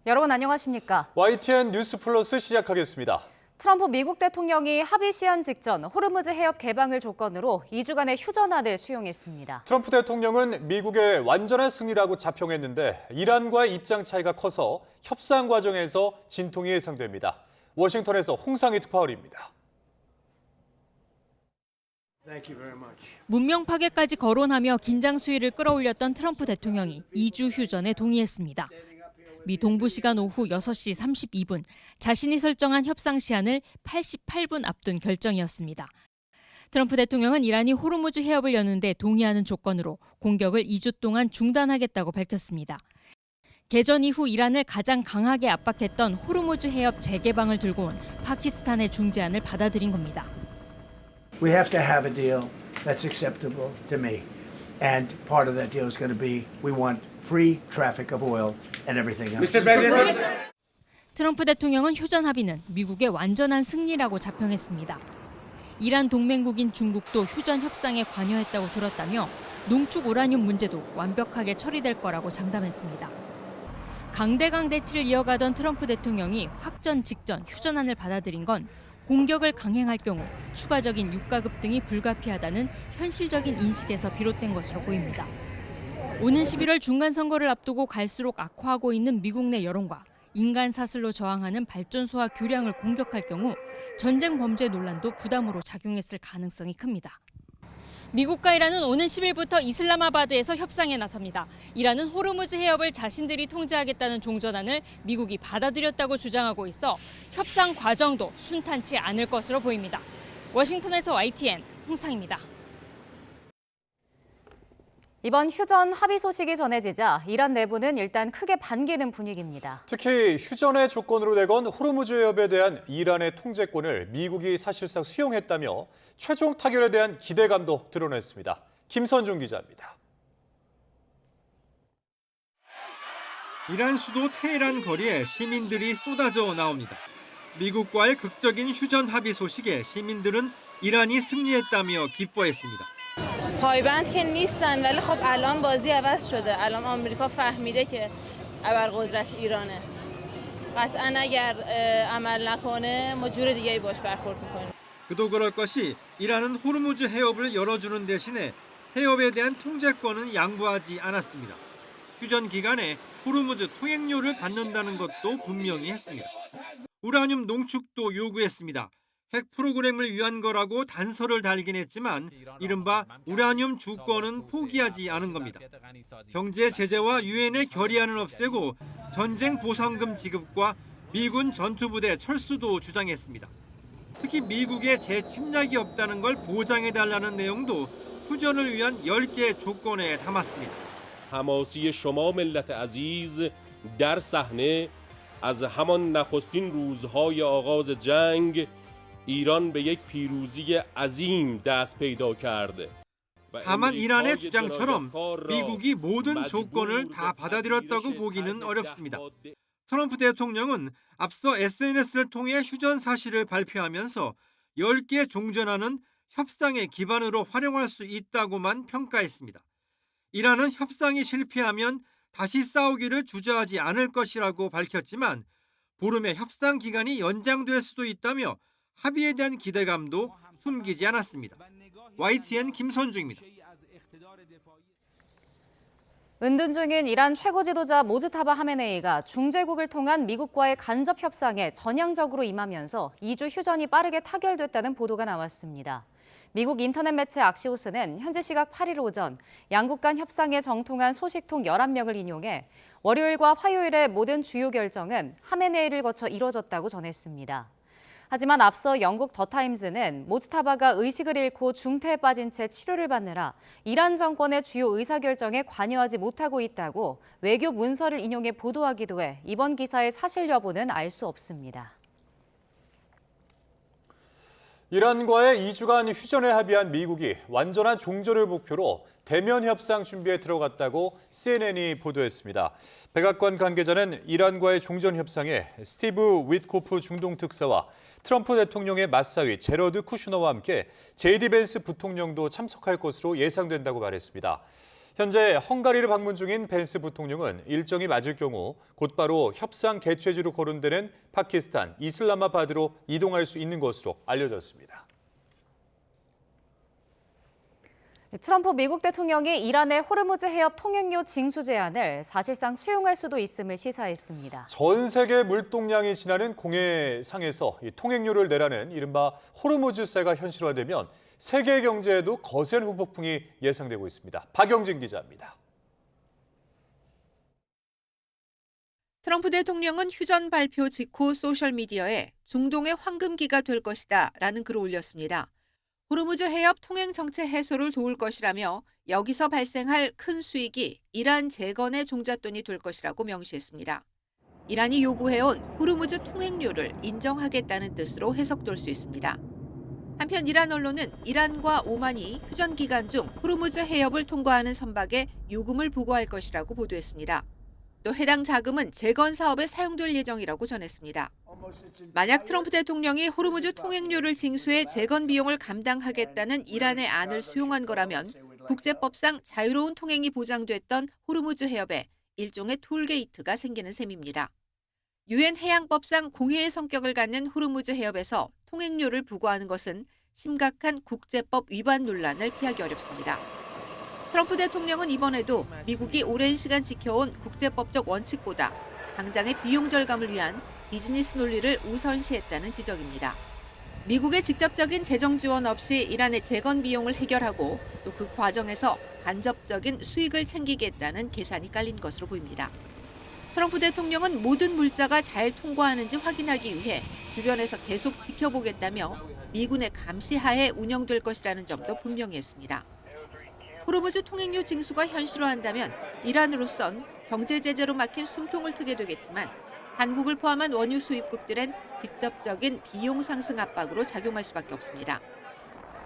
여러분 안녕하십니까? YTN 뉴스 플러스 시작하겠습니다. 트럼프 미국 대통령이 합의 시한 직전 호르무즈 해협 개방을 조건으로 2주간의 휴전안을 수용했습니다. 트럼프 대통령은 미국의 완전한 승리라고 자평했는데 이란과의 입장 차이가 커서 협상 과정에서 진통이 예상됩니다. 워싱턴에서 홍상희 특파원입니다. 문명 파괴까지 거론하며 긴장 수위를 끌어올렸던 트럼프 대통령이 2주 휴전에 동의했습니다. 미 동부 시간 오후 6시 32분, 자신이 설정한 협상 시한을 88분 앞둔 결정이었습니다. 트럼프 대통령은 이란이 호르무즈 해협을 여는 데 동의하는 조건으로 공격을 2주 동안 중단하겠다고 밝혔습니다. 개전 이후 이란을 가장 강하게 압박했던 호르무즈 해협 재개방을 들고 온 파키스탄의 중재안을 받아들인 겁니다. We have to have a deal that's acceptable to me. And part of that deal is going to be we want free traffic of oil and everything else. 트럼프 대통령은 휴전 합의는 미국의 완전한 승리라고 자평했습니다. 이란 동맹국인 중국도 휴전 협상에 관여했다고 들었다며 농축 우라늄 문제도 완벽하게 처리될 거라고 장담했습니다. 강대강 대치를 이어가던 트럼프 대통령이 확전 직전 휴전안을 받아들인 건 공격을 강행할 경우 추가적인 유가 급등이 불가피하다는 현실적인 인식에서 비롯된 것으로 보입니다. 오는 11월 중간선거를 앞두고 갈수록 악화하고 있는 미국 내 여론과 인간 사슬로 저항하는 발전소와 교량을 공격할 경우 전쟁 범죄 논란도 부담으로 작용했을 가능성이 큽니다. 미국과 이란은 오는 10일부터 이슬라마바드에서 협상에 나섭니다. 이란은 호르무즈 해협을 자신들이 통제하겠다는 종전안을 미국이 받아들였다고 주장하고 있어 협상 과정도 순탄치 않을 것으로 보입니다. 워싱턴에서 YTN 홍상입니다. 이번 휴전 합의 소식이 전해지자 이란 내부는 일단 크게 반기는 분위기입니다. 특히 휴전의 조건으로 내건 호르무즈 해협에 대한 이란의 통제권을 미국이 사실상 수용했다며 최종 타결에 대한 기대감도 드러냈습니다. 김선중 기자입니다. 이란 수도 테헤란 거리에 시민들이 쏟아져 나옵니다. 미국과의 극적인 휴전 합의 소식에 시민들은 이란이 승리했다며 기뻐했습니다. پایبند که نیستن ولی خب الان بازی عوض شده. الان آمریکا فهمیده که ابرقدرت ایرانه. قطعا اگر عمل نکنه ما جور دیگه‌ای باش برخورد می‌کنیم. 그도 그럴 것이 이란은 호르무즈 해협을 열어주는 대신에 해협에 대한 통제권은 양보하지 않았습니다. 휴전 기간에 호르무즈 통행료를 받는다는 것도 분명히 했습니다. 우라늄 농축도 요구했습니다. 핵 프로그램을 위한 거라고 단서를 달긴 했지만 이른바 우라늄 주권은 포기하지 않은 겁니다. 경제 제재와 유엔의 결의안을 없애고 전쟁 보상금 지급과 미군 전투부대 철수도 주장했습니다. 특히 미국의 재침략이 없다는 걸 보장해달라는 내용도 휴전을 위한 10개의 조건에 담았습니다. حماسی شما ملت عزیز در صحنه از همان نخستین روزهای آغاز جنگ ایران به یک پیروزی عظیم دست پیدا کرد. 다만 이란의 주장처럼 미국이 모든 조건을 다 받아들였다고 보기는 어렵습니다. 트럼프 대통령은 앞서 SNS를 통해 휴전 사실을 발표하면서 10개 종전안은 협상의 기반으로 활용할 수 있다고만 평가했습니다. 이란은 협상이 실패하면 다시 싸우기를 주저하지 않을 것이라고 밝혔지만 보름의 협상 기간이 연장될 수도 있다며 합의에 대한 기대감도 숨기지 않았습니다. YTN 김선중입니다. 은둔 중인 이란 최고 지도자 모즈타바 하메네이가 중재국을 통한 미국과의 간접 협상에 전향적으로 임하면서 2주 휴전이 빠르게 타결됐다는 보도가 나왔습니다. 미국 인터넷 매체 악시오스는 현지 시각 8일 오전 양국 간 협상에 정통한 소식통 11명을 인용해 월요일과 화요일의 모든 주요 결정은 하메네이를 거쳐 이뤄졌다고 전했습니다. 하지만 앞서 영국 더타임즈는 모즈타바가 의식을 잃고 중태에 빠진 채 치료를 받느라 이란 정권의 주요 의사결정에 관여하지 못하고 있다고 외교 문서를 인용해 보도하기도 해 이번 기사의 사실 여부는 알 수 없습니다. 이란과의 2주간 휴전에 합의한 미국이 완전한 종전을 목표로 대면 협상 준비에 들어갔다고 CNN이 보도했습니다. 백악관 관계자는 이란과의 종전 협상에 스티브 위트코프 중동 특사와 트럼프 대통령의 맞사위 제러드 쿠슈너와 함께 JD 벤스 부통령도 참석할 것으로 예상된다고 말했습니다. 현재 헝가리를 방문 중인 펜스 부통령은 일정이 맞을 경우 곧바로 협상 개최지로 거론되는 파키스탄 이슬라마바드로 이동할 수 있는 것으로 알려졌습니다. 트럼프 미국 대통령이 이란의 호르무즈 해협 통행료 징수 제한을 사실상 수용할 수도 있음을 시사했습니다. 전 세계 물동량이 지나는 공해상에서 이 통행료를 내라는 이른바 호르무즈세가 현실화되면 세계 경제에도 거센 후폭풍이 예상되고 있습니다. 박영진 기자입니다. 트럼프 대통령은 휴전 발표 직후 소셜미디어에 중동의 황금기가 될 것이다 라는 글을 올렸습니다. 호르무즈 해협 통행 정체 해소를 도울 것이라며 여기서 발생할 큰 수익이 이란 재건의 종잣돈이 될 것이라고 명시했습니다. 이란이 요구해온 호르무즈 통행료를 인정하겠다는 뜻으로 해석될 수 있습니다. 한편 이란 언론은 이란과 오만이 휴전 기간 중 호르무즈 해협을 통과하는 선박에 요금을 부과할 것이라고 보도했습니다. 또 해당 자금은 재건 사업에 사용될 예정이라고 전했습니다. 만약 트럼프 대통령이 호르무즈 통행료를 징수해 재건 비용을 감당하겠다는 이란의 안을 수용한 거라면 국제법상 자유로운 통행이 보장됐던 호르무즈 해협에 일종의 톨게이트가 생기는 셈입니다. 유엔 해양법상 공해의 성격을 갖는 호르무즈 해협에서 통행료를 부과하는 것은 심각한 국제법 위반 논란을 피하기 어렵습니다. 트럼프 대통령은 이번에도 미국이 오랜 시간 지켜온 국제법적 원칙보다 당장의 비용 절감을 위한 비즈니스 논리를 우선시했다는 지적입니다. 미국의 직접적인 재정 지원 없이 이란의 재건 비용을 해결하고 또 그 과정에서 간접적인 수익을 챙기겠다는 계산이 깔린 것으로 보입니다. 트럼프 대통령은 모든 물자가 잘 통과하는지 확인하기 위해 주변에서 계속 지켜보겠다며 미군의 감시하에 운영될 것이라는 점도 분명히 했습니다. 호르무즈 통행료 징수가 현실화한다면 이란으로선 경제 제재로 막힌 숨통을 트게 되겠지만 한국을 포함한 원유 수입국들은 직접적인 비용 상승 압박으로 작용할 수밖에 없습니다.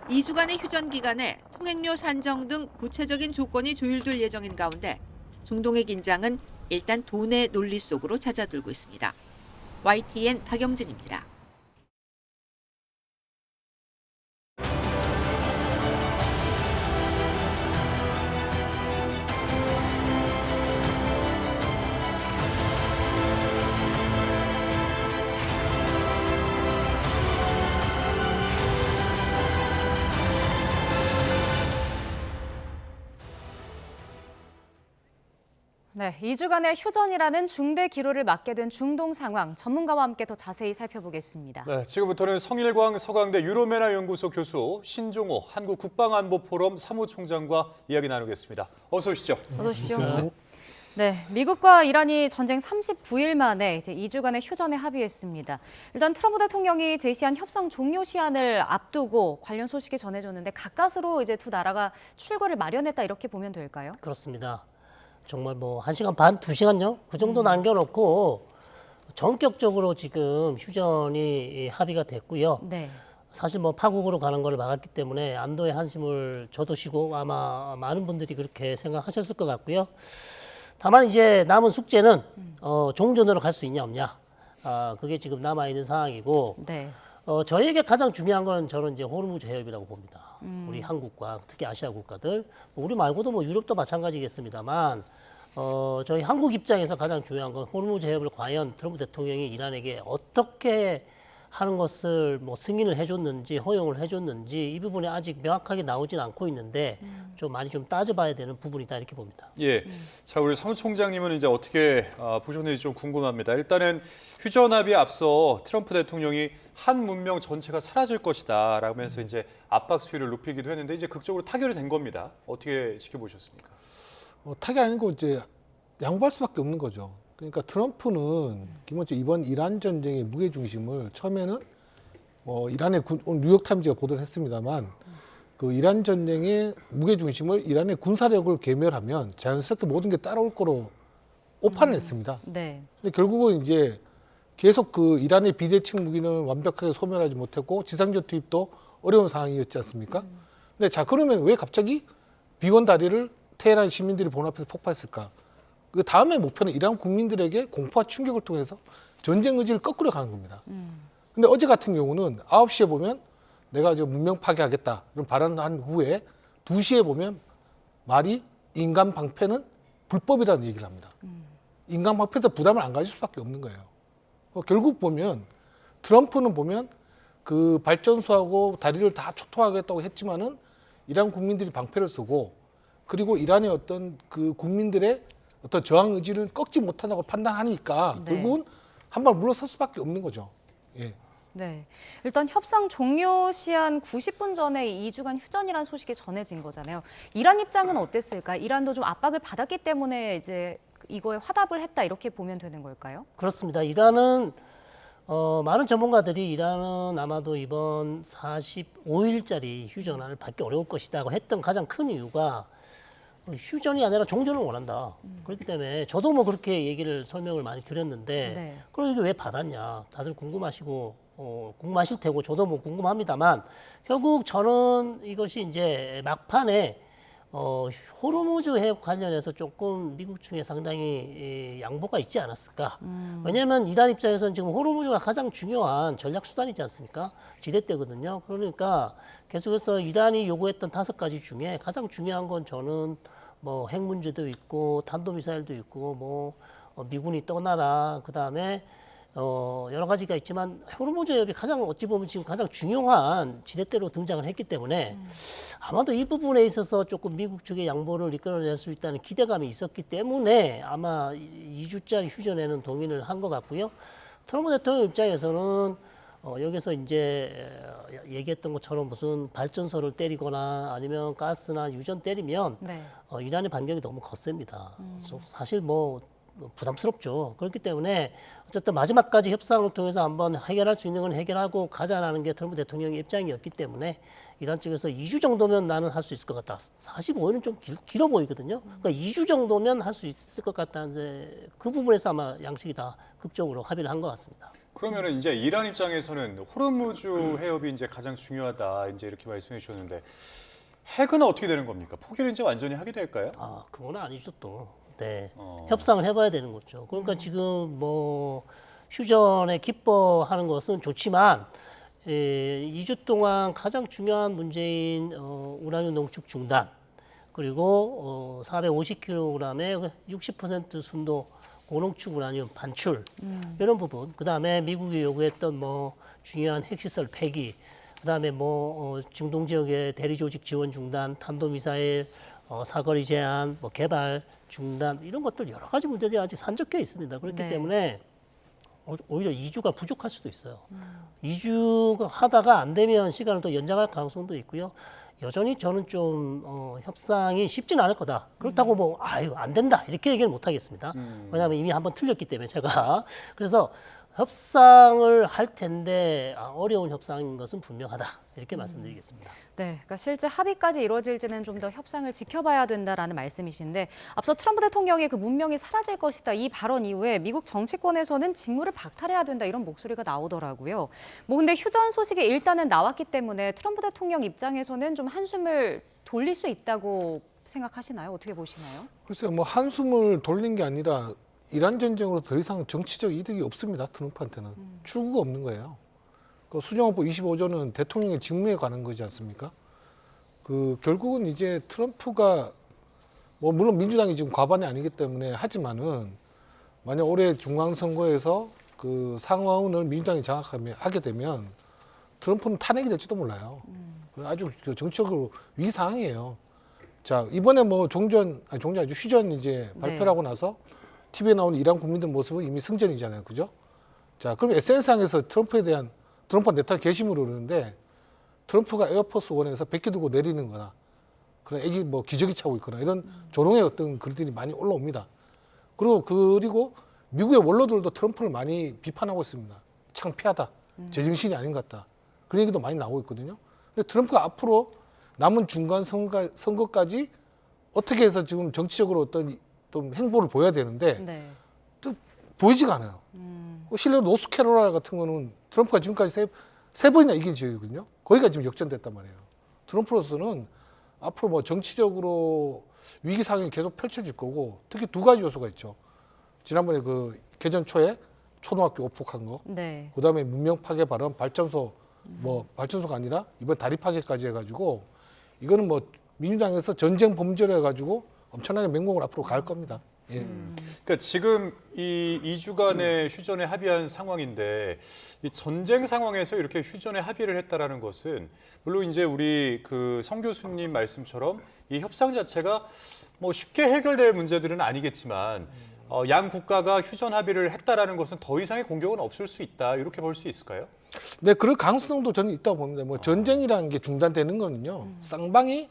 2주간의 휴전 기간에 통행료 산정 등 구체적인 조건이 조율될 예정인 가운데 중동의 긴장은 일단 돈의 논리 속으로 잦아들고 있습니다. YTN 박영진입니다. 네, 2주간의 휴전이라는 중대 기로를 맞게 된 중동 상황, 전문가와 함께 더 자세히 살펴보겠습니다. 네, 지금부터는 성일광 서강대 유로메나 연구소 교수, 신종호 한국국방안보포럼 사무총장과 이야기 나누겠습니다. 어서 오시죠. 어서 오십시오. 네, 미국과 이란이 전쟁 39일 만에 이제 2주간의 휴전에 합의했습니다. 일단 트럼프 대통령이 제시한 협상 종료 시한을 앞두고 관련 소식이 전해졌는데 가까스로 이제 두 나라가 출구를 마련했다 이렇게 보면 될까요? 그렇습니다. 정말 뭐 1시간 반, 2시간요? 그 정도 남겨놓고 전격적으로 지금 휴전이 합의가 됐고요. 네. 사실 뭐 파국으로 가는 걸 막았기 때문에 안도의 한숨을 저도 쉬고 아마 많은 분들이 그렇게 생각하셨을 것 같고요. 다만 이제 남은 숙제는 종전으로 갈 수 있냐 없냐. 그게 지금 남아있는 상황이고 네. 저희에게 가장 중요한 건 저는 이제 호르무즈 해협이라고 봅니다. 우리 한국과 특히 아시아 국가들, 우리 말고도 뭐 유럽도 마찬가지겠습니다만 저희 한국 입장에서 가장 중요한 건 호르무즈 해협을 과연 트럼프 대통령이 이란에게 어떻게 하는 것을 뭐 승인을 해줬는지 허용을 해줬는지 이 부분이 아직 명확하게 나오진 않고 있는데 좀 많이 좀 따져봐야 되는 부분이다 이렇게 봅니다. 예, 자 우리 사무총장님은 이제 어떻게 보셨는지 좀 궁금합니다. 일단은 휴전 합의에 앞서 트럼프 대통령이 한 문명 전체가 사라질 것이다 라면서 이제 압박 수위를 높이기도 했는데 이제 극적으로 타결이 된 겁니다. 어떻게 지켜보셨습니까? 타결 아니고 이제 양보할 수밖에 없는 거죠. 그러니까 트럼프는 기본적으로 이번 이란 전쟁의 무게 중심을 처음에는 이란의 오늘 뉴욕타임즈가 보도를 했습니다만 그 이란 전쟁의 무게 중심을 이란의 군사력을 괴멸하면 자연스럽게 모든 게 따라올 거로 오판을 했습니다. 네. 근데 결국은 이제 계속 그 이란의 비대칭 무기는 완벽하게 소멸하지 못했고 지상전 투입도 어려운 상황이었지 않습니까? 근데 자 그러면 왜 갑자기 B1 다리를 테헤란 시민들이 본 앞에서 폭파했을까? 그 다음의 목표는 이란 국민들에게 공포와 충격을 통해서 전쟁 의지를 거꾸로 가는 겁니다. 근데 어제 같은 경우는 9시에 보면 내가 저 문명 파괴하겠다 그런 발언을 한 후에 2시에 보면 말이 인간 방패는 불법이라는 얘기를 합니다. 인간 방패에서 부담을 안 가질 수밖에 없는 거예요. 결국 보면 트럼프는 보면 그 발전소하고 다리를 다 초토화하겠다고 했지만은 이란 국민들이 방패를 쓰고 그리고 이란의 어떤 그 국민들의 어떤 저항 의지를 꺾지 못한다고 판단하니까 네. 결국은 한 발 물러설 수밖에 없는 거죠. 예. 네, 일단 협상 종료 시한 90분 전에 2주간 휴전이라는 소식이 전해진 거잖아요. 이란 입장은 어땠을까? 이란도 좀 압박을 받았기 때문에 이제 이거에 화답을 했다 이렇게 보면 되는 걸까요? 그렇습니다. 이란은 많은 전문가들이 이란은 아마도 이번 45일짜리 휴전을 받기 어려울 것이라고 했던 가장 큰 이유가 휴전이 아니라 종전을 원한다. 그렇기 때문에 저도 뭐 그렇게 얘기를 설명을 많이 드렸는데 네. 그럼 이게 왜 받았냐. 다들 궁금하시고 궁금하실 테고 저도 뭐 궁금합니다만 결국 저는 이것이 이제 막판에 호르무즈 해협 관련해서 조금 미국 측에 상당히 양보가 있지 않았을까. 왜냐하면 이란 입장에서는 지금 호르무즈가 가장 중요한 전략 수단이지 않습니까? 지렛대거든요. 그러니까 계속해서 이란이 요구했던 5가지 중에 가장 중요한 건 저는 뭐 핵 문제도 있고 탄도미사일도 있고 뭐 미군이 떠나라. 그다음에 여러 가지가 있지만 호르무즈 해협이 가장 어찌 보면 지금 가장 중요한 지렛대로 등장을 했기 때문에 아마도 이 부분에 있어서 조금 미국 측의 양보를 이끌어낼 수 있다는 기대감이 있었기 때문에 아마 2주짜리 휴전에는 동의를 한 것 같고요. 트럼프 대통령 입장에서는 여기서 이제 얘기했던 것처럼 무슨 발전소를 때리거나 아니면 가스나 유전 때리면 네. 이란의 반격이 너무 거셉니다. 사실 뭐 부담스럽죠. 그렇기 때문에 어쨌든 마지막까지 협상을 통해서 한번 해결할 수 있는 건 해결하고 가자라는 게 트럼프 대통령의 입장이었기 때문에 이란 측에서 2주 정도면 나는 할 수 있을 것 같다. 45일은 좀 길어 보이거든요. 그러니까 2주 정도면 할 수 있을 것 같다는 이제 그 부분에서 아마 양측이 다 극적으로 합의를 한 것 같습니다. 그러면은 이제 이란 입장에서는 호르무즈 해협이 이제 가장 중요하다 이제 이렇게 말씀해 주셨는데 핵은 어떻게 되는 겁니까? 포기를 이제 완전히 하게 될까요? 아, 그건 아니죠 또. 네, 어. 협상을 해봐야 되는 거죠. 그러니까 지금 뭐 휴전에 기뻐하는 것은 좋지만 2주 동안 가장 중요한 문제인 우라늄 농축 중단 그리고 450kg의 60% 순도 고농축 우라늄 반출 이런 부분. 그 다음에 미국이 요구했던 뭐 중요한 핵시설 폐기. 그 다음에 뭐 중동 지역의 대리 조직 지원 중단, 탄도미사일 사거리 제한, 뭐 개발 중단 이런 것들 여러 가지 문제들이 아직 산적해 있습니다. 그렇기 네. 때문에 오히려 2주가 부족할 수도 있어요. 2주가 하다가 안 되면 시간을 더 연장할 가능성도 있고요. 여전히 저는 좀 협상이 쉽지는 않을 거다. 그렇다고 뭐 아유 안 된다 이렇게 얘기는 못 하겠습니다. 왜냐하면 이미 한번 틀렸기 때문에 제가 그래서 협상을 할 텐데 어려운 협상인 것은 분명하다 이렇게 말씀드리겠습니다. 네, 그러니까 실제 합의까지 이루어질지는 좀 더 협상을 지켜봐야 된다라는 말씀이신데 앞서 트럼프 대통령의 그 문명이 사라질 것이다 이 발언 이후에 미국 정치권에서는 직무를 박탈해야 된다 이런 목소리가 나오더라고요. 뭐 근데 휴전 소식이 일단은 나왔기 때문에 트럼프 대통령 입장에서는 좀 한숨을 돌릴 수 있다고 생각하시나요? 어떻게 보시나요? 글쎄요, 뭐 한숨을 돌린 게 아니라 이란 전쟁으로 더 이상 정치적 이득이 없습니다. 트럼프한테는 출구가 없는 거예요. 그 수정헌법 25조는 대통령의 직무에 관한 거지 않습니까? 그 결국은 이제 트럼프가 뭐 물론 민주당이 지금 과반이 아니기 때문에 하지만은 만약 올해 중앙선거에서 그 상하원을 민주당이 장악하게 되면 트럼프는 탄핵이 될지도 몰라요. 아주 정치적으로 위상이에요. 자 이번에 뭐 종전 아니죠 휴전 이제 발표하고 나서 TV에 나오는 이란 국민들 모습은 이미 승전이잖아요, 그죠? 자 그럼 SNS상에서 트럼프가 네타뉴 게시물을 오르는데 트럼프가 에어포스 원에서 백기 들고 내리는 거나 그런 애기 뭐 기저귀 차고 있거나 이런 조롱의 어떤 글들이 많이 올라옵니다. 그리고 미국의 원로들도 트럼프를 많이 비판하고 있습니다. 창피하다, 제정신이 아닌 것 같다. 그런 얘기도 많이 나오고 있거든요. 근데 트럼프가 앞으로 남은 중간 선거까지 어떻게 해서 지금 정치적으로 어떤 좀 행보를 보여야 되는데 네. 또 보이지가 않아요. 실제로 노스캐롤라이나 같은 거는 트럼프가 지금까지 세 번이나 이긴 지역이거든요. 거기가 지금 역전됐단 말이에요. 트럼프로서는 앞으로 뭐 정치적으로 위기 상황이 계속 펼쳐질 거고 특히 2가지 요소가 있죠. 지난번에 그 개전 초에 초등학교 오폭한 거, 네. 그다음에 문명 파괴 발언, 발전소가 아니라 이번 다리 파괴까지 해가지고 이거는 뭐 민주당에서 전쟁 범죄로 해가지고 엄청나게 맹공을 앞으로 갈 겁니다. 예. 그러니까 지금 이 2주간의 휴전에 합의한 상황인데 이 전쟁 상황에서 이렇게 휴전에 합의를 했다라는 것은 물론 이제 우리 그 성 교수님 말씀처럼 이 협상 자체가 뭐 쉽게 해결될 문제들은 아니겠지만 양 국가가 휴전 합의를 했다라는 것은 더 이상의 공격은 없을 수 있다 이렇게 볼 수 있을까요? 네, 그럴 가능성도 저는 있다고 봅니다. 뭐 전쟁이라는 게 중단되는 거는요, 쌍방이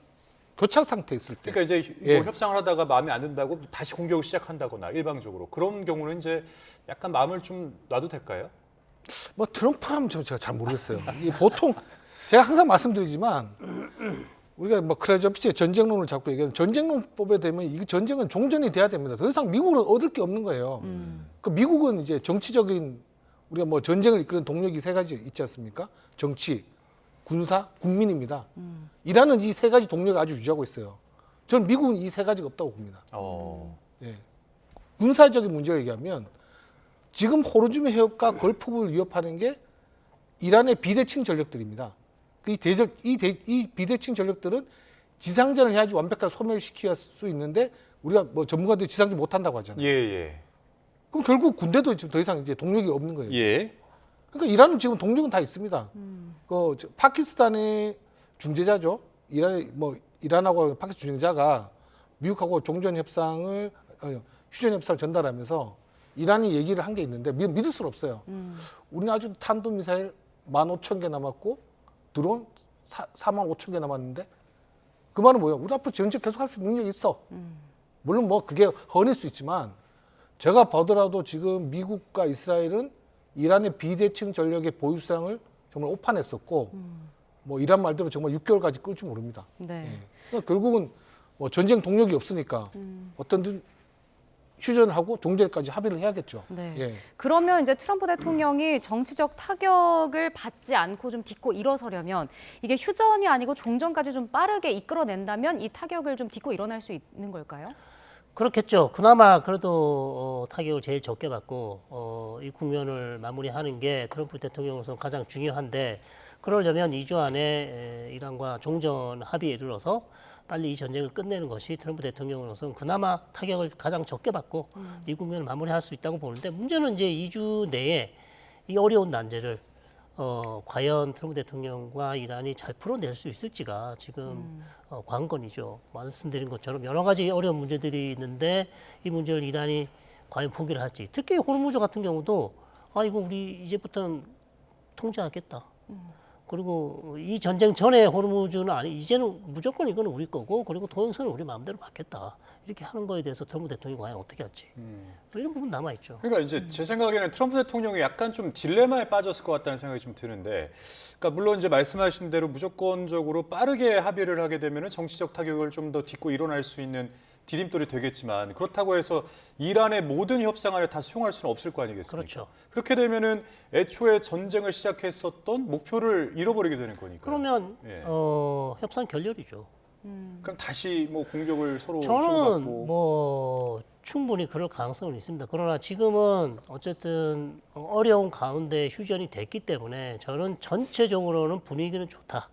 교착 상태에 있을 때. 그러니까 이제 예. 뭐 협상을 하다가 마음에 안 든다고 다시 공격을 시작한다거나 일방적으로 그런 경우는 이제 약간 마음을 좀 놔도 될까요? 뭐 트럼프라면 제가 잘 모르겠어요. 이게 보통 제가 항상 말씀드리지만 우리가 뭐 크레조피치의 전쟁론을 자꾸 얘기하는 전쟁론법에 되면 이 전쟁은 종전이 돼야 됩니다. 더 이상 미국은 얻을 게 없는 거예요. 그 미국은 이제 정치적인 우리가 뭐 전쟁을 이끄는 동력이 세 가지 있지 않습니까? 정치, 군사, 국민입니다. 이라는 이 세 가지 동력을 아주 유지하고 있어요. 저는 미국은 이 세 가지가 없다고 봅니다. 예. 군사적인 문제를 얘기하면 지금 호르무즈 해협과 걸프를 위협하는 게 이란의 비대칭 전력들입니다. 이 비대칭 전력들은 지상전을 해야지 완벽하게 소멸시킬 수 있는데 우리가 뭐 전문가들이 지상전 못한다고 하잖아요. 예. 그럼 결국 군대도 지금 더 이상 이제 동력이 없는 거예요. 예. 그러니까 이란은 지금 동력은 다 있습니다. 파키스탄의 중재자죠. 이란하고 파키스탄 중재자가 미국하고 휴전 협상을 전달하면서 이란이 얘기를 한 게 있는데 믿을 수는 없어요. 우리는 아주 탄도미사일 15,000개 남았고 드론 45,000개 남았는데 그 말은 뭐예요? 우리 앞으로 전쟁 계속 할 수 있는 능력이 있어. 물론 뭐 그게 허닐 수 있지만 제가 보더라도 지금 미국과 이스라엘은 이란의 비대칭 전력의 보유 수량을 정말 오판했었고 뭐 이란 말대로 정말 6개월까지 끌 줄 모릅니다. 네. 예. 그러니까 결국은 뭐 전쟁 동력이 없으니까 어떤 휴전하고 종전까지 합의를 해야겠죠. 네. 예. 그러면 이제 트럼프 대통령이 정치적 타격을 받지 않고 좀 딛고 일어서려면 이게 휴전이 아니고 종전까지 좀 빠르게 이끌어낸다면 이 타격을 좀 딛고 일어날 수 있는 걸까요? 그렇겠죠. 그나마 그래도 타격을 제일 적게 받고 이 국면을 마무리하는 게 트럼프 대통령으로서 가장 중요한데 그러려면 2주 안에 이란과 종전 합의에 이르러서 빨리 이 전쟁을 끝내는 것이 트럼프 대통령으로서는 그나마 타격을 가장 적게 받고 이 국면을 마무리할 수 있다고 보는데 문제는 이제 2주 내에 이 어려운 난제를 과연 트럼프 대통령과 이란이 잘 풀어낼 수 있을지가 지금 관건이죠. 말씀드린 것처럼 여러 가지 어려운 문제들이 있는데 이 문제를 이란이 과연 포기를 할지. 특히 호르무즈 같은 경우도 이거 우리 이제부터는 통제하겠다. 그리고 이 전쟁 전에 호르무즈는 이제는 무조건 이거는 우리 거고 그리고 도형선은 우리 마음대로 받겠다. 이렇게 하는 거에 대해서 트럼프 대통령이 과연 어떻게 할지. 또 이런 부분 남아있죠. 그러니까 이제 제 생각에는 트럼프 대통령이 약간 좀 딜레마에 빠졌을 것 같다는 생각이 좀 드는데, 그러니까 물론 이제 말씀하신 대로 무조건적으로 빠르게 합의를 하게 되면은 정치적 타격을 좀 더 딛고 일어날 수 있는 디딤돌이 되겠지만 그렇다고 해서 이란의 모든 협상안을 다 수용할 수는 없을 거 아니겠습니까? 그렇죠. 그렇게 되면은 애초에 전쟁을 시작했었던 목표를 잃어버리게 되는 거니까. 그러면 예. 협상 결렬이죠. 그럼 다시 뭐 공격을 서로 저는 주고받고. 뭐 충분히 그럴 가능성은 있습니다. 그러나 지금은 어쨌든 어려운 가운데 휴전이 됐기 때문에 저는 전체적으로는 분위기는 좋다.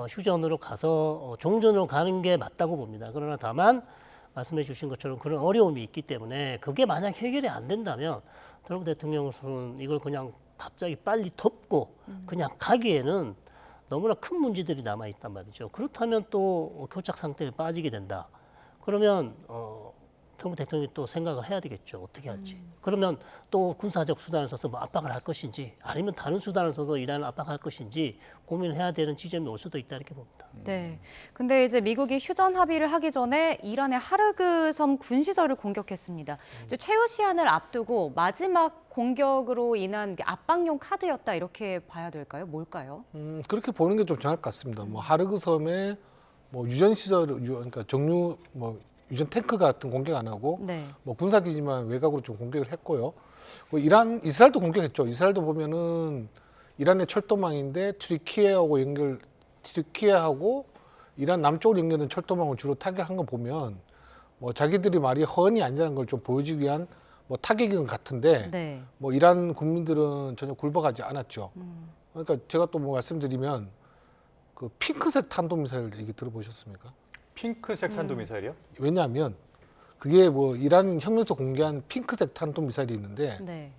휴전으로 가서 종전으로 가는 게 맞다고 봅니다. 그러나 다만 말씀해 주신 것처럼 그런 어려움이 있기 때문에 그게 만약 해결이 안 된다면 트럼프 대통령으로서는 이걸 그냥 갑자기 빨리 덮고 그냥 가기에는 너무나 큰 문제들이 남아있단 말이죠. 그렇다면 또 교착 상태에 빠지게 된다. 그러면 트럼프 대통령이 또 생각을 해야 되겠죠. 어떻게 할지. 그러면 또 군사적 수단을 써서 뭐 압박을 할 것인지 아니면 다른 수단을 써서 이란을 압박할 것인지 고민을 해야 되는 지점이 올 수도 있다 이렇게 봅니다. 네. 근데 이제 미국이 휴전 합의를 하기 전에 이란의 하르그 섬 군시설을 공격했습니다. 이제 최후 시한을 앞두고 마지막 공격으로 인한 압박용 카드였다 이렇게 봐야 될까요? 뭘까요? 그렇게 보는 게 좀 정확할 것 같습니다. 뭐 하르그 섬에 뭐 유전 시설, 그러니까 유전 탱크 같은 공격 안 하고 네. 뭐 군사기지만 외곽으로 좀 공격을 했고요. 뭐 이스라엘도 공격했죠. 이스라엘도 보면은 이란의 철도망인데 튀르키예하고 이란 남쪽으로 연결된 철도망을 주로 타격한 거 보면 뭐 자기들이 말이 허언이 아니라는 걸 좀 보여주기 위한 뭐 타격인 것 같은데 네. 뭐 이란 국민들은 전혀 굴복하지 않았죠. 그러니까 제가 또 뭐 말씀드리면 그 핑크색 탄도미사일 얘기 들어보셨습니까? 핑크색 탄도미사일이요? 왜냐하면 그게 뭐 이란 혁명에서 공개한 핑크색 탄도미사일이 있는데 네.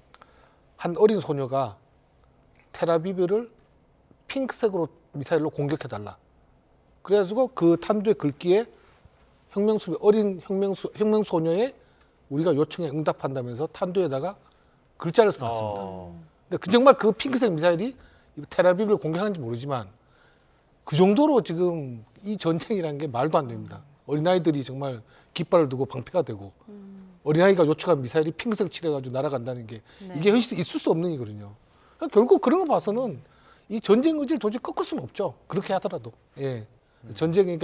한 어린 소녀가 텔아비브를 핑크색으로 미사일로 공격해달라. 그래가지고 그 탄두의 글귀에 어린 혁명 소녀의 우리가 요청에 응답한다면서 탄두에다가 글자를 써놨습니다. 근데 정말 그 핑크색 미사일이 텔아비브를 공격하는지 모르지만 그 정도로 지금 이 전쟁이라는 게 말도 안 됩니다. 어린아이들이 정말 깃발을 두고 방패가 되고 어린아이가 요청한 미사일이 핑크색 칠해가지고 날아간다는 게 이게 현실에 있을 수 없는 일이거든요. 결국 그런 거 봐서는 이 전쟁 의지를 도저히 꺾을 수는 없죠. 그렇게 하더라도. 예. 전쟁이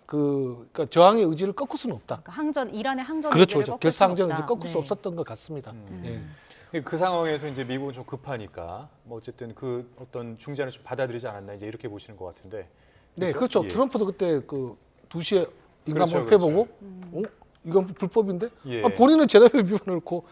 그러니까 저항의 의지를 꺾을 수는 없다. 그러니까 이란의 항전 그렇죠. 의지를 꺾을 결사 수는 항전 없다. 의지 꺾을 수 네. 없었던 것 같습니다. 예. 그 상황에서 이제 미국은 좀 급하니까 뭐 어쨌든 그 어떤 중재안을 좀 받아들이지 않았나 이제 이렇게 보시는 것 같은데. 네, 그렇죠. 예. 트럼프도 그때 그 2시에 인간 그렇죠, 목표 보고 이건 불법인데 예. 본인은 제답에 비워놓고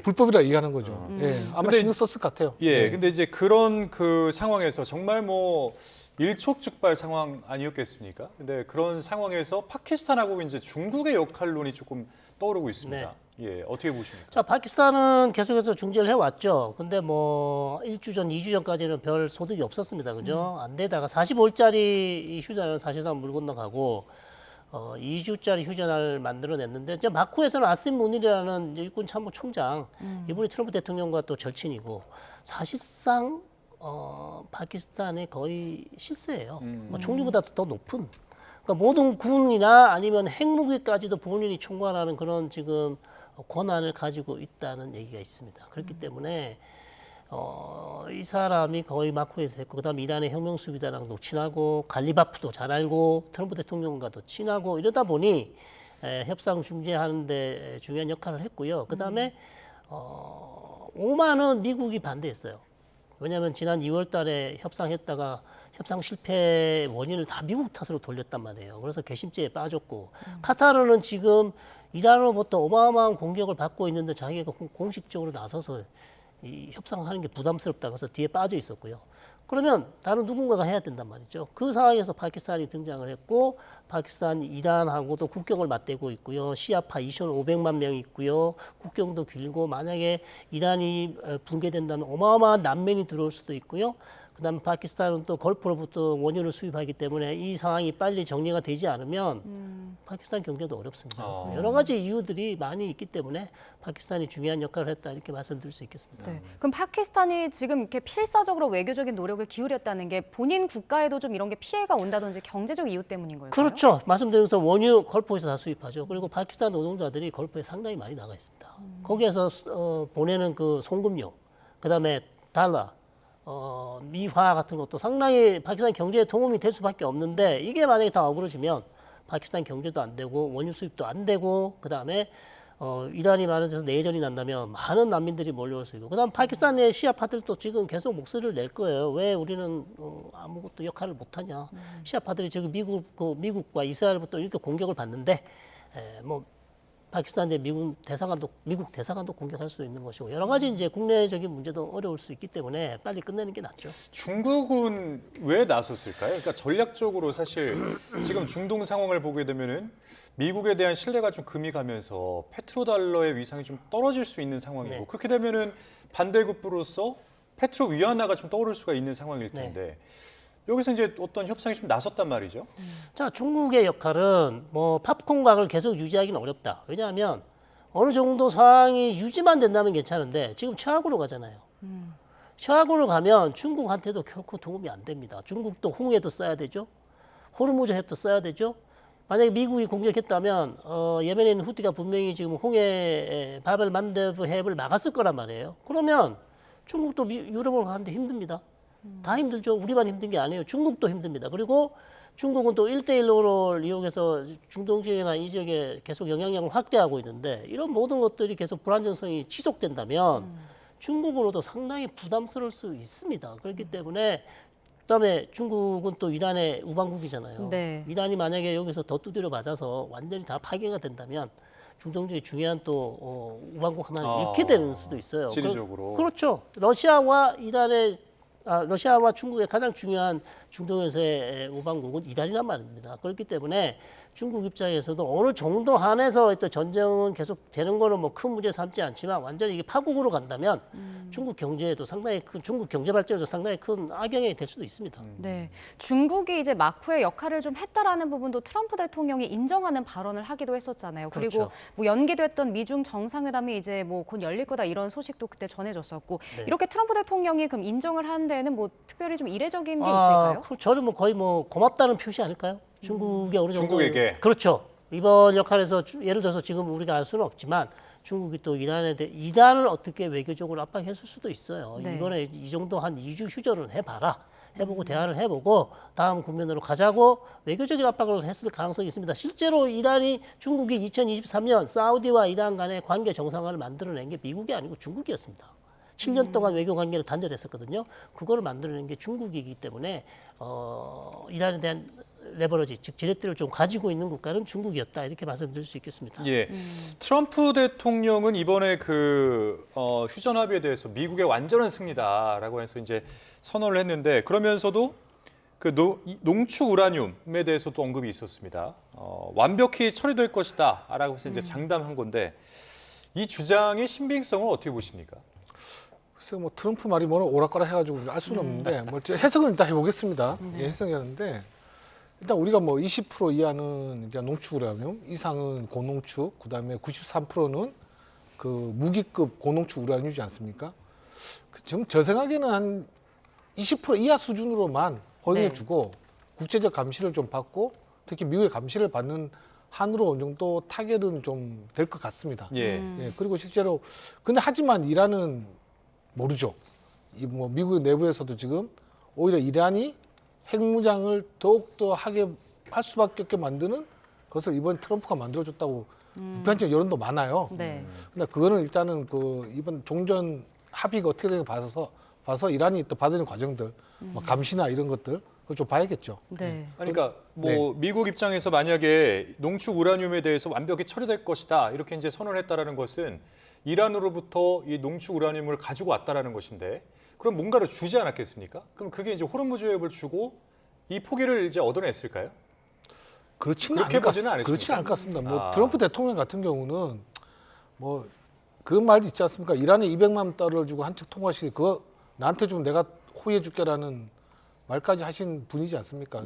불법이라 얘기하는 거죠. 예, 아마 근데 신경 썼을 것 같아요. 예, 근데 이제 그런 그 상황에서 정말 뭐 일촉즉발 상황 아니었겠습니까? 근데 그런 상황에서 파키스탄하고 이제 중국의 역할론이 조금 떠오르고 있습니다. 예, 어떻게 보십니까? 자, 파키스탄은 계속해서 중재를 해왔죠. 근데 뭐 1주 전, 2주 전까지는 별 소득이 없었습니다. 그죠? 안 되다가 45일짜리 이 휴전을 사실상 물 건너가고 2주짜리 휴전을 만들어냈는데 이제 마코에서는 아심 문일이라는 일군 참모 총장 이분이 트럼프 대통령과 또 절친이고 사실상 파키스탄의 거의 실세예요. 총리보다도 더 높은. 그러니까 모든 군이나 아니면 핵무기까지도 본인이 총괄하는 그런 지금 권한을 가지고 있다는 얘기가 있습니다. 그렇기 때문에 이 사람이 거의 마코에서 했고 그다음 이란의 혁명수비대랑도 친하고 갈리바프도 잘 알고 트럼프 대통령과도 친하고 이러다 보니 협상 중재하는 데 중요한 역할을 했고요. 그다음에 오만은 미국이 반대했어요. 왜냐하면 지난 2월 달에 협상했다가 협상 실패 원인을 다 미국 탓으로 돌렸단 말이에요. 그래서 괘씸죄에 빠졌고 카타르는 지금 이란으로부터 어마어마한 공격을 받고 있는데 자기가 공식적으로 나서서 이 협상하는 게 부담스럽다 그래서 뒤에 빠져 있었고요. 그러면 다른 누군가가 해야 된단 말이죠. 그 상황에서 파키스탄이 등장을 했고 파키스탄 이란하고도 국경을 맞대고 있고요. 시아파 2,500만 명이 있고요. 국경도 길고 만약에 이란이 붕괴된다면 어마어마한 난민이 들어올 수도 있고요. 그다음에 파키스탄은 또 걸프로부터 원유를 수입하기 때문에 이 상황이 빨리 정리가 되지 않으면 파키스탄 경제도 어렵습니다. 그래서 여러 가지 이유들이 많이 있기 때문에 파키스탄이 중요한 역할을 했다 이렇게 말씀드릴 수 있겠습니다. 네. 그럼 파키스탄이 지금 이렇게 필사적으로 외교적인 노력을 기울였다는 게 본인 국가에도 좀 이런 게 피해가 온다든지 경제적 이유 때문인 걸까요? 그렇죠. 말씀드린 것처럼 원유 걸프에서 다 수입하죠. 그리고 파키스탄 노동자들이 걸프에 상당히 많이 나가 있습니다. 거기에서 보내는 그 송금료, 그다음에 달러, 미화 같은 것도 상당히 파키스탄 경제에 도움이 될 수밖에 없는데 이게 만약에 다 어그러지면 파키스탄 경제도 안 되고 원유 수입도 안 되고 그다음에 이란이 많은 데서 내전이 난다면 많은 난민들이 몰려올 수 있고 그다음 파키스탄의 시아파들도 지금 계속 목소리를 낼 거예요. 왜 우리는 아무것도 역할을 못하냐. 시아파들이 지금 미국과 이스라엘부터 이렇게 공격을 받는데 뭐 파키스탄 내 미국 대사관도 공격할 수 있는 것이고 여러 가지 이제 국내적인 문제도 어려울 수 있기 때문에 빨리 끝내는 게 낫죠. 중국은 왜 나섰을까요? 그러니까 전략적으로 사실 지금 중동 상황을 보게 되면은 미국에 대한 신뢰가 좀 금이 가면서 페트로달러의 위상이 좀 떨어질 수 있는 상황이고 네. 그렇게 되면은 반대급부로서 페트로 위안화가 좀 떠오를 수가 있는 상황일 텐데 여기서 이제 어떤 협상이 좀 나섰단 말이죠. 자, 중국의 역할은 뭐 팝콘각을 계속 유지하기는 어렵다. 왜냐하면 어느 정도 상황이 유지만 된다면 괜찮은데 지금 최악으로 가잖아요. 최악으로 가면 중국한테도 결코 도움이 안 됩니다. 중국도 홍해도 써야 되죠. 호르무즈 해협도 써야 되죠. 만약에 미국이 공격했다면 예멘에 있는 후티가 분명히 지금 홍해 바벨 만데브 해협을 막았을 거란 말이에요. 그러면 중국도 유럽으로 가는데 힘듭니다. 다 힘들죠. 우리만 힘든 게 아니에요. 중국도 힘듭니다. 그리고 중국은 또 1대1로 이용해서 중동 지역이나 이 지역에 계속 영향력을 확대하고 있는데 이런 모든 것들이 계속 불안정성이 지속된다면 중국으로도 상당히 부담스러울 수 있습니다. 그렇기 때문에 그다음에 중국은 또 이란의 우방국이잖아요. 네. 이란이 만약에 여기서 더 두드려 맞아서 완전히 다 파괴가 된다면 중동 지역에 중요한 또 우방국 하나를 잃게 되는 수도 있어요. 지리적으로. 그렇죠. 러시아와 이란의 러시아와 중국의 가장 중요한 중동에서의 우방국은 이란이란 말입니다. 그렇기 때문에 중국 입장에서도 어느 정도 한에서 또 전쟁은 계속 되는 거는 뭐 큰 문제 삼지 않지만 완전히 이게 파국으로 간다면 중국 경제에도 상당히 큰 중국 경제 발전에도 상당히 큰 악영향이 될 수도 있습니다. 네, 중국이 이제 마쿠의 역할을 좀 했다라는 부분도 트럼프 대통령이 인정하는 발언을 하기도 했었잖아요. 그리고 그렇죠. 뭐 연기됐던 미중 정상회담이 이제 뭐 곧 열릴 거다 이런 소식도 그때 전해졌었고 네. 이렇게 트럼프 대통령이 그럼 인정을 하는 데에는 뭐 특별히 좀 이례적인 게 있을까요? 저는 뭐 거의 뭐 고맙다는 표시 아닐까요? 중국이 어느 정도 중국에게. 그렇죠. 이번 역할에서 예를 들어서 지금 우리가 알 수는 없지만 중국이 또 이란을 어떻게 외교적으로 압박했을 수도 있어요. 네. 이번에 이 정도 한 2주 휴전을 해봐라. 해보고 대화를 해보고 다음 국면으로 가자고 외교적인 압박을 했을 가능성이 있습니다. 실제로 중국이 2023년 사우디와 이란 간의 관계 정상화를 만들어낸 게 미국이 아니고 중국이었습니다. 7년 동안 외교 관계를 단절했었거든요. 그거를 만들어낸 게 중국이기 때문에 이란에 대한 레버러지, 즉 지렛대를 좀 가지고 있는 국가는 중국이었다 이렇게 말씀드릴 수 있겠습니다. 예, 트럼프 대통령은 이번에 휴전 합의에 대해서 미국의 완전한 승리다라고 해서 이제 선언을 했는데 그러면서도 농축 우라늄에 대해서도 언급이 있었습니다. 완벽히 처리될 것이다라고 해서 이제 장담한 건데 이 주장의 신빙성을 어떻게 보십니까? 글쎄 뭐 트럼프 말이 뭐라 오락가락 해가지고 알 수는 없는데 뭐 해석은 일단 해보겠습니다. 예, 해석하는데. 일단 우리가 뭐 20% 이하는 농축 우라늄, 이상은 고농축, 그다음에 93%는 그 무기급 고농축 우라늄이지 않습니까? 지금 저 생각에는 한 20% 이하 수준으로만 허용해주고 국제적 감시를 좀 받고 특히 미국의 감시를 받는 한으로 어느 정도 타결은 좀 될 것 같습니다. 예. 예, 그리고 실제로 근데 하지만 이란은 모르죠. 뭐 미국 내부에서도 지금 오히려 이란이 핵무장을 더욱더 하게 할 수밖에 없게 만드는 것을 이번 트럼프가 만들어줬다고 비판적 여론도 많아요. 네. 근데 그거는 일단은 이번 종전 합의가 어떻게 되는지 봐서 이란이 또 받는 과정들, 뭐 감시나 이런 것들 그걸 좀 봐야겠죠. 네. 그러니까 뭐 미국 입장에서 만약에 농축 우라늄에 대해서 완벽히 처리될 것이다 이렇게 이제 선언했다라는 것은 이란으로부터 이 농축 우라늄을 가지고 왔다라는 것인데. 그럼 뭔가를 주지 않았겠습니까? 그럼 그게 이제 호르무즈 해협을 주고 이 포기를 이제 얻어냈을까요? 그렇지는 않을 것 같습니다. 뭐 트럼프 대통령 같은 경우는 뭐 그런 말도 있지 않습니까? 이란에 200만 달러를 주고 한 척 통화시키 그거 나한테 주면 내가 호의해 줄게라는 말까지 하신 분이지 않습니까?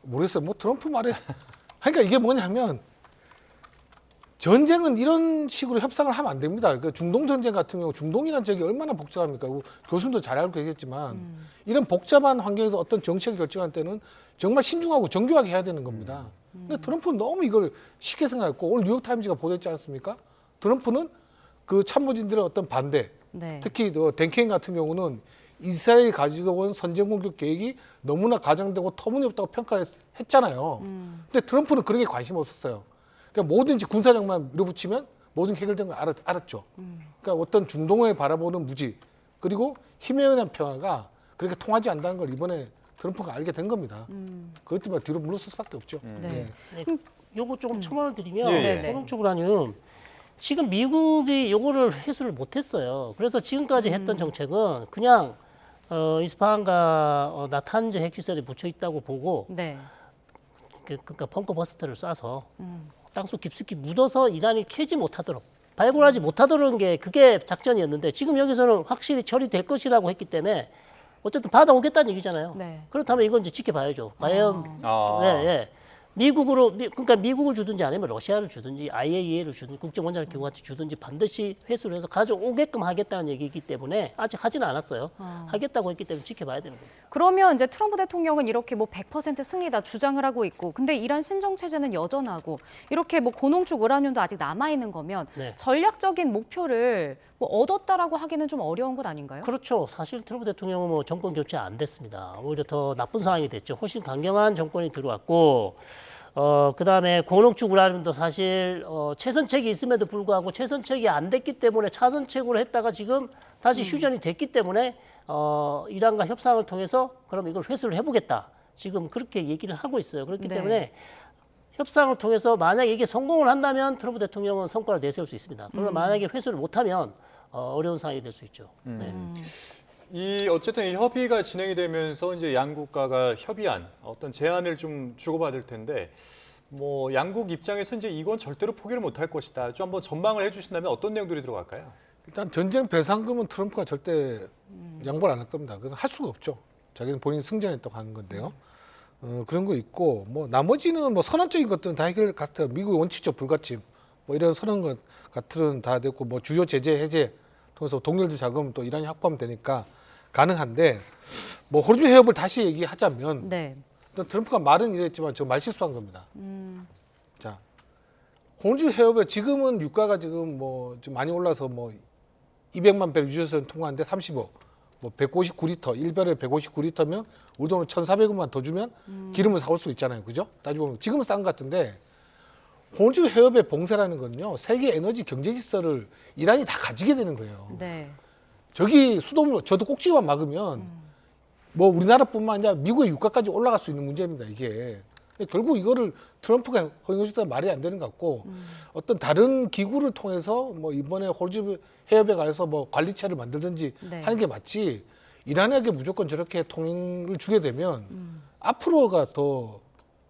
모르겠어요. 뭐 트럼프 말에 그러니까 이게 뭐냐면 전쟁은 이런 식으로 협상을 하면 안 됩니다. 그러니까 중동 전쟁 같은 경우 중동이라는 지역이 얼마나 복잡합니까? 교수님도 잘 알고 계시겠지만 이런 복잡한 환경에서 어떤 정책을 결정할 때는 정말 신중하고 정교하게 해야 되는 겁니다. 근데 트럼프는 너무 이걸 쉽게 생각했고 오늘 뉴욕타임즈가 보도했지 않습니까? 트럼프는 그 참모진들의 어떤 반대, 특히 댄케인 같은 경우는 이스라엘이 가지고 온 선제 공격 계획이 너무나 가장되고 터무니없다고 평가를 했잖아요. 근데 트럼프는 그런 게 관심 없었어요. 그러니까 뭐든지 군사력만 밀어붙이면 모든 게 해결된 걸 알았죠. 그러니까 어떤 중동을 바라보는 무지 그리고 힘에 의한 평화가 그렇게 통하지 않는다는 걸 이번에 트럼프가 알게 된 겁니다. 그것 때문에 뒤로 물러설 수밖에 없죠. 네. 요거 조금 첨언을 드리면 네. 고농축 우라늄 지금 미국이 요거를 회수를 못했어요. 그래서 지금까지 했던 정책은 그냥 이스파한과 나탄즈 핵시설에 묻혀 있다고 보고 네. 그러니까 벙커버스터를 쏴서 땅속 깊숙이 묻어서 이란이 캐지 못하도록 발굴하지 못하도록 게 그게 작전이었는데 지금 여기서는 확실히 처리될 것이라고 했기 때문에 어쨌든 받아오겠다는 얘기잖아요. 네. 그렇다면 이건 이제 지켜봐야죠. 과연 그러니까 미국을 주든지 아니면 러시아를 주든지 IAEA를 주든지 국제원자력기구 같이 주든지 반드시 회수를 해서 가져오게끔 하겠다는 얘기이기 때문에 아직 하지는 않았어요. 하겠다고 했기 때문에 지켜봐야 되는 거예요. 그러면 이제 트럼프 대통령은 이렇게 뭐 100% 승리다 주장을 하고 있고 근데 이란 신정 체제는 여전하고 이렇게 뭐 고농축 우라늄도 아직 남아 있는 거면 전략적인 목표를 뭐 얻었다라고 하기는 좀 어려운 것 아닌가요? 그렇죠. 사실 트럼프 대통령은 뭐 정권 교체 안 됐습니다. 오히려 더 나쁜 상황이 됐죠. 훨씬 강경한 정권이 들어왔고 그다음에 고농축 우라늄도 사실 최선책이 있음에도 불구하고 최선책이 안 됐기 때문에 차선책으로 했다가 지금 다시 휴전이 됐기 때문에 이란과 협상을 통해서 그럼 이걸 회수를 해보겠다. 지금 그렇게 얘기를 하고 있어요. 그렇기 때문에 협상을 통해서 만약에 이게 성공을 한다면 트럼프 대통령은 성과를 내세울 수 있습니다. 그러나 만약에 회수를 못하면 어려운 상황이 될 수 있죠. 네. 어쨌든 이 협의가 진행이 되면서 이제 양국가가 협의한 어떤 제안을 좀 주고받을 텐데 뭐 양국 입장에서 이제 이건 절대로 포기를 못할 것이다. 좀 한번 전망을 해주신다면 어떤 내용들이 들어갈까요? 일단 전쟁 배상금은 트럼프가 절대 양보를 안 할 겁니다. 그건 할 수가 없죠. 자기는 본인이 승전했다고 하는 건데요. 그런 거 있고 뭐 나머지는 뭐 선언적인 것들은 다 해결 같아요. 미국의 원칙적 불가침 뭐 이런 선언 것 같은 다 됐고 뭐 주요 제재 해제 통해서 동결된 자금 또 이란이 확보하면 되니까 가능한데 뭐 호르무즈 해협을 다시 얘기하자면 네. 트럼프가 말은 이랬지만 저 말 실수한 겁니다. 자, 호르무즈 해협에 지금은 유가가 지금 뭐 좀 많이 올라서 뭐 200만 배럴 유조선 통과하는데 35, 뭐 159리터, 1배럴에 159리터면 우리 돈으로 1,400원만 더 주면 기름을 사올 수 있잖아요, 그죠? 따지고 보면 지금은 싼 것 같은데 호르무즈 해협의 봉쇄라는 건요, 세계 에너지 경제 질서를 이란이 다 가지게 되는 거예요. 네. 저기 수돗물, 저도 꼭지만 막으면 뭐 우리나라뿐만 아니라 미국의 유가까지 올라갈 수 있는 문제입니다, 이게. 결국 이거를 트럼프가 허용해주다 말이 안 되는 것 같고 어떤 다른 기구를 통해서 뭐 이번에 호르무즈 해협에 가서 뭐 관리차를 만들든지 네. 하는 게 맞지 이란에게 무조건 저렇게 통행을 주게 되면 앞으로가 더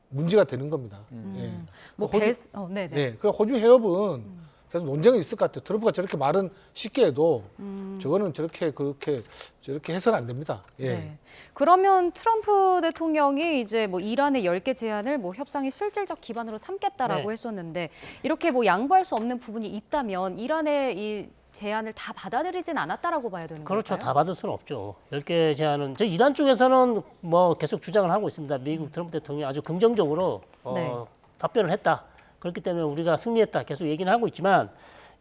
문제가 되는 겁니다. 예. 뭐 네네. 네, 그리고 호르무즈 해협은 계속 논쟁이 있을 것 같아요. 트럼프가 저렇게 말은 쉽게 해도 저거는 그렇게 해서는 안 됩니다. 예. 네. 그러면 트럼프 대통령이 이제 뭐 이란의 10개 제안을 뭐 협상의 실질적 기반으로 삼겠다라고 네. 했었는데 이렇게 뭐 양보할 수 없는 부분이 있다면 이란의 이 제안을 다 받아들이진 않았다라고 봐야 되는 그렇죠. 걸까요? 다 받을 수는 없죠. 10개 제안은 저 이란 쪽에서는 뭐 계속 주장을 하고 있습니다. 미국 트럼프 대통령이 아주 긍정적으로 네. 답변을 했다. 그렇기 때문에 우리가 승리했다. 계속 얘기는 하고 있지만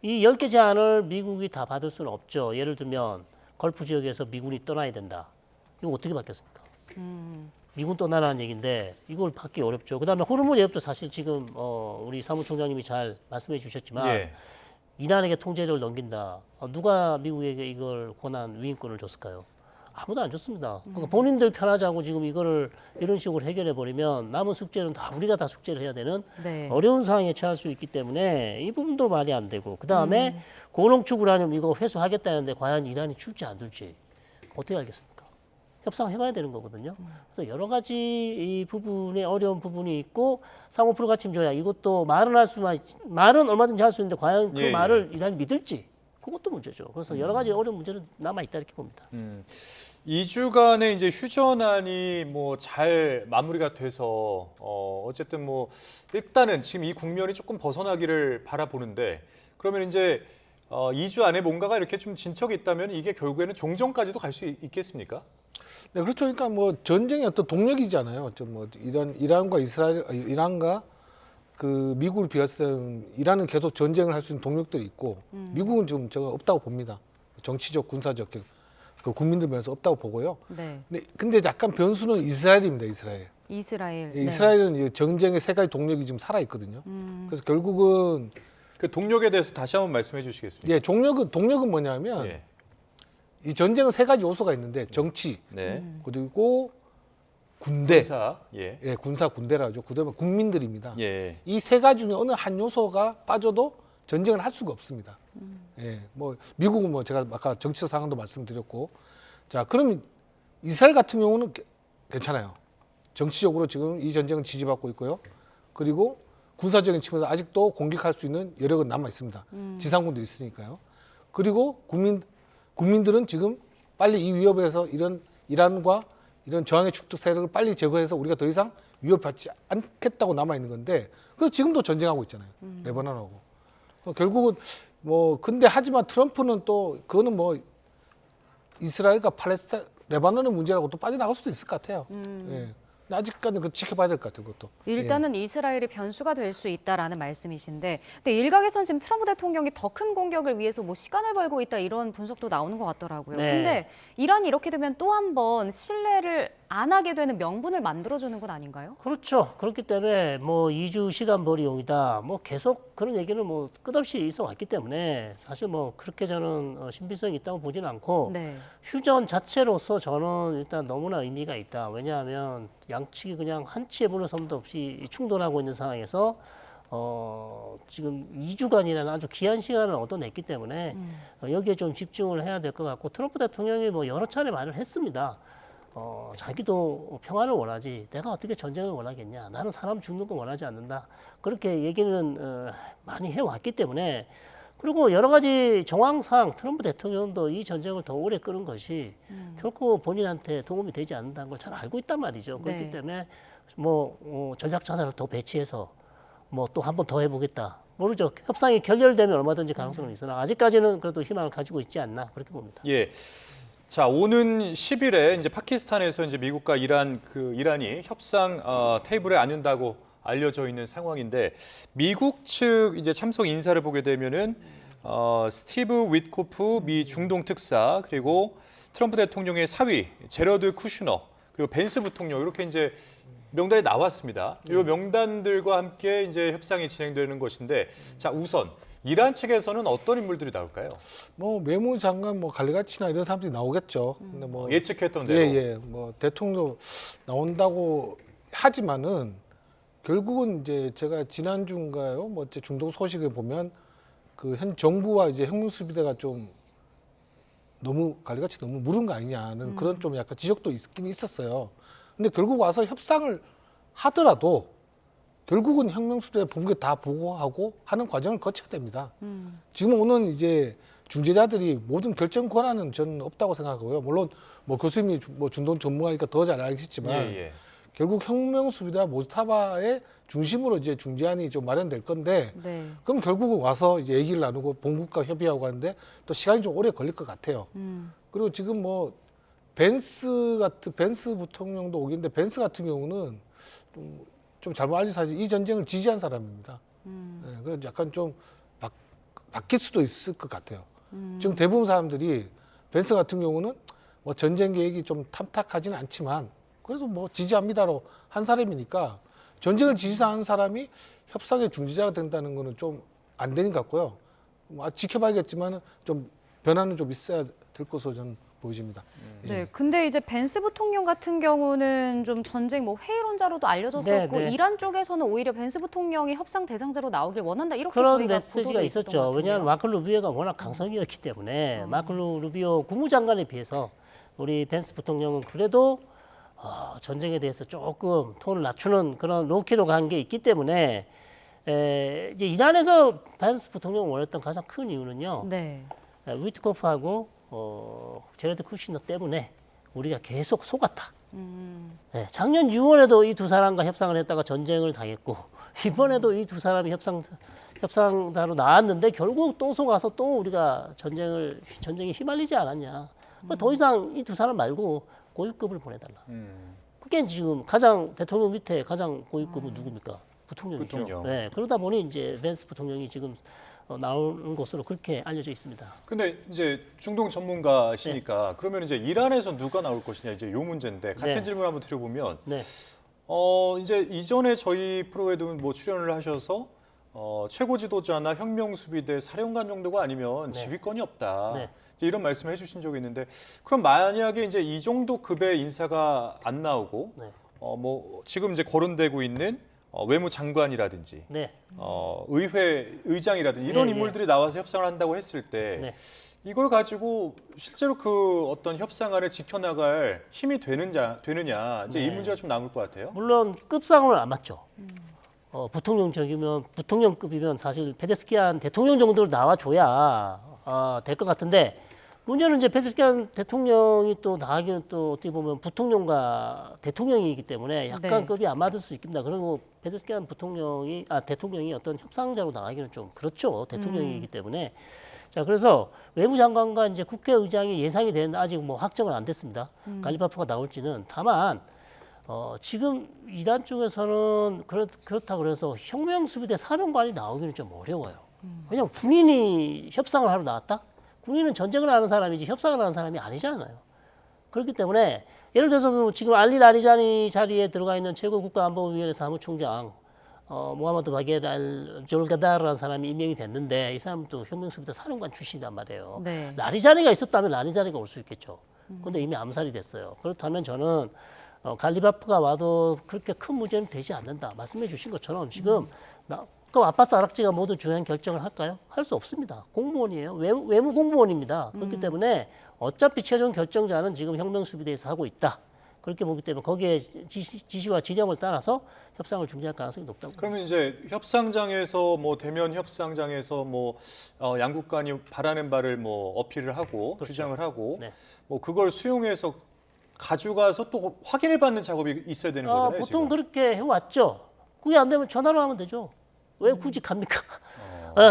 이 10개 제안을 미국이 다 받을 수는 없죠. 예를 들면 걸프 지역에서 미군이 떠나야 된다. 이거 어떻게 받겠습니까? 미군 떠나라는 얘기인데 이걸 받기 어렵죠. 그다음에 호르무즈 해협도 사실 지금 우리 사무총장님이 잘 말씀해 주셨지만 예. 이란에게 통제를 넘긴다. 누가 미국에게 이걸 권한 위임권을 줬을까요? 아무도 안 줬습니다. 그러니까 본인들 편하자고 지금 이거를 이런 식으로 해결해 버리면 남은 숙제는 다 우리가 다 숙제를 해야 되는 네. 어려운 상황에 처할 수 있기 때문에 이 부분도 말이 안 되고 그 다음에 고농축 우라늄 이거 회수하겠다는데 과연 이란이 줄지 안 줄지 어떻게 알겠습니까? 협상해봐야 되는 거거든요. 그래서 여러 가지 이 부분에 어려운 부분이 있고 상호 불가침 조약 이것도 말은 얼마든지 할 수 있는데 과연 그 예, 말을 이란이 믿을지 그것도 문제죠. 그래서 여러 가지 어려운 문제는 남아 있다 이렇게 봅니다. 2주간의 이제 휴전안이 뭐 잘 마무리가 돼서 어쨌든 뭐 일단은 지금 이 국면이 조금 벗어나기를 바라보는데 그러면 이제 2주 안에 뭔가가 이렇게 좀 진척이 있다면 이게 결국에는 종전까지도 갈 수 있겠습니까? 네, 그렇죠. 그러니까 뭐 전쟁의 어떤 동력이잖아요. 좀 뭐 이란과 그 미국을 비했을 때는 이란은 계속 전쟁을 할 수 있는 동력들이 있고 미국은 지금 제가 없다고 봅니다. 정치적, 군사적 그 국민들 면에서 없다고 보고요. 네. 근데 약간 변수는 이스라엘입니다. 이스라엘. 이스라엘. 예, 이스라엘은 이 전쟁의 세 가지 동력이 지금 살아 있거든요. 그래서 결국은 그 동력에 대해서 다시 한번 말씀해 주시겠습니까? 예, 동력은 뭐냐면 예. 이 전쟁은 세 가지 요소가 있는데 정치 네. 그리고 군대, 군사. 예. 예, 군사 군대라죠. 그다음에 국민들입니다. 예. 이 세 가지 중에 어느 한 요소가 빠져도 전쟁을 할 수가 없습니다. 예, 뭐 미국은 뭐 제가 아까 정치적 상황도 말씀드렸고, 자, 그럼 이스라엘 같은 경우는 괜찮아요. 정치적으로 지금 이 전쟁은 지지받고 있고요. 그리고 군사적인 측면에서 아직도 공격할 수 있는 여력은 남아 있습니다. 지상군도 있으니까요. 그리고 국민들은 지금 빨리 이 위협에서 이런 이란과 이런 저항의 축적 세력을 빨리 제거해서 우리가 더 이상 위협받지 않겠다고 남아 있는 건데, 그래서 지금도 전쟁하고 있잖아요. 레바논하고. 결국은 뭐 근데 하지만 트럼프는 또 그거는 뭐 이스라엘과 팔레스타인, 레바논의 문제라고 또 빠져나갈 수도 있을 것 같아요. 예. 아직까지는 그 지켜봐야 될 것 같아요, 그것도. 일단은 이스라엘이 변수가 될 수 있다라는 말씀이신데, 근데 일각에서는 지금 트럼프 대통령이 더 큰 공격을 위해서 뭐 시간을 벌고 있다 이런 분석도 나오는 것 같더라고요. 네. 근데 이란이 이렇게 되면 또 한 번 신뢰를 안 하게 되는 명분을 만들어주는 건 아닌가요? 그렇죠. 그렇기 때문에 뭐 2주 시간 벌이용이다. 뭐 계속 그런 얘기는 뭐 끝없이 있어 왔기 때문에 사실 뭐 그렇게 저는 신빙성이 있다고 보지는 않고 네. 휴전 자체로서 저는 일단 너무나 의미가 있다. 왜냐하면 양측이 그냥 한치의 물러섬도 없이 충돌하고 있는 상황에서 지금 2주간이라는 아주 귀한 시간을 얻어냈기 때문에 여기에 좀 집중을 해야 될 것 같고 트럼프 대통령이 뭐 여러 차례 말을 했습니다. 자기도 평화를 원하지 내가 어떻게 전쟁을 원하겠냐. 나는 사람 죽는 거 원하지 않는다. 그렇게 얘기는 많이 해왔기 때문에 그리고 여러 가지 정황상 트럼프 대통령도 이 전쟁을 더 오래 끄는 것이 결코 본인한테 도움이 되지 않는다는 걸 잘 알고 있단 말이죠. 그렇기 네. 때문에 전략 자산을 더 배치해서 또 한 번 더 해보겠다. 모르죠. 협상이 결렬되면 얼마든지 가능성은 있으나 아직까지는 그래도 희망을 가지고 있지 않나 그렇게 봅니다. 예. 자, 오는 10일에 이제 파키스탄에서 이제 미국과 이란이 협상 테이블에 앉는다고 알려져 있는 상황인데 미국 측 이제 참석 인사를 보게 되면은 스티브 윗코프 미 중동 특사 그리고 트럼프 대통령의 사위 제러드 쿠슈너 그리고 벤스 부통령 이렇게 이제 명단이 나왔습니다. 이 명단들과 함께 이제 협상이 진행되는 것인데 자, 우선 이란 측에서는 어떤 인물들이 나올까요? 외무장관 갈리가치나 이런 사람들이 나오겠죠. 근데 예측했던 대로. 예. 대통령도 나온다고 하지만은 결국은 이제 제가 지난주인가요? 중동 소식을 보면 그 현 정부와 이제 혁명수비대가 좀 갈리같이 너무 무른 거 아니냐는 그런 좀 약간 지적도 있긴 있었어요. 근데 결국 와서 협상을 하더라도 결국은 혁명수비대 본국에 다 보고하고 하는 과정을 거쳐야 됩니다. 지금 오는 이제 중재자들이 모든 결정 권한은 저는 없다고 생각하고요. 물론 교수님이 중동 전문가니까 더 잘 알겠지만 결국 혁명수비대와 모스타바의 중심으로 이제 중재안이 좀 마련될 건데 그럼 결국은 와서 이제 얘기를 나누고 본국과 협의하고 하는데 또 시간이 좀 오래 걸릴 것 같아요. 그리고 지금 벤스 부통령도 오겠는데 벤스 같은 경우는 좀 잘못 알려진 사실 이 전쟁을 지지한 사람입니다. 그래서 약간 좀 바뀔 수도 있을 것 같아요. 지금 대부분 사람들이 벤스 같은 경우는 전쟁 계획이 좀 탐탁하지는 않지만 그래서 지지합니다로 한 사람이니까 전쟁을 지지하는 사람이 협상의 중지자가 된다는 거는 좀 안 되는 것 같고요. 지켜봐야겠지만 좀 변화는 좀 있어야 될 것으로 저는 보여집니다. 네, 근데 이제 벤스 부통령 같은 경우는 좀 전쟁 회의론자로도 알려졌었고 이란 쪽에서는 오히려 벤스 부통령이 협상 대상자로 나오길 원한다 이렇게 그런 저희가 메시지가 있었죠. 왜냐하면 마크 루비오가 워낙 강성이었기 때문에 마크 루비오 국무장관에 비해서 우리 벤스 부통령은 그래도 전쟁에 대해서 조금 톤을 낮추는 그런 로키로 간 게 있기 때문에 이제 이란에서 벤스 부통령을 원했던 가장 큰 이유는요. 위트코프하고 제러드 쿠시너 때문에 우리가 계속 속았다. 작년 6월에도 이 두 사람과 협상을 했다가 전쟁을 당했고 이번에도 이 두 사람이 협상자로 나왔는데 결국 또 속아서 또 우리가 전쟁에 휘말리지 않았냐. 더 이상 이 두 사람 말고 고위급을 보내달라. 그게 지금 대통령 밑에 가장 고위급은 누굽니까? 부통령이죠. 부통령. 네, 그러다 보니 이제 벤스 부통령이 지금 나오는 것으로 그렇게 알려져 있습니다. 근데 이제 중동 전문가시니까 그러면 이제 이란에서 누가 나올 것이냐 이제 요 문제인데 같은 질문 한번 드려보면 이제 이전에 저희 프로에도 출연을 하셔서 최고 지도자나 혁명수비대 사령관 정도가 아니면 지휘권이 없다. 이런 말씀을 해주신 적이 있는데 그럼 만약에 이제 이 정도 급의 인사가 안 나오고 지금 이제 거론되고 있는 외무장관이라든지 의회 의장이라든지 이런 인물들이 나와서 협상을 한다고 했을 때 이걸 가지고 실제로 그 어떤 협상안을 지켜나갈 힘이 되느냐 이제 이 문제가 좀 남을 것 같아요. 물론 급상은 안 맞죠. 부통령급이면 사실 페데스키안 대통령 정도로 나와줘야 될 것 같은데 문제는 이제 페데스키안 대통령이 또 나가기는 또 어떻게 보면 부통령과 대통령이기 때문에 약간 급이 안 맞을 수 있습니다. 그리고 페데스키안 대통령이 어떤 협상자로 나가기는 좀 그렇죠. 대통령이기 때문에. 자, 그래서 외무장관과 이제 국회의장이 예상이 되는데 아직 확정은 안 됐습니다. 갈리바프가 나올지는. 다만 지금 이란 쪽에서는 그렇다고 그래서 혁명수비대 사령관이 나오기는 좀 어려워요. 왜냐하면 군인이 협상을 하러 나왔다? 군인은 전쟁을 하는 사람이지 협상을 하는 사람이 아니잖아요. 그렇기 때문에 예를 들어서 지금 알리 라리자니 자리에 들어가 있는 최고국가안보위원회 사무총장 모하마드 바게르 알 졸가다르라는 사람이 임명이 됐는데 이 사람도 혁명수비대 사령관 출신이란 말이에요. 라리자니가 있었다면 라리자니가 올 수 있겠죠. 그런데 이미 암살이 됐어요. 그렇다면 저는 갈리바프가 와도 그렇게 큰 문제는 되지 않는다. 말씀해 주신 것처럼 지금 그럼 아빠스 아락지가 모두 중요한 결정을 할까요? 할 수 없습니다. 공무원이에요. 외무 공무원입니다. 그렇기 때문에 어차피 최종 결정자는 지금 혁명수비대에서 하고 있다. 그렇게 보기 때문에 거기에 지시와 지령을 따라서 협상을 중지할 가능성이 높다고. 그러면 이제 협상장에서 뭐 대면 협상장에서 뭐 양국 간이 바라는 바를 뭐 어필을 하고 그렇죠. 주장을 하고 네. 뭐 그걸 수용해서 가져가서 또 확인을 받는 작업이 있어야 되는 거잖아요. 보통 지금. 그렇게 해왔죠. 그게 안 되면 전화로 하면 되죠. 왜 굳이 갑니까?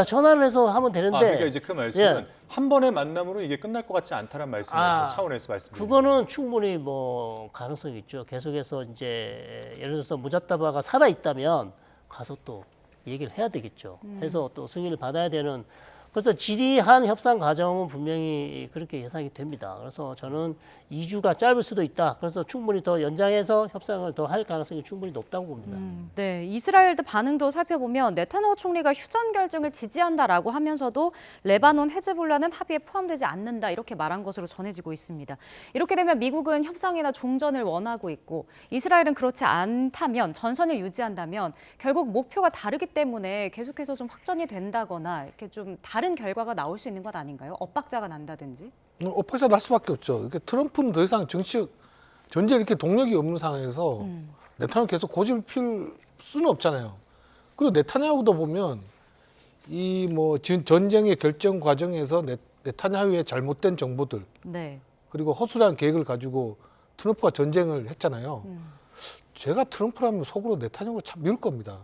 전화를 해서 하면 되는데. 그러니까 이제 그 말씀은 예. 한 번의 만남으로 이게 끝날 것 같지 않다는 말씀이신 차원에서 말씀드립니다. 그거는 충분히 뭐 가능성이 있죠. 계속해서 이제 예를 들어서 무자타바가 살아 있다면 가서 또 얘기를 해야 되겠죠. 해서 또 승인을 받아야 되는. 그래서 지리한 협상 과정은 분명히 그렇게 예상이 됩니다. 그래서 저는 2주가 짧을 수도 있다. 그래서 충분히 더 연장해서 협상을 더 할 가능성이 충분히 높다고 봅니다. 네, 이스라엘도 반응도 살펴보면 네타냐후 총리가 휴전 결정을 지지한다라고 하면서도 레바논 헤즈볼라는 합의에 포함되지 않는다 이렇게 말한 것으로 전해지고 있습니다. 이렇게 되면 미국은 협상이나 종전을 원하고 있고 이스라엘은 그렇지 않다면 전선을 유지한다면 결국 목표가 다르기 때문에 계속해서 좀 확전이 된다거나 이렇게 좀 다른 결과가 나올 수 있는 것 아닌가요? 엇박자가 난다든지. 엇박자 날 수밖에 없죠. 이렇게 트럼프는 더 이상 정치적 전쟁 이렇게 동력이 없는 상황에서 네타냐후 계속 고집을 피울 수는 없잖아요. 그리고 네타냐후도 보면 이 뭐 전쟁의 결정 과정에서 네타냐후의 잘못된 정보들 네. 그리고 허술한 계획을 가지고 트럼프가 전쟁을 했잖아요. 제가 트럼프라면 속으로 네타냐후 참 미울 겁니다.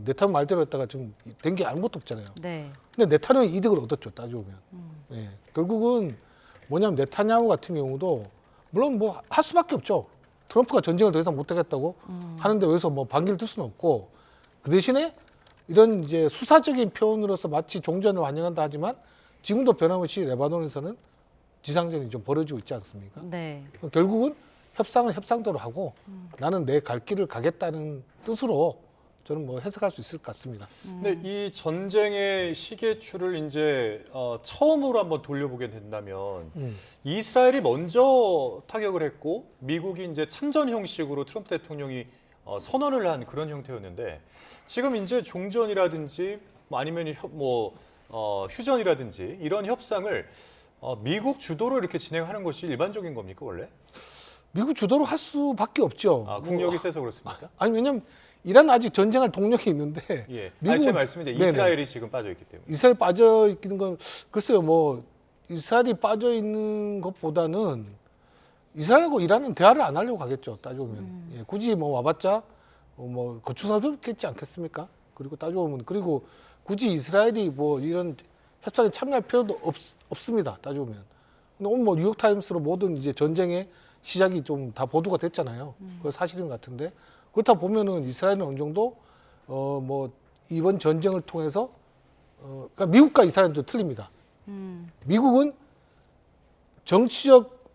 네타냐후 말대로 했다가 지금 된 게 아무것도 없잖아요. 네. 근데 네타냐후 이득을 얻었죠, 따져보면. 예. 결국은 뭐냐면 네타냐후 같은 경우도 물론 뭐 할 수밖에 없죠. 트럼프가 전쟁을 더 이상 못하겠다고 하는데 여기서 뭐 반기를 들 수는 없고 그 대신에 이런 이제 수사적인 표현으로서 마치 종전을 환영한다 하지만 지금도 변함없이 레바논에서는 지상전이 좀 벌어지고 있지 않습니까? 네. 결국은 협상은 협상대로 하고 나는 내 갈 길을 가겠다는 뜻으로 저는 뭐 해석할 수 있을 것 같습니다. 근데 이 전쟁의 시계추를 이제 처음으로 한번 돌려보게 된다면 이스라엘이 먼저 타격을 했고 미국이 이제 참전 형식으로 트럼프 대통령이 선언을 한 그런 형태였는데 지금 이제 종전이라든지 아니면 휴전이라든지 이런 협상을 미국 주도로 이렇게 진행하는 것이 일반적인 겁니까 원래? 미국 주도로 할 수밖에 없죠. 국력이 세서 그렇습니까? 아니 왜냐면 이란은 아직 전쟁할 동력이 있는데 예. 미국은 제 말씀은 이제 이스라엘이 지금 빠져 있기 때문에. 이스라엘 빠져 있는 건 글쎄요 뭐 이스라엘이 빠져 있는 것보다는 이스라엘하고 이란은 대화를 안 하려고 하겠죠 따져보면 예, 굳이 뭐 와봤자 뭐 거추살폈겠지 않겠습니까? 그리고 따져보면 그리고 굳이 이스라엘이 뭐 이런 협상에 참여할 필요도 없습니다 따져보면. 근데 오늘 뭐 뉴욕 타임스로 모든 이제 전쟁의 시작이 좀 다 보도가 됐잖아요. 그거 사실인 것 같은데. 그렇다 보면은 이스라엘은 어느 정도 뭐 이번 전쟁을 통해서 그러니까 미국과 이스라엘은 좀 틀립니다. 미국은 정치적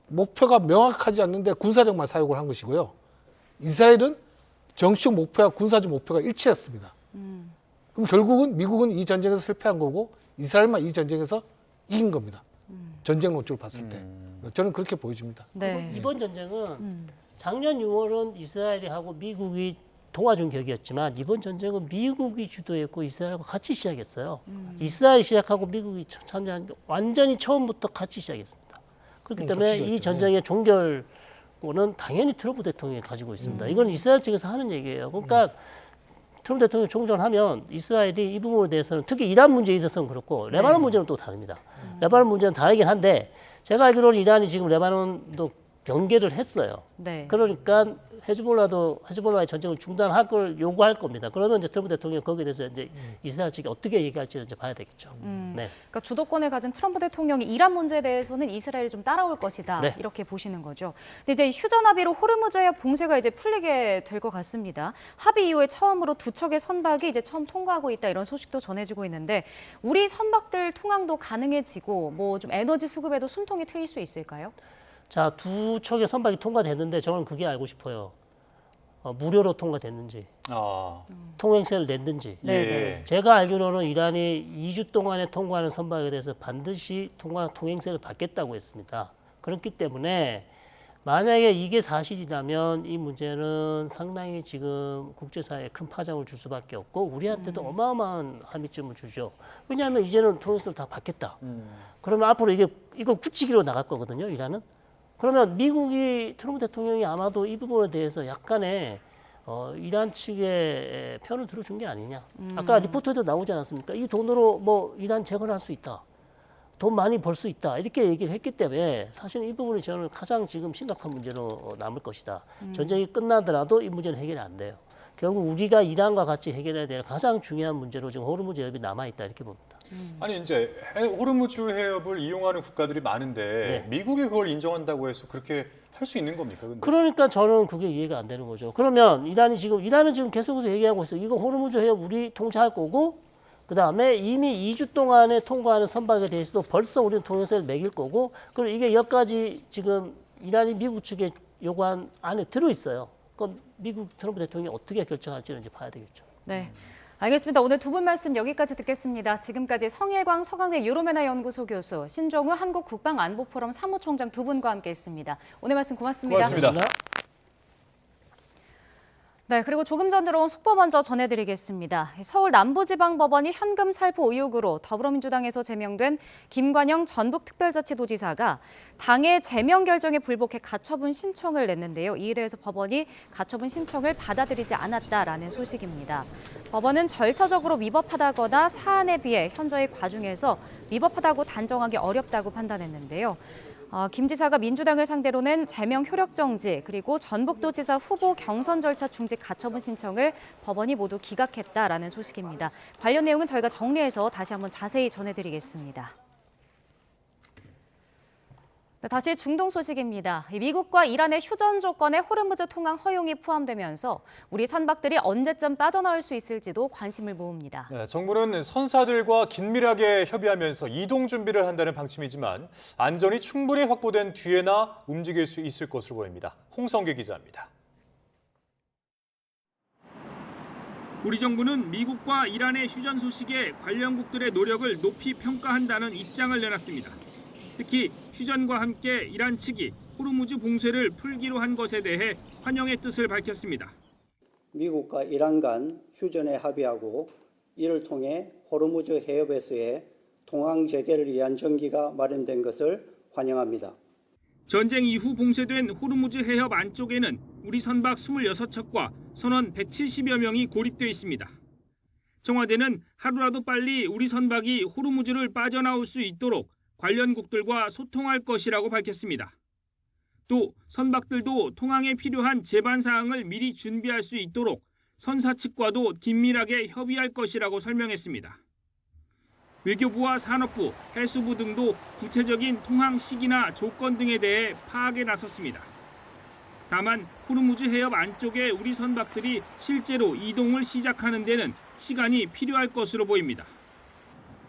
목표가 명확하지 않는데 군사력만 사용을 한 것이고요. 이스라엘은 정치적 목표와 군사적 목표가 일치했습니다. 그럼 결국은 미국은 이 전쟁에서 실패한 거고 이스라엘만 이 전쟁에서 이긴 겁니다. 전쟁 논조를 봤을 때 저는 그렇게 보여집니다. 네. 이번 전쟁은 작년 6월은 이스라엘이 하고 미국이 도와준 격이었지만 이번 전쟁은 미국이 주도했고 이스라엘과 같이 시작했어요. 이스라엘이 시작하고 미국이 참여한 게 완전히 처음부터 같이 시작했습니다. 그렇기 때문에 이 전쟁의 종결권은 당연히 트럼프 대통령이 가지고 있습니다. 이건 이스라엘 측에서 하는 얘기예요. 그러니까 트럼프 대통령이 종전하면 이스라엘이 이 부분에 대해서는 특히 이란 문제에 있어서는 그렇고 레바논 문제는 또 다릅니다. 레바논 문제는 다르긴 한데 제가 알기로는 이란이 지금 레바논도 경계를 했어요. 네. 그러니까 헤즈볼라의 전쟁을 중단할 걸 요구할 겁니다. 그러면 이제 트럼프 대통령이 거기에 대해서 이제 이스라엘 측이 어떻게 얘기할지는 이제 봐야 되겠죠. 네. 그러니까 주도권을 가진 트럼프 대통령이 이란 문제에 대해서는 이스라엘이 좀 따라올 것이다. 네. 이렇게 보시는 거죠. 근데 이제 휴전 합의로 호르무즈 해협 봉쇄가 이제 풀리게 될 것 같습니다. 합의 이후에 처음으로 두 척의 선박이 이제 처음 통과하고 있다 이런 소식도 전해지고 있는데 우리 선박들 통항도 가능해지고 뭐 좀 에너지 수급에도 숨통이 트일 수 있을까요? 자, 두 척의 선박이 통과됐는데 저는 그게 알고 싶어요. 무료로 통과됐는지, 통행세를 냈는지. 네. 제가 알기로는 이란이 2주 동안에 통과하는 선박에 대해서 반드시 통행세를 받겠다고 했습니다. 그렇기 때문에 만약에 이게 사실이라면 이 문제는 상당히 지금 국제사회에 큰 파장을 줄 수밖에 없고 우리한테도 어마어마한 함의점을 주죠. 왜냐하면 이제는 통일세를 다 받겠다. 그러면 앞으로 이거 굳히기로 나갈 거거든요. 이란은. 그러면 미국이 트럼프 대통령이 아마도 이 부분에 대해서 약간의 이란 측의 편을 들어준 게 아니냐. 아까 리포트에도 나오지 않았습니까? 이 돈으로 뭐 이란 재건할 수 있다. 돈 많이 벌 수 있다. 이렇게 얘기를 했기 때문에 사실은 이 부분이 저는 가장 지금 심각한 문제로 남을 것이다. 전쟁이 끝나더라도 이 문제는 해결이 안 돼요. 결국 우리가 이란과 같이 해결해야 될 가장 중요한 문제로 지금 호르무즈 해협이 남아있다 이렇게 봅니다. 아니 이제 호르무즈 해협을 이용하는 국가들이 많은데 미국이 그걸 인정한다고 해서 그렇게 할 수 있는 겁니까? 근데? 그러니까 저는 그게 이해가 안 되는 거죠. 그러면 이란은 지금 계속해서 얘기하고 있어요. 이거 호르무즈 해협 우리 통제할 거고 그다음에 이미 2주 동안에 통과하는 선박에 대해서도 벌써 우리는 통행세를 매길 거고 그리고 이게 여기까지 지금 이란이 미국 측에 요구한 안에 들어있어요. 그건 미국 트럼프 대통령이 어떻게 결정할지는 이제 봐야 되겠죠. 네, 알겠습니다. 오늘 두 분 말씀 여기까지 듣겠습니다. 지금까지 성일광 서강대 유로메나 연구소 교수, 신종우 한국국방안보포럼 사무총장 두 분과 함께했습니다. 오늘 말씀 고맙습니다. 고맙습니다. 네, 그리고 조금 전 들어온 속보 먼저 전해드리겠습니다. 서울 남부지방법원이 현금 살포 의혹으로 더불어민주당에서 제명된 김관영 전북특별자치도지사가 당의 제명 결정에 불복해 가처분 신청을 냈는데요. 이에 대해서 법원이 가처분 신청을 받아들이지 않았다라는 소식입니다. 법원은 절차적으로 위법하다거나 사안에 비해 현저히 과중해서 위법하다고 단정하기 어렵다고 판단했는데요. 김 지사가 민주당을 상대로 낸 제명 효력 정지 그리고 전북도지사 후보 경선 절차 중지 가처분 신청을 법원이 모두 기각했다라는 소식입니다. 관련 내용은 저희가 정리해서 다시 한번 자세히 전해드리겠습니다. 다시 중동 소식입니다. 미국과 이란의 휴전 조건에 호르무즈 통항 허용이 포함되면서 우리 선박들이 언제쯤 빠져나올 수 있을지도 관심을 모읍니다. 네, 정부는 선사들과 긴밀하게 협의하면서 이동 준비를 한다는 방침이지만 안전이 충분히 확보된 뒤에나 움직일 수 있을 것으로 보입니다. 홍성계 기자입니다. 우리 정부는 미국과 이란의 휴전 소식에 관련국들의 노력을 높이 평가한다는 입장을 내놨습니다. 특히 휴전과 함께 이란 측이 호르무즈 봉쇄를 풀기로 한 것에 대해 환영의 뜻을 밝혔습니다. 미국과 이란 간 휴전에 합의하고 이를 통해 호르무즈 해협에서의 통항 재개를 위한 전기가 마련된 것을 환영합니다. 전쟁 이후 봉쇄된 호르무즈 해협 안쪽에는 우리 선박 26척과 선원 170여 명이 고립돼 있습니다. 청와대는 하루라도 빨리 우리 선박이 호르무즈를 빠져나올 수 있도록 관련국들과 소통할 것이라고 밝혔습니다. 또 선박들도 통항에 필요한 제반 사항을 미리 준비할 수 있도록 선사 측과도 긴밀하게 협의할 것이라고 설명했습니다. 외교부와 산업부, 해수부 등도 구체적인 통항 시기나 조건 등에 대해 파악에 나섰습니다. 다만 호르무즈 해협 안쪽에 우리 선박들이 실제로 이동을 시작하는 데는 시간이 필요할 것으로 보입니다.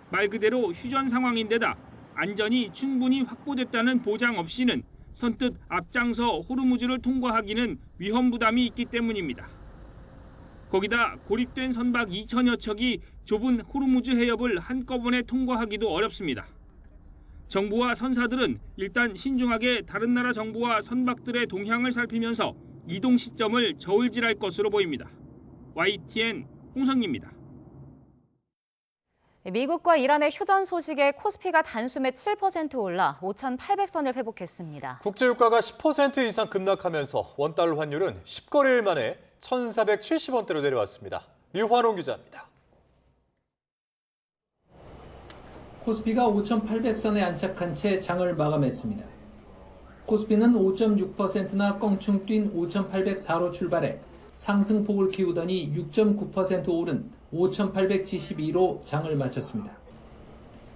말 그대로 휴전 상황인데다 안전이 충분히 확보됐다는 보장 없이는 선뜻 앞장서 호르무즈를 통과하기는 위험 부담이 있기 때문입니다. 거기다 고립된 선박 2천여 척이 좁은 호르무즈 해협을 한꺼번에 통과하기도 어렵습니다. 정부와 선사들은 일단 신중하게 다른 나라 정부와 선박들의 동향을 살피면서 이동 시점을 저울질할 것으로 보입니다. YTN 홍성기입니다. 미국과 이란의 휴전 소식에 코스피가 단숨에 7% 올라 5,800선을 회복했습니다. 국제유가가 10% 이상 급락하면서 원달러 환율은 10거래일 만에 1,470원대로 내려왔습니다. 류환홍 기자입니다. 코스피가 5,800선에 안착한 채 장을 마감했습니다. 코스피는 5.6%나 껑충 뛴 5,804로 출발해 상승폭을 키우더니 6.9% 오른 5,872로 장을 마쳤습니다.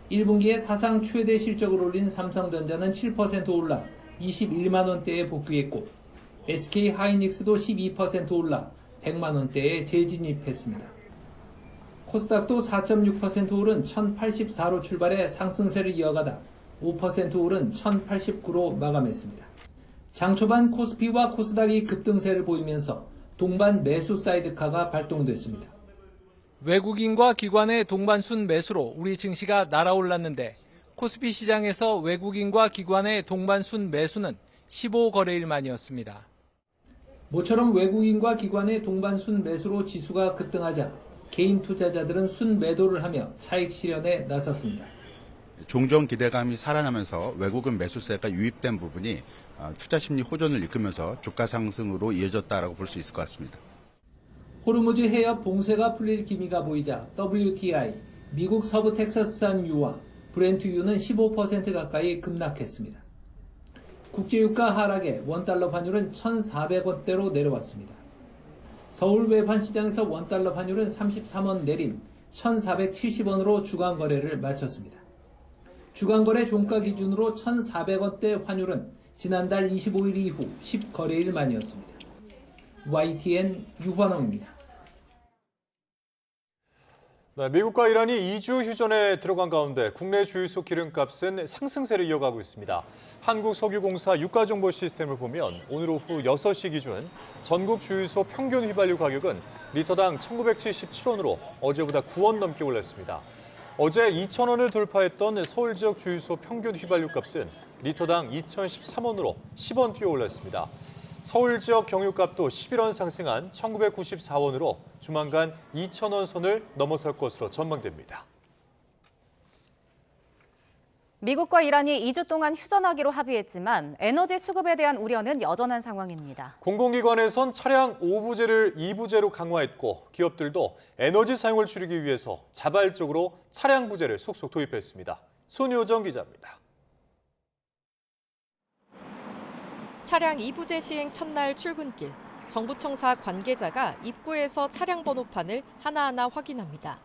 1분기에 사상 최대 실적을 올린 삼성전자는 7% 올라 21만 원대에 복귀했고 SK하이닉스도 12% 올라 100만 원대에 재진입했습니다. 코스닥도 4.6% 오른 1,084로 출발해 상승세를 이어가다 5% 오른 1,089로 마감했습니다. 장 초반 코스피와 코스닥이 급등세를 보이면서 동반 매수 사이드카가 발동됐습니다. 외국인과 기관의 동반순 매수로 우리 증시가 날아올랐는데 코스피 시장에서 외국인과 기관의 동반순 매수는 15거래일 만이었습니다. 모처럼 외국인과 기관의 동반 순매수로 지수가 급등하자 개인 투자자들은 순매도를 하며 차익 실현에 나섰습니다. 종전 기대감이 살아나면서 외국인 매수세가 유입된 부분이 투자 심리 호전을 이끌면서 주가 상승으로 이어졌다라고 볼 수 있을 것 같습니다. 호르무즈 해협 봉쇄가 풀릴 기미가 보이자 WTI, 미국 서부 텍사스산 유와 브렌트유는 15% 가까이 급락했습니다. 국제유가 하락에 원달러 환율은 1,400원대로 내려왔습니다. 서울 외환시장에서 원달러 환율은 33원 내린 1,470원으로 주간 거래를 마쳤습니다. 주간 거래 종가 기준으로 1,400원대 환율은 지난달 25일 이후 10거래일 만이었습니다. YTN 유환홍입니다. 네, 미국과 이란이 2주 휴전에 들어간 가운데 국내 주유소 기름값은 상승세를 이어가고 있습니다. 한국석유공사 유가정보 시스템을 보면 오늘 오후 6시 기준 전국 주유소 평균 휘발유 가격은 리터당 1,977원으로 어제보다 9원 넘게 올랐습니다. 어제 2,000원을 돌파했던 서울 지역 주유소 평균 휘발유 값은 리터당 2,013원으로 10원 뛰어 올랐습니다. 서울 지역 경유값도 11원 상승한 1,994원으로 조만간 2,000원 선을 넘어설 것으로 전망됩니다. 미국과 이란이 2주 동안 휴전하기로 합의했지만 에너지 수급에 대한 우려는 여전한 상황입니다. 공공기관에선 차량 5부제를 2부제로 강화했고 기업들도 에너지 사용을 줄이기 위해서 자발적으로 차량 부제를 속속 도입했습니다. 손효정 기자입니다. 차량 2부제 시행 첫날 출근길, 정부청사 관계자가 입구에서 차량 번호판을 하나하나 확인합니다.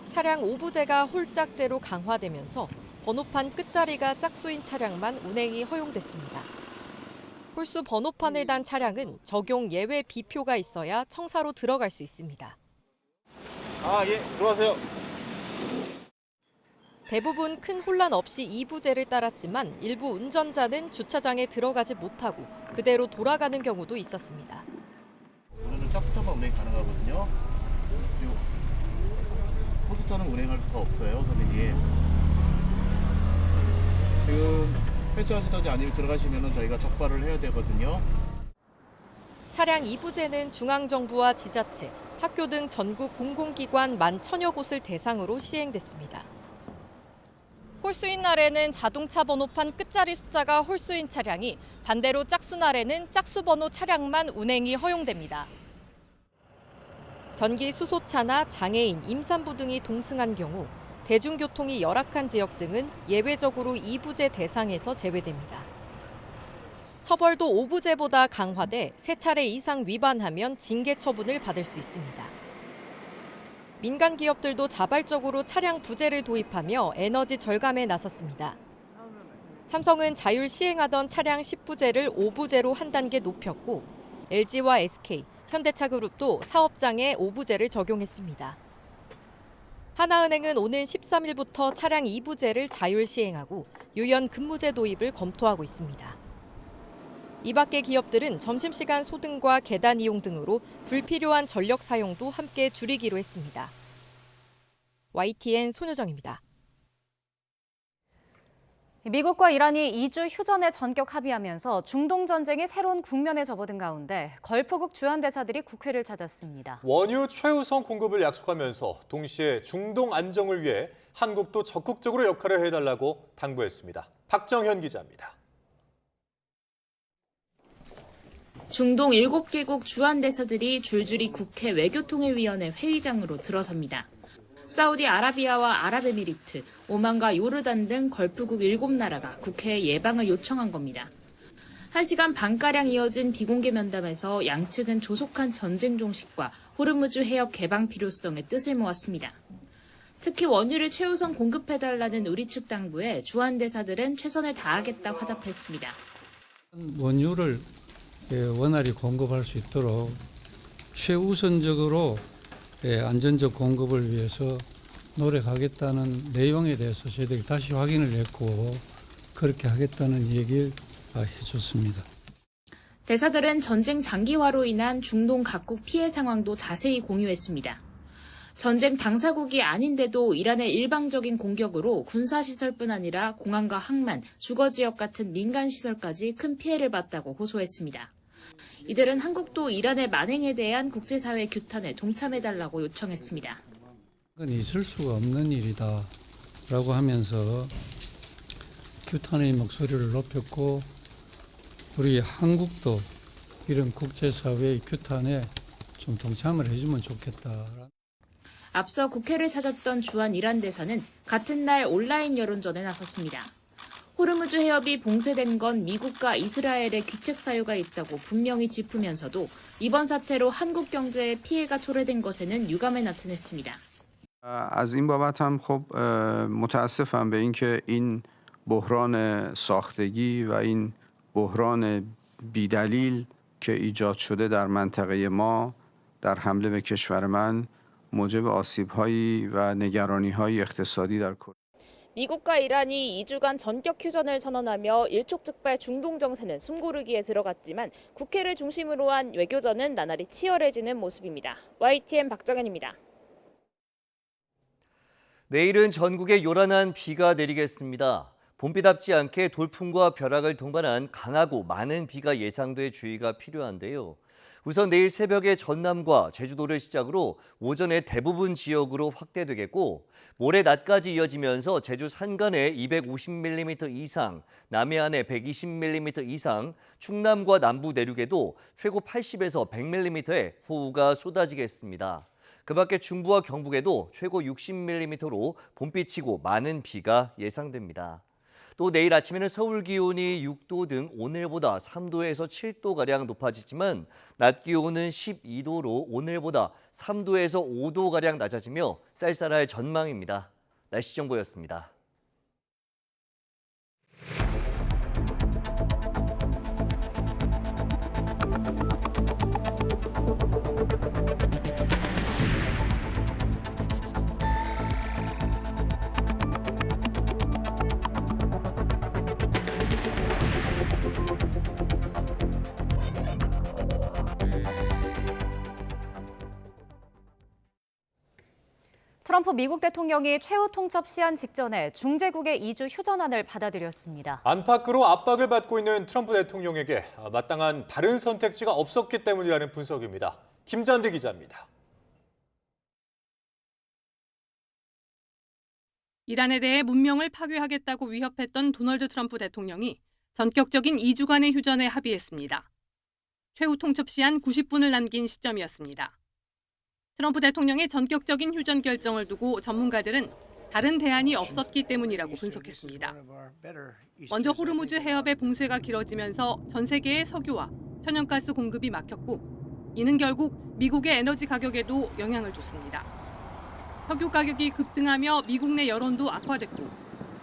차량 5부제가 홀짝제로 강화되면서 번호판 끝자리가 짝수인 차량만 운행이 허용됐습니다. 홀수 번호판을 단 차량은 적용 예외 비표가 있어야 청사로 들어갈 수 있습니다. 예, 들어가세요. 대부분 큰 혼란 없이 2부제를 따랐지만 일부 운전자는 주차장에 들어가지 못하고 그대로 돌아가는 경우도 있었습니다. 오늘은 짝수터만 운행 가능하거든요. 그리고 홀수터는 운행할 수가 없어요, 선생님. 지금 폐차하시든지 아니면 들어가시면 저희가 적발을 해야 되거든요. 차량 2부제는 중앙정부와 지자체, 학교 등 전국 공공기관 11,000여 곳을 대상으로 시행됐습니다. 홀수인 날에는 자동차 번호판 끝자리 숫자가 홀수인 차량이 반대로 짝수 날에는 짝수 번호 차량만 운행이 허용됩니다. 전기 수소차나 장애인, 임산부 등이 동승한 경우 대중교통이 열악한 지역 등은 예외적으로 2부제 대상에서 제외됩니다. 처벌도 5부제보다 강화돼 3차례 이상 위반하면 징계 처분을 받을 수 있습니다. 민간 기업들도 자발적으로 차량 부제를 도입하며 에너지 절감에 나섰습니다. 삼성은 자율 시행하던 차량 10부제를 5부제로 한 단계 높였고 LG와 SK, 현대차그룹도 사업장에 5부제를 적용했습니다. 하나은행은 오는 13일부터 차량 2부제를 자율 시행하고 유연 근무제 도입을 검토하고 있습니다. 이 밖의 기업들은 점심시간 소등과 계단 이용 등으로 불필요한 전력 사용도 함께 줄이기로 했습니다. YTN 손효정입니다. 미국과 이란이 2주 휴전에 전격 합의하면서 중동 전쟁이 새로운 국면에 접어든 가운데 걸프국 주한대사들이 국회를 찾았습니다. 원유 최우선 공급을 약속하면서 동시에 중동 안정을 위해 한국도 적극적으로 역할을 해달라고 당부했습니다. 박정현 기자입니다. 중동 7개국 주한대사들이 줄줄이 국회 외교통일위원회 회의장으로 들어섭니다. 사우디아라비아와 아랍에미리트, 오만과 요르단 등 걸프국 7나라가 국회에 예방을 요청한 겁니다. 1시간 반가량 이어진 비공개 면담에서 양측은 조속한 전쟁 종식과 호르무즈 해협 개방 필요성의 뜻을 모았습니다. 특히 원유를 최우선 공급해달라는 우리 측 당부에 주한대사들은 최선을 다하겠다 화답했습니다. 원유를 원활히 공급할 수 있도록 최우선적으로 안전적 공급을 위해서 노력하겠다는 내용에 대해서 저희들이 다시 확인을 했고 그렇게 하겠다는 얘기를 해줬습니다. 대사들은 전쟁 장기화로 인한 중동 각국 피해 상황도 자세히 공유했습니다. 전쟁 당사국이 아닌데도 이란의 일방적인 공격으로 군사시설뿐 아니라 공항과 항만, 주거지역 같은 민간시설까지 큰 피해를 봤다고 호소했습니다. 이들은 한국도 이란의 만행에 대한 국제사회 규탄에 동참해달라고 요청했습니다. 그건 있을 수가 없는 일이다라고 하면서 규탄의 목소리를 높였고 우리 한국도 이런 국제사회의 규탄에 좀 동참을 해주면 좋겠다. 앞서 국회를 찾았던 주한 이란 대사는 같은 날 온라인 여론전에 나섰습니다. 호르무즈 해협이 봉쇄된 건 미국과 이스라엘의 귀책 사유가 있다고 분명히 짚으면서도 이번 사태로 한국 경제에 피해가 초래된 것에는 유감을 나타냈습니다. از این بابت هم خب متاسفم به اینکه این بحران ساختگی و این بحران بیدلیل که ایجاد شده در منطقه ما در حمله به کشور من موجب آسیب‌هایی و نگرانی‌های اقتصادی در کره 미국과 이란이 2주간 전격 휴전을 선언하며 일촉즉발 중동 정세는 숨고르기에 들어갔지만 국회를 중심으로 한 외교전은 나날이 치열해지는 모습입니다. YTN 박정현입니다. 내일은 전국에 요란한 비가 내리겠습니다. 봄비답지 않게 돌풍과 벼락을 동반한 강하고 많은 비가 예상돼 주의가 필요한데요. 우선 내일 새벽에 전남과 제주도를 시작으로 오전에 대부분 지역으로 확대되겠고 모레 낮까지 이어지면서 제주 산간에 250mm 이상, 남해안에 120mm 이상, 충남과 남부 내륙에도 최고 80에서 100mm의 호우가 쏟아지겠습니다. 그 밖에 중부와 경북에도 최고 60mm로 봄비치고 많은 비가 예상됩니다. 또 내일 아침에는 서울 기온이 6도 등 오늘보다 3도에서 7도가량 높아지지만 낮 기온은 12도로 오늘보다 3도에서 5도가량 낮아지며 쌀쌀할 전망입니다. 날씨 정보였습니다. 트럼프 미국 대통령이 최후 통첩 시한 직전에 중재국의 2주 휴전안을 받아들였습니다. 안팎으로 압박을 받고 있는 트럼프 대통령에게 마땅한 다른 선택지가 없었기 때문이라는 분석입니다. 김잔디 기자입니다. 이란에 대해 문명을 파괴하겠다고 위협했던 도널드 트럼프 대통령이 전격적인 2주간의 휴전에 합의했습니다. 최후 통첩 시한 90분을 남긴 시점이었습니다. 트럼프 대통령의 전격적인 휴전 결정을 두고 전문가들은 다른 대안이 없었기 때문이라고 분석했습니다. 먼저 호르무즈 해협의 봉쇄가 길어지면서 전 세계의 석유와 천연가스 공급이 막혔고 이는 결국 미국의 에너지 가격에도 영향을 줬습니다. 석유 가격이 급등하며 미국 내 여론도 악화됐고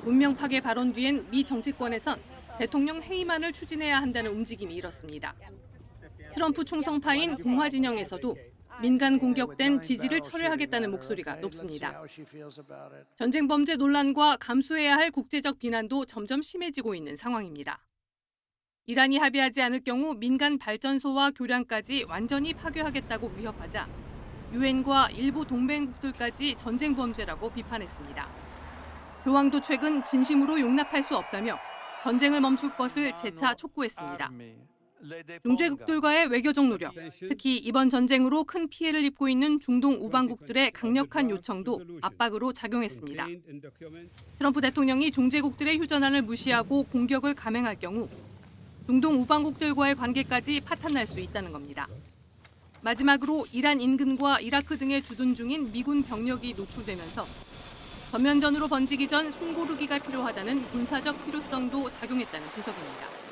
문명 파괴 발언 뒤엔 미 정치권에선 대통령 해임안을 추진해야 한다는 움직임이 일었습니다. 트럼프 충성파인 공화 진영에서도 민간 공격된 지지를 철회하겠다는 목소리가 높습니다. 전쟁 범죄 논란과 감수해야 할 국제적 비난도 점점 심해지고 있는 상황입니다. 이란이 합의하지 않을 경우 민간 발전소와 교량까지 완전히 파괴하겠다고 위협하자 유엔과 일부 동맹국들까지 전쟁 범죄라고 비판했습니다. 교황도 최근 진심으로 용납할 수 없다며 전쟁을 멈출 것을 재차 촉구했습니다. 중재국들과의 외교적 노력, 특히 이번 전쟁으로 큰 피해를 입고 있는 중동 우방국들의 강력한 요청도 압박으로 작용했습니다. 트럼프 대통령이 중재국들의 휴전안을 무시하고 공격을 감행할 경우 중동 우방국들과의 관계까지 파탄날 수 있다는 겁니다. 마지막으로 이란 인근과 이라크 등에 주둔 중인 미군 병력이 노출되면서 전면전으로 번지기 전 숨고르기가 필요하다는 군사적 필요성도 작용했다는 분석입니다.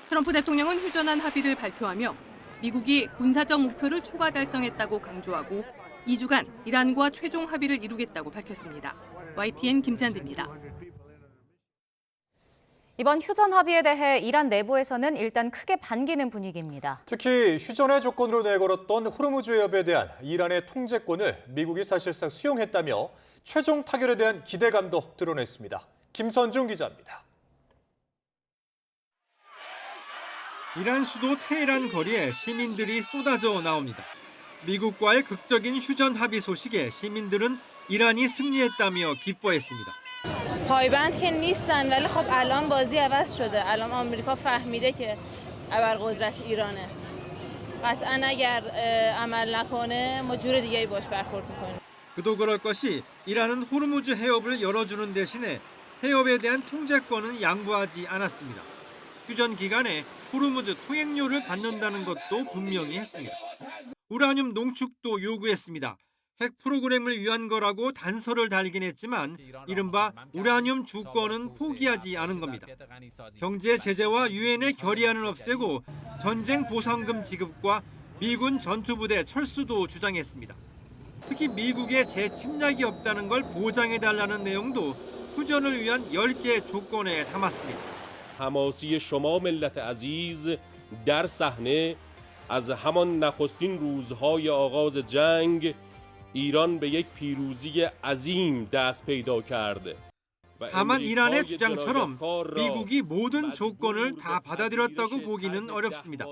트럼프 대통령은 휴전안 합의를 발표하며 미국이 군사적 목표를 초과 달성했다고 강조하고 2주간 이란과 최종 합의를 이루겠다고 밝혔습니다. YTN 김잔디입니다. 이번 휴전 합의에 대해 이란 내부에서는 일단 크게 반기는 분위기입니다. 특히 휴전의 조건으로 내걸었던 호르무즈 해협에 대한 이란의 통제권을 미국이 사실상 수용했다며 최종 타결에 대한 기대감도 드러냈습니다. 김선중 기자입니다. 이란 수도 테헤란 거리에 시민들이 쏟아져 나옵니다. 미국과의 극적인 휴전 합의 소식에 시민들은 이란이 승리했다며 기뻐했습니다. پایبند که نیستن ولی خب الان بازی عوض شده. الان آمریکا فهمیده که ابرقدرت ایرانه. قطعا اگر عمل نکنه ما جور دیگه‌ای باش برخورد می‌کنیم. 그도 그럴 것이 이란은 호르무즈 해협을 열어주는 대신에 해협에 대한 통제권은 양보하지 않았습니다. 휴전 기간에 호르무즈 통행료를 받는다는 것도 분명히 했습니다. 우라늄 농축도 요구했습니다. 핵 프로그램을 위한 거라고 단서를 달긴 했지만 이른바 우라늄 주권은 포기하지 않은 겁니다. 경제 제재와 유엔의 결의안을 없애고 전쟁 보상금 지급과 미군 전투부대 철수도 주장했습니다. 특히 미국의 재침략이 없다는 걸 보장해달라는 내용도 휴전을 위한 10개의 조건에 담았습니다. حماسی شما ملت عزیز در صحنه از همان نخستین روزهای آغاز جنگ ایران به یک پیروزی عظیم دست پیدا کرد. 다만 이란의 주장처럼 미국이 모든 조건을 다 받아들였다고 보기는 어렵습니다.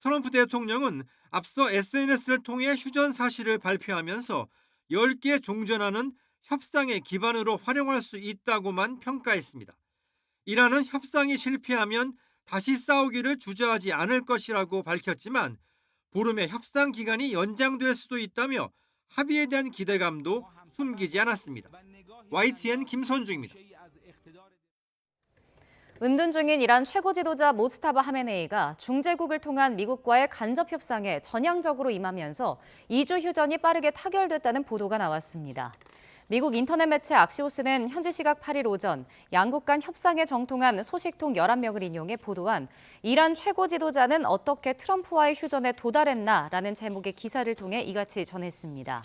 트럼프 대통령은 앞서 SNS를 통해 휴전 사실을 발표하면서 10개 종전하는 협상의 기반으로 활용할 수 있다고만 평가했습니다. 이란은 협상이 실패하면 다시 싸우기를 주저하지 않을 것이라고 밝혔지만 보름의 협상 기간이 연장될 수도 있다며 합의에 대한 기대감도 숨기지 않았습니다. YTN 김선중입니다. 은둔 중인 이란 최고 지도자 모스타바 하메네이가 중재국을 통한 미국과의 간접 협상에 전향적으로 임하면서 2주 휴전이 빠르게 타결됐다는 보도가 나왔습니다. 미국 인터넷 매체 악시오스는 현지 시각 8일 오전 양국 간 협상에 정통한 소식통 11명을 인용해 보도한 이란 최고 지도자는 어떻게 트럼프와의 휴전에 도달했나라는 제목의 기사를 통해 이같이 전했습니다.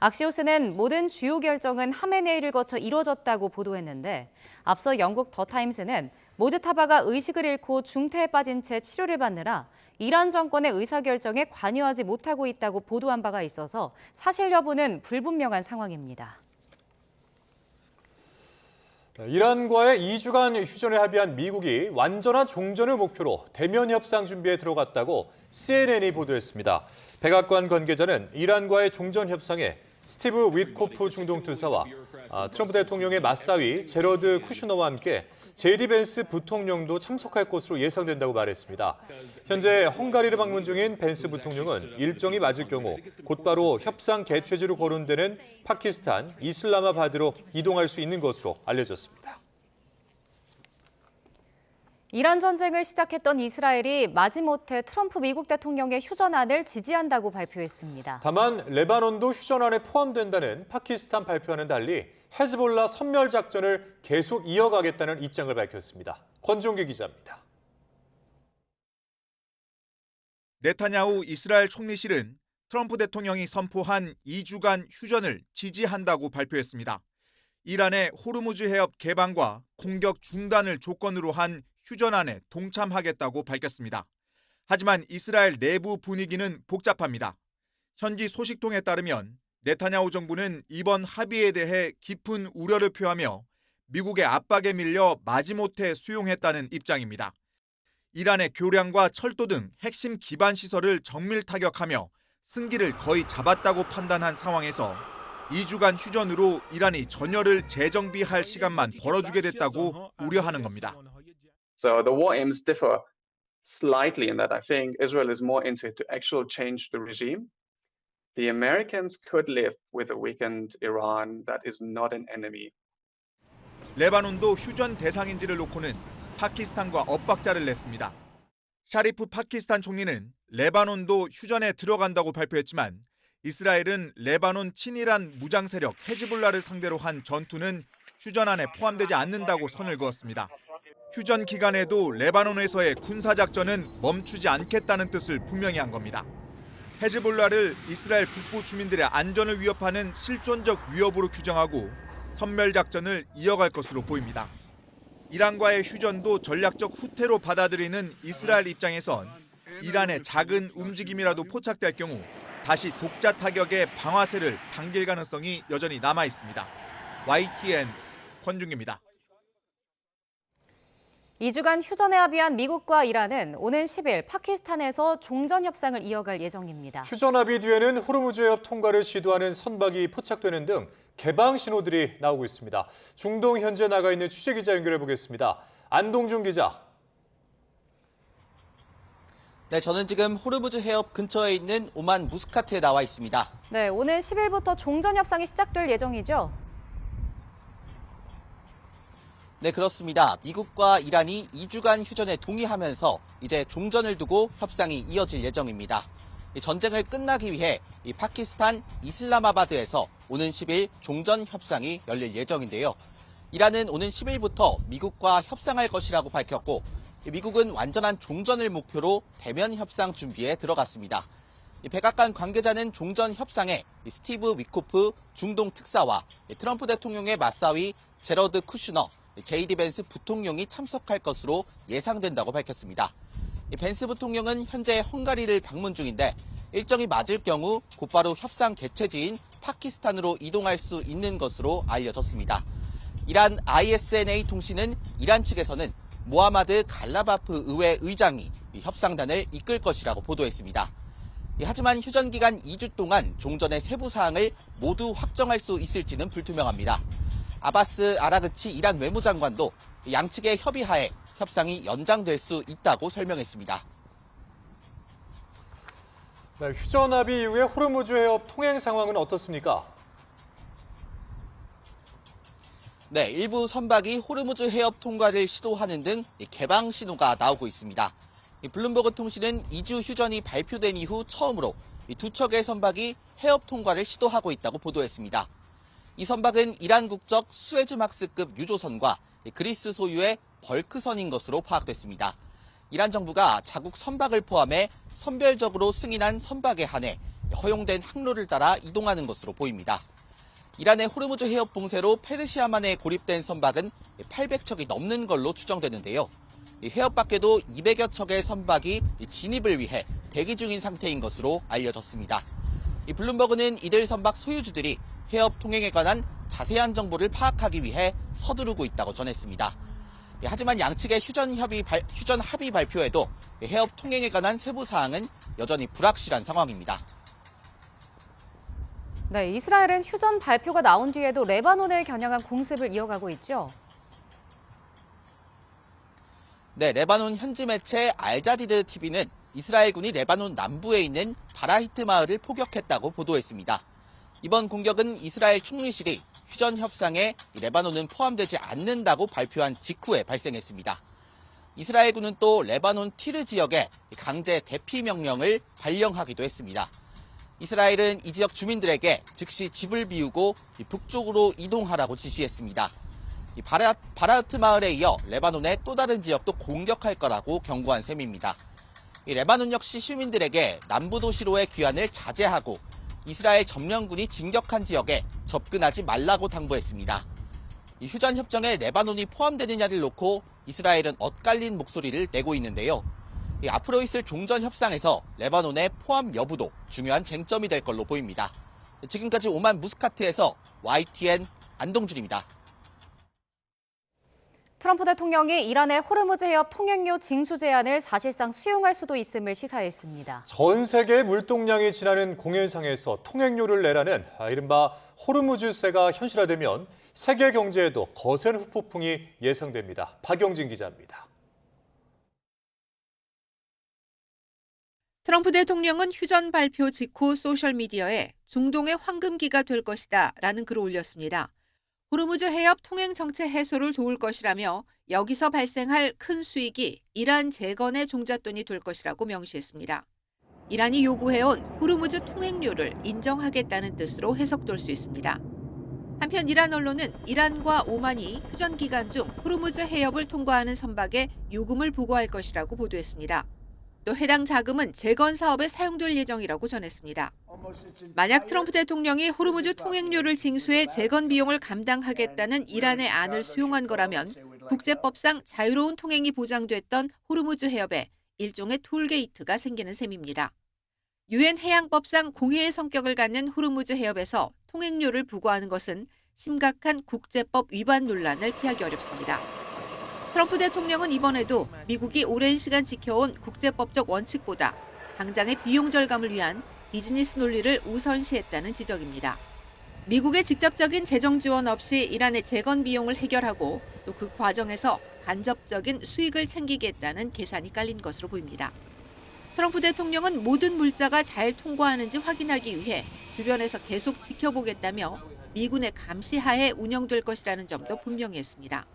악시오스는 모든 주요 결정은 하메네이를 거쳐 이뤄졌다고 보도했는데 앞서 영국 더타임스는 모즈타바가 의식을 잃고 중태에 빠진 채 치료를 받느라 이란 정권의 의사결정에 관여하지 못하고 있다고 보도한 바가 있어서 사실 여부는 불분명한 상황입니다. 이란과의 2주간 휴전을 합의한 미국이 완전한 종전을 목표로 대면 협상 준비에 들어갔다고 CNN이 보도했습니다. 백악관 관계자는 이란과의 종전 협상에 스티브 위트코프 중동투사와 트럼프 대통령의 맞사위 제러드 쿠슈너와 함께 제디 벤스 부통령도 참석할 것으로 예상된다고 말했습니다. 현재 헝가리를 방문 중인 벤스 부통령은 일정이 맞을 경우 곧바로 협상 개최지로 거론되는 파키스탄 이슬라마바드로 이동할 수 있는 것으로 알려졌습니다. 이란 전쟁을 시작했던 이스라엘이 마지못해 트럼프 미국 대통령의 휴전안을 지지한다고 발표했습니다. 다만 레바논도 휴전안에 포함된다는 파키스탄 발표와는 달리 헤즈볼라 섬멸 작전을 계속 이어가겠다는 입장을 밝혔습니다. 권종기 기자입니다. 네타냐후 이스라엘 총리실은 트럼프 대통령이 선포한 2주간 휴전을 지지한다고 발표했습니다. 이란의 호르무즈 해협 개방과 공격 중단을 조건으로 한 휴전안에 동참하겠다고 밝혔습니다. 하지만 이스라엘 내부 분위기는 복잡합니다. 현지 소식통에 따르면 네타냐후 정부는 이번 합의에 대해 깊은 우려를 표하며 미국의 압박에 밀려 마지못해 수용했다는 입장입니다. 이란의 교량과 철도 등 핵심 기반 시설을 정밀 타격하며 승기를 거의 잡았다고 판단한 상황에서 2주간 휴전으로 이란이 전열을 재정비할 시간만 벌어주게 됐다고 우려하는 겁니다. So the war aims differ slightly in that I think Israel is more into it to actually change the regime. The Americans could live with a weakened Iran that is not an enemy. 레바논도 휴전 대상인지를 놓고는 파키스탄과 엇박자를 냈습니다. 샤리프 파키스탄 총리는 레바논도 휴전에 들어간다고 발표했지만 이스라엘은 레바논 친이란 무장 세력 헤즈볼라를 상대로 한 전투는 휴전안에 포함되지 않는다고 선을 그었습니다. 휴전 기간에도 레바논에서의 군사작전은 멈추지 않겠다는 뜻을 분명히 한 겁니다. 헤즈볼라를 이스라엘 북부 주민들의 안전을 위협하는 실존적 위협으로 규정하고 섬멸작전을 이어갈 것으로 보입니다. 이란과의 휴전도 전략적 후퇴로 받아들이는 이스라엘 입장에선 이란의 작은 움직임이라도 포착될 경우 다시 독자 타격의 방아쇠를 당길 가능성이 여전히 남아 있습니다. YTN 권중기입니다. 2주간 휴전에 합의한 미국과 이란은 오는 10일 파키스탄에서 종전 협상을 이어갈 예정입니다. 휴전 합의 뒤에는 호르무즈 해협 통과를 시도하는 선박이 포착되는 등 개방 신호들이 나오고 있습니다. 중동 현지에 나가 있는 취재기자 연결해 보겠습니다. 안동준 기자. 네, 저는 지금 호르무즈 해협 근처에 있는 오만 무스카트에 나와 있습니다. 네, 오는 10일부터 종전 협상이 시작될 예정이죠? 네, 그렇습니다. 미국과 이란이 2주간 휴전에 동의하면서 이제 종전을 두고 협상이 이어질 예정입니다. 전쟁을 끝나기 위해 파키스탄 이슬라마바드에서 오는 10일 종전 협상이 열릴 예정인데요. 이란은 오는 10일부터 미국과 협상할 것이라고 밝혔고 미국은 완전한 종전을 목표로 대면 협상 준비에 들어갔습니다. 백악관 관계자는 종전 협상에 스티브 위코프 중동 특사와 트럼프 대통령의 맞사위 제러드 쿠슈너, 제이디 벤스 부통령이 참석할 것으로 예상된다고 밝혔습니다. 벤스 부통령은 현재 헝가리를 방문 중인데 일정이 맞을 경우 곧바로 협상 개최지인 파키스탄으로 이동할 수 있는 것으로 알려졌습니다. 이란 ISNA 통신은 이란 측에서는 모하마드 갈라바프 의회 의장이 협상단을 이끌 것이라고 보도했습니다. 하지만 휴전 기간 2주 동안 종전의 세부 사항을 모두 확정할 수 있을지는 불투명합니다. 아바스 아라그치 이란 외무장관도 양측의 협의하에 협상이 연장될 수 있다고 설명했습니다. 네, 휴전 합의 이후에 호르무즈 해협 통행 상황은 어떻습니까? 네, 일부 선박이 호르무즈 해협 통과를 시도하는 등 개방 신호가 나오고 있습니다. 블룸버그 통신은 2주 휴전이 발표된 이후 처음으로 두 척의 선박이 해협 통과를 시도하고 있다고 보도했습니다. 이 선박은 이란 국적 수에즈막스급 유조선과 그리스 소유의 벌크선인 것으로 파악됐습니다. 이란 정부가 자국 선박을 포함해 선별적으로 승인한 선박에 한해 허용된 항로를 따라 이동하는 것으로 보입니다. 이란의 호르무즈 해협 봉쇄로 페르시아만에 고립된 선박은 800척이 넘는 걸로 추정되는데요. 해협 밖에도 200여 척의 선박이 진입을 위해 대기 중인 상태인 것으로 알려졌습니다. 블룸버그는 이들 선박 소유주들이 해협 통행에 관한 자세한 정보를 파악하기 위해 서두르고 있다고 전했습니다. 하지만 양측의 휴전 합의 발표에도 해협 통행에 관한 세부 사항은 여전히 불확실한 상황입니다. 네, 이스라엘은 휴전 발표가 나온 뒤에도 레바논을 겨냥한 공습을 이어가고 있죠. 네, 레바논 현지 매체 알자디드 TV는 이스라엘군이 레바논 남부에 있는 바라히트 마을을 포격했다고 보도했습니다. 이번 공격은 이스라엘 총리실이 휴전 협상에 레바논은 포함되지 않는다고 발표한 직후에 발생했습니다. 이스라엘군은 또 레바논 티르 지역에 강제 대피 명령을 발령하기도 했습니다. 이스라엘은 이 지역 주민들에게 즉시 집을 비우고 북쪽으로 이동하라고 지시했습니다. 바라흐트 마을에 이어 레바논의 또 다른 지역도 공격할 거라고 경고한 셈입니다. 레바논 역시 시민들에게 남부 도시로의 귀환을 자제하고 이스라엘 점령군이 진격한 지역에 접근하지 말라고 당부했습니다. 휴전 협정에 레바논이 포함되느냐를 놓고 이스라엘은 엇갈린 목소리를 내고 있는데요. 앞으로 있을 종전 협상에서 레바논의 포함 여부도 중요한 쟁점이 될 걸로 보입니다. 지금까지 오만 무스카트에서 YTN 안동준입니다. 트럼프 대통령이 이란의 호르무즈 해협 통행료 징수 제한을 사실상 수용할 수도 있음을 시사했습니다. 전 세계 물동량이 지나는 공연상에서 통행료를 내라는 이른바 호르무즈세가 현실화되면 세계 경제에도 거센 후폭풍이 예상됩니다. 박영진 기자입니다. 트럼프 대통령은 휴전 발표 직후 소셜미디어에 중동의 황금기가 될 것이다 라는 글을 올렸습니다. 호르무즈 해협 통행 정체 해소를 도울 것이라며 여기서 발생할 큰 수익이 이란 재건의 종잣돈이 될 것이라고 명시했습니다. 이란이 요구해온 호르무즈 통행료를 인정하겠다는 뜻으로 해석될 수 있습니다. 한편 이란 언론은 이란과 오만이 휴전 기간 중 호르무즈 해협을 통과하는 선박에 요금을 부과할 것이라고 보도했습니다. 또 해당 자금은 재건 사업에 사용될 예정이라고 전했습니다. 만약 트럼프 대통령이 호르무즈 통행료를 징수해 재건 비용을 감당하겠다는 이란의 안을 수용한 거라면 국제법상 자유로운 통행이 보장됐던 호르무즈 해협에 일종의 톨게이트가 생기는 셈입니다. 유엔 해양법상 공해의 성격을 갖는 호르무즈 해협에서 통행료를 부과하는 것은 심각한 국제법 위반 논란을 피하기 어렵습니다. 트럼프 대통령은 이번에도 미국이 오랜 시간 지켜온 국제법적 원칙보다 당장의 비용 절감을 위한 비즈니스 논리를 우선시했다는 지적입니다. 미국의 직접적인 재정 지원 없이 이란의 재건 비용을 해결하고 또 그 과정에서 간접적인 수익을 챙기겠다는 계산이 깔린 것으로 보입니다. 트럼프 대통령은 모든 물자가 잘 통과하는지 확인하기 위해 주변에서 계속 지켜보겠다며 미군의 감시하에 운영될 것이라는 점도 분명히 했습니다.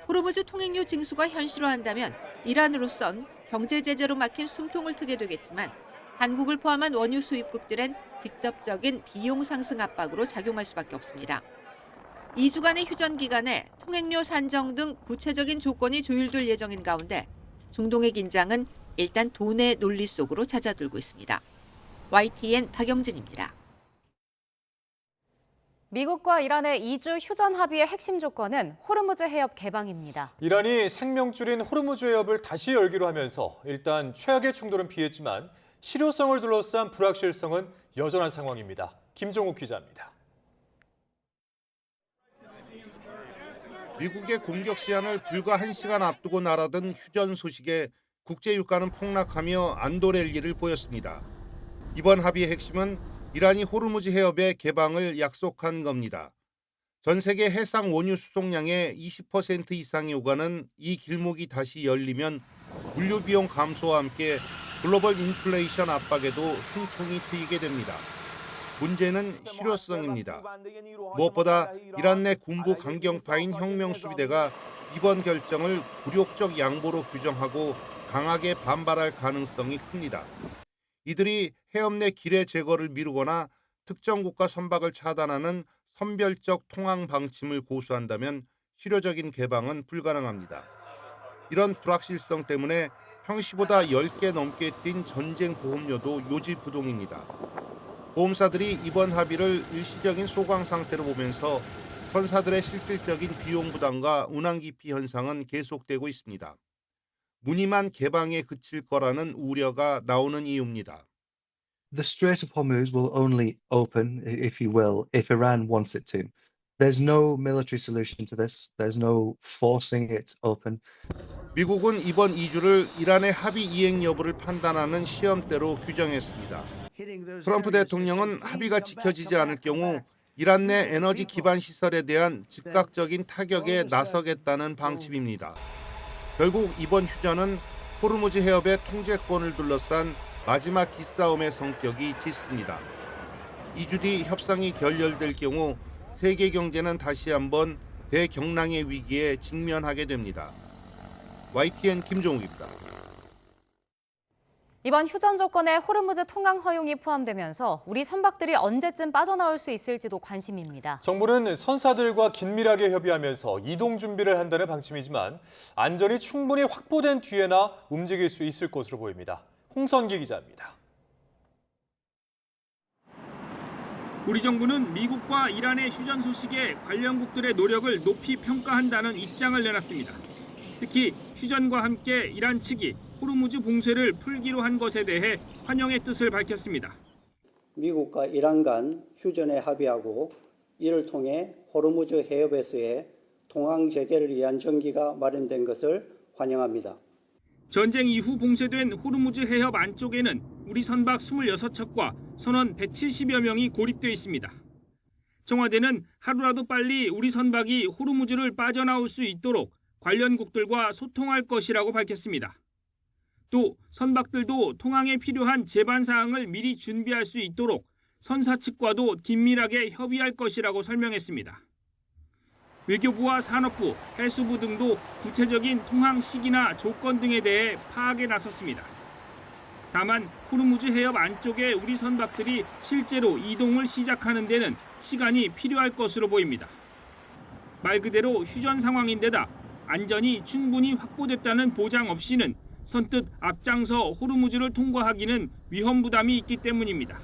호르무즈 통행료 징수가 현실화한다면 이란으로선 경제 제재로 막힌 숨통을 트게 되겠지만 한국을 포함한 원유 수입국들은 직접적인 비용 상승 압박으로 작용할 수밖에 없습니다. 2주간의 휴전 기간에 통행료 산정 등 구체적인 조건이 조율될 예정인 가운데 중동의 긴장은 일단 돈의 논리 속으로 잦아들고 있습니다. YTN 박영진입니다. 미국과 이란의 2주 휴전 합의의 핵심 조건은 호르무즈 해협 개방입니다. 이란이 생명줄인 호르무즈 해협을 다시 열기로 하면서 일단 최악의 충돌은 피했지만 실효성을 둘러싼 불확실성은 여전한 상황입니다. 김종욱 기자입니다. 미국의 공격 시한을 불과 1시간 앞두고 날아든 휴전 소식에 국제 유가는 폭락하며 안도랠리를 보였습니다. 이번 합의의 핵심은 이란이 호르무즈 해협의 개방을 약속한 겁니다. 전 세계 해상 원유 수송량의 20% 이상이 오가는 이 길목이 다시 열리면 물류 비용 감소와 함께 글로벌 인플레이션 압박에도 숨통이 트이게 됩니다. 문제는 실효성입니다. 무엇보다 이란 내 군부 강경파인 혁명수비대가 이번 결정을 굴욕적 양보로 규정하고 강하게 반발할 가능성이 큽니다. 이들이 해협 내 기뢰 제거를 미루거나 특정 국가 선박을 차단하는 선별적 통항 방침을 고수한다면 실효적인 개방은 불가능합니다. 이런 불확실성 때문에 평시보다 10개 넘게 뛴 전쟁 보험료도 요지부동입니다. 보험사들이 이번 합의를 일시적인 소강 상태로 보면서 선사들의 실질적인 비용 부담과 운항 기피 현상은 계속되고 있습니다. 무늬만 개방에 그칠 거라는 우려가 나오는 이유입니다. The Strait of Hormuz will only open, if you will, if Iran wants it to. There's no military solution to this. There's no forcing it open. 미국은 이번 2주를 이란의 합의 이행 여부를 판단하는 시험대로 규정했습니다. 트럼프 대통령은 합의가 지켜지지 않을 경우 이란 내 에너지 기반 시설에 대한 즉각적인 타격에 나서겠다는 방침입니다. 결국 이번 휴전은 호르무즈 해협의 통제권을 둘러싼 마지막 기싸움의 성격이 짙습니다. 2주 뒤 협상이 결렬될 경우 세계 경제는 다시 한번 대경랑의 위기에 직면하게 됩니다. YTN 김종욱입니다. 이번 휴전 조건에 호르무즈 통항 허용이 포함되면서 우리 선박들이 언제쯤 빠져나올 수 있을지도 관심입니다. 정부는 선사들과 긴밀하게 협의하면서 이동 준비를 한다는 방침이지만 안전이 충분히 확보된 뒤에나 움직일 수 있을 것으로 보입니다. 홍선기 기자입니다. 우리 정부는 미국과 이란의 휴전 소식에 관련국들의 노력을 높이 평가한다는 입장을 내놨습니다. 특히 휴전과 함께 이란 측이 호르무즈 봉쇄를 풀기로 한 것에 대해 환영의 뜻을 밝혔습니다. 미국과 이란 간 휴전에 합의하고 이를 통해 호르무즈 해협에서의 통항 재개를 위한 전기가 마련된 것을 환영합니다. 전쟁 이후 봉쇄된 호르무즈 해협 안쪽에는 우리 선박 26척과 선원 170여 명이 고립돼 있습니다. 청와대는 하루라도 빨리 우리 선박이 호르무즈를 빠져나올 수 있도록 관련국들과 소통할 것이라고 밝혔습니다. 또 선박들도 통항에 필요한 제반 사항을 미리 준비할 수 있도록 선사 측과도 긴밀하게 협의할 것이라고 설명했습니다. 외교부와 산업부, 해수부 등도 구체적인 통항 시기나 조건 등에 대해 파악에 나섰습니다. 다만 호르무즈 해협 안쪽에 우리 선박들이 실제로 이동을 시작하는 데는 시간이 필요할 것으로 보입니다. 말 그대로 휴전 상황인데다 안전이 충분히 확보됐다는 보장 없이는 선뜻 앞장서 호르무즈를 통과하기는 위험 부담이 있기 때문입니다.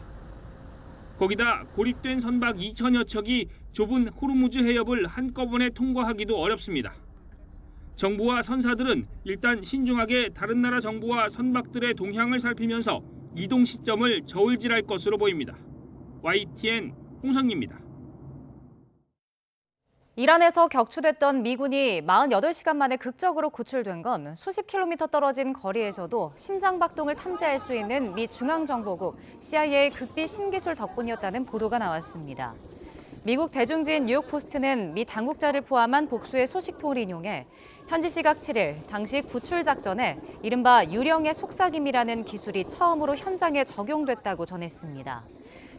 거기다 고립된 선박 2천여 척이 좁은 호르무즈 해협을 한꺼번에 통과하기도 어렵습니다. 정부와 선사들은 일단 신중하게 다른 나라 정부와 선박들의 동향을 살피면서 이동 시점을 저울질할 것으로 보입니다. YTN 홍성기입니다. 이란에서 격추됐던 미군이 48시간 만에 극적으로 구출된 건 수십 킬로미터 떨어진 거리에서도 심장박동을 탐지할 수 있는 미 중앙정보국 CIA 극비 신기술 덕분이었다는 보도가 나왔습니다. 미국 대중지인 뉴욕포스트는 미 당국자를 포함한 복수의 소식통을 인용해 현지 시각 7일 당시 구출 작전에 이른바 유령의 속삭임이라는 기술이 처음으로 현장에 적용됐다고 전했습니다.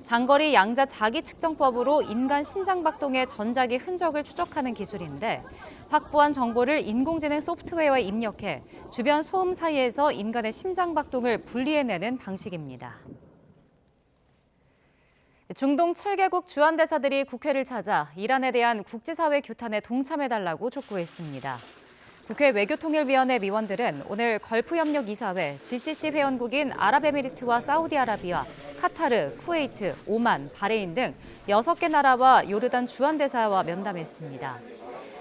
장거리 양자 자기 측정법으로 인간 심장박동의 전자기 흔적을 추적하는 기술인데 확보한 정보를 인공지능 소프트웨어에 입력해 주변 소음 사이에서 인간의 심장박동을 분리해내는 방식입니다. 중동 7개국 주한대사들이 국회를 찾아 이란에 대한 국제사회 규탄에 동참해달라고 촉구했습니다. 국회 외교통일위원회 위원들은 오늘 걸프협력이사회 GCC 회원국인 아랍에미리트와 사우디아라비아, 카타르, 쿠웨이트, 오만, 바레인 등 6개 나라와 요르단 주한대사와 면담했습니다.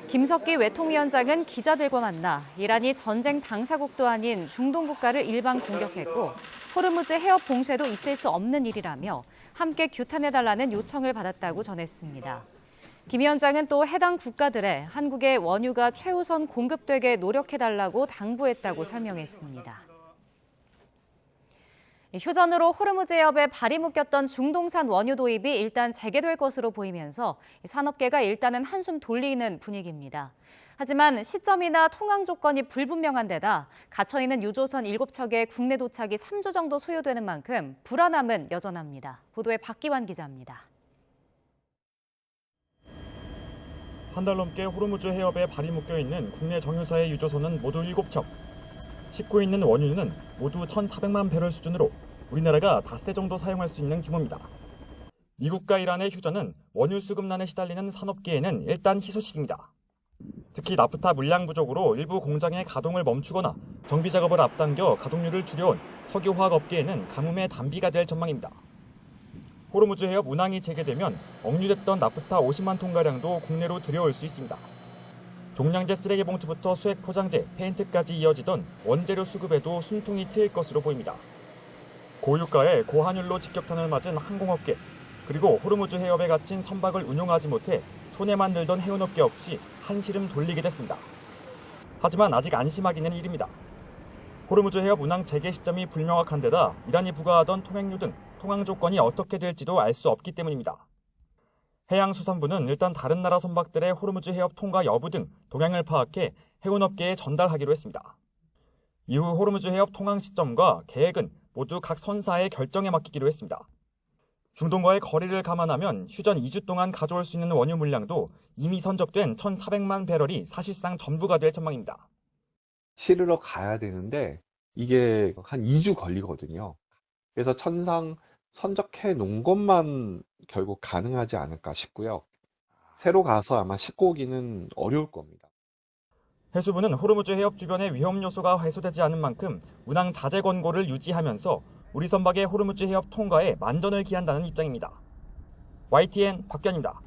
김석기 외통위원장은 기자들과 만나 이란이 전쟁 당사국도 아닌 중동 국가를 일방 공격했고 호르무즈 해협 봉쇄도 있을 수 없는 일이라며 함께 규탄해달라는 요청을 받았다고 전했습니다. 김 위원장은 또 해당 국가들에 한국의 원유가 최우선 공급되게 노력해달라고 당부했다고 설명했습니다. 휴전으로 호르무즈 해협에 발이 묶였던 중동산 원유 도입이 일단 재개될 것으로 보이면서 산업계가 일단은 한숨 돌리는 분위기입니다. 하지만 시점이나 통항 조건이 불분명한 데다 갇혀있는 유조선 7척의 국내 도착이 3주 정도 소요되는 만큼 불안함은 여전합니다. 보도에 박기환 기자입니다. 한 달 넘게 호르무즈 해협에 발이 묶여있는 국내 정유사의 유조선은 모두 7척. 싣고 있는 원유는 모두 1,400만 배럴 수준으로 우리나라가 닷새 정도 사용할 수 있는 규모입니다. 미국과 이란의 휴전은 원유 수급난에 시달리는 산업계에는 일단 희소식입니다. 특히 나프타 물량 부족으로 일부 공장의 가동을 멈추거나 정비 작업을 앞당겨 가동률을 줄여온 석유화학업계에는 가뭄의 단비가 될 전망입니다. 호르무즈 해협 운항이 재개되면 억류됐던 나프타 50만 톤가량도 국내로 들여올 수 있습니다. 종량제 쓰레기 봉투부터 수액 포장재, 페인트까지 이어지던 원재료 수급에도 숨통이 트일 것으로 보입니다. 고유가에 고환율로 직격탄을 맞은 항공업계, 그리고 호르무즈 해협에 갇힌 선박을 운용하지 못해 손해만 들던 해운업계 역시 한시름 돌리게 됐습니다. 하지만 아직 안심하기는 이릅니다. 호르무즈 해협 운항 재개 시점이 불명확한 데다 이란이 부과하던 통행료 등 통항 조건이 어떻게 될지도 알 수 없기 때문입니다. 해양수산부는 일단 다른 나라 선박들의 호르무즈 해협 통과 여부 등 동향을 파악해 해운업계에 전달하기로 했습니다. 이후 호르무즈 해협 통항 시점과 계획은 모두 각 선사의 결정에 맡기기로 했습니다. 중동과의 거리를 감안하면 휴전 2주 동안 가져올 수 있는 원유 물량도 이미 선적된 1,400만 배럴이 사실상 전부가 될 전망입니다. 실으러 가야 되는데 이게 한 2주 걸리거든요. 그래서 천상 선적해 놓은 것만 결국 가능하지 않을까 싶고요. 새로 가서 아마 싣고 오기는 어려울 겁니다. 해수부는 호르무즈 해협 주변의 위험 요소가 해소되지 않은 만큼 운항 자제 권고를 유지하면서 우리 선박의 호르무즈 해협 통과에 만전을 기한다는 입장입니다. YTN 박견입니다.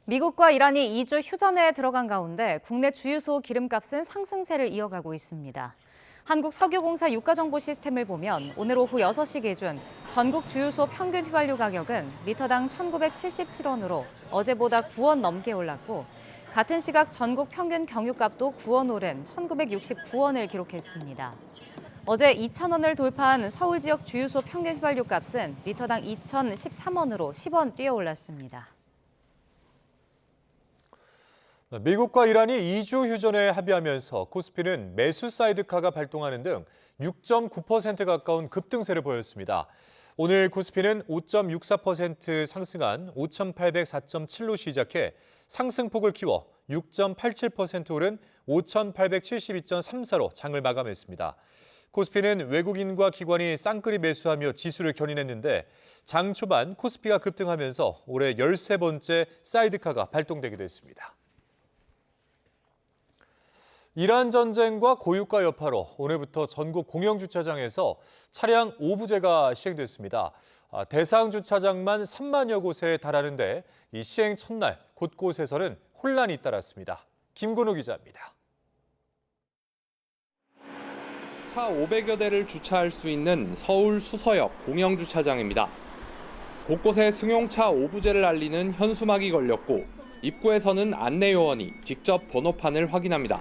미국과 이란이 2주 휴전에 들어간 가운데 국내 주유소 기름값은 상승세를 이어가고 있습니다. 한국석유공사 유가정보 시스템을 보면 오늘 오후 6시 기준 전국 주유소 평균 휘발유 가격은 리터당 1,977원으로 어제보다 9원 넘게 올랐고 같은 시각 전국 평균 경유값도 9원 오른 1,969원을 기록했습니다. 어제 2,000원을 돌파한 서울 지역 주유소 평균 휘발유 값은 리터당 2,013원으로 10원 뛰어 올랐습니다. 미국과 이란이 2주 휴전에 합의하면서 코스피는 매수 사이드카가 발동하는 등 6.9% 가까운 급등세를 보였습니다. 오늘 코스피는 5.64% 상승한 5,804.7로 시작해 상승폭을 키워 6.87% 오른 5,872.34로 장을 마감했습니다. 코스피는 외국인과 기관이 쌍끌이 매수하며 지수를 견인했는데 장 초반 코스피가 급등하면서 올해 13번째 사이드카가 발동되기도 했습니다. 이란 전쟁과 고유가 여파로 오늘부터 전국 공영주차장에서 차량 오부제가 시행됐습니다. 대상 주차장만 3만여 곳에 달하는데 이 시행 첫날 곳곳에서는 혼란이 잇따랐습니다. 김근우 기자입니다. 차 500여 대를 주차할 수 있는 서울 수서역 공영주차장입니다. 곳곳에 승용차 오부제를 알리는 현수막이 걸렸고 입구에서는 안내요원이 직접 번호판을 확인합니다.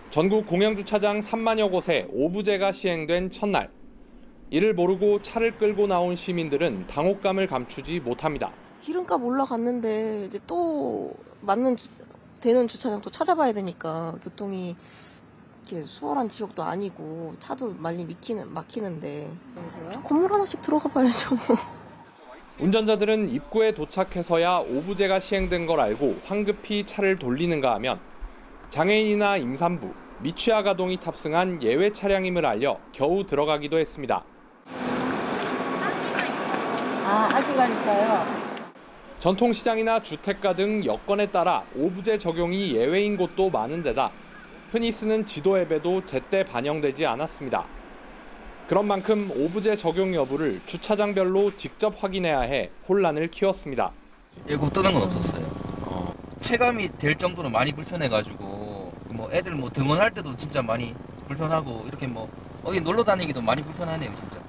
전국 공영주차장 3만여 곳에 오부제가 시행된 첫날. 이를 모르고 차를 끌고 나온 시민들은 당혹감을 감추지 못합니다. 기름값 올라갔는데 이제 또 되는 주차장 또 찾아봐야 되니까 교통이 이렇게 수월한 지역도 아니고 차도 많이 막히는데 건물 하나씩 들어가 봐야죠. 운전자들은 입구에 도착해서야 오부제가 시행된 걸 알고 황급히 차를 돌리는가 하면 장애인이나 임산부, 미취학 아동이 탑승한 예외 차량임을 알려 겨우 들어가기도 했습니다. 아기가 있어요. 전통시장이나 주택가 등 여건에 따라 오부제 적용이 예외인 곳도 많은 데다 흔히 쓰는 지도 앱에도 제때 반영되지 않았습니다. 그런 만큼 오부제 적용 여부를 주차장별로 직접 확인해야 해 혼란을 키웠습니다. 예고 뜨는 건 없었어요. 체감이 될 정도로 많이 불편해가지고 뭐 애들 뭐 등원할 때도 진짜 많이 불편하고 이렇게 뭐 어디 놀러 다니기도 많이 불편하네요, 진짜.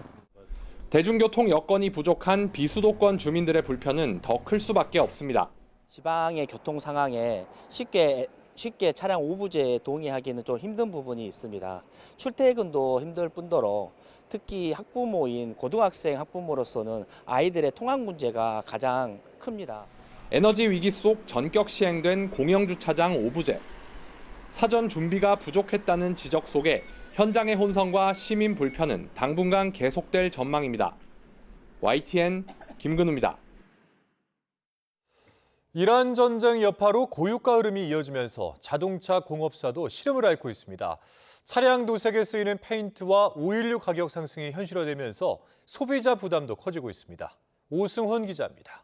대중교통 여건이 부족한 비수도권 주민들의 불편은 더 클 수밖에 없습니다. 지방의 교통 상황에 쉽게 차량 오부제에 동의하기는 좀 힘든 부분이 있습니다. 출퇴근도 힘들 뿐더러 특히 학부모인 고등학생 학부모로서는 아이들의 통학 문제가 가장 큽니다. 에너지 위기 속 전격 시행된 공영주차장 오부제. 사전 준비가 부족했다는 지적 속에 현장의 혼선과 시민 불편은 당분간 계속될 전망입니다. YTN 김근우입니다. 이란 전쟁 여파로 고유가 흐름이 이어지면서 자동차 공업사도 시름을 앓고 있습니다. 차량 도색에 쓰이는 페인트와 오일류 가격 상승이 현실화되면서 소비자 부담도 커지고 있습니다. 오승훈 기자입니다.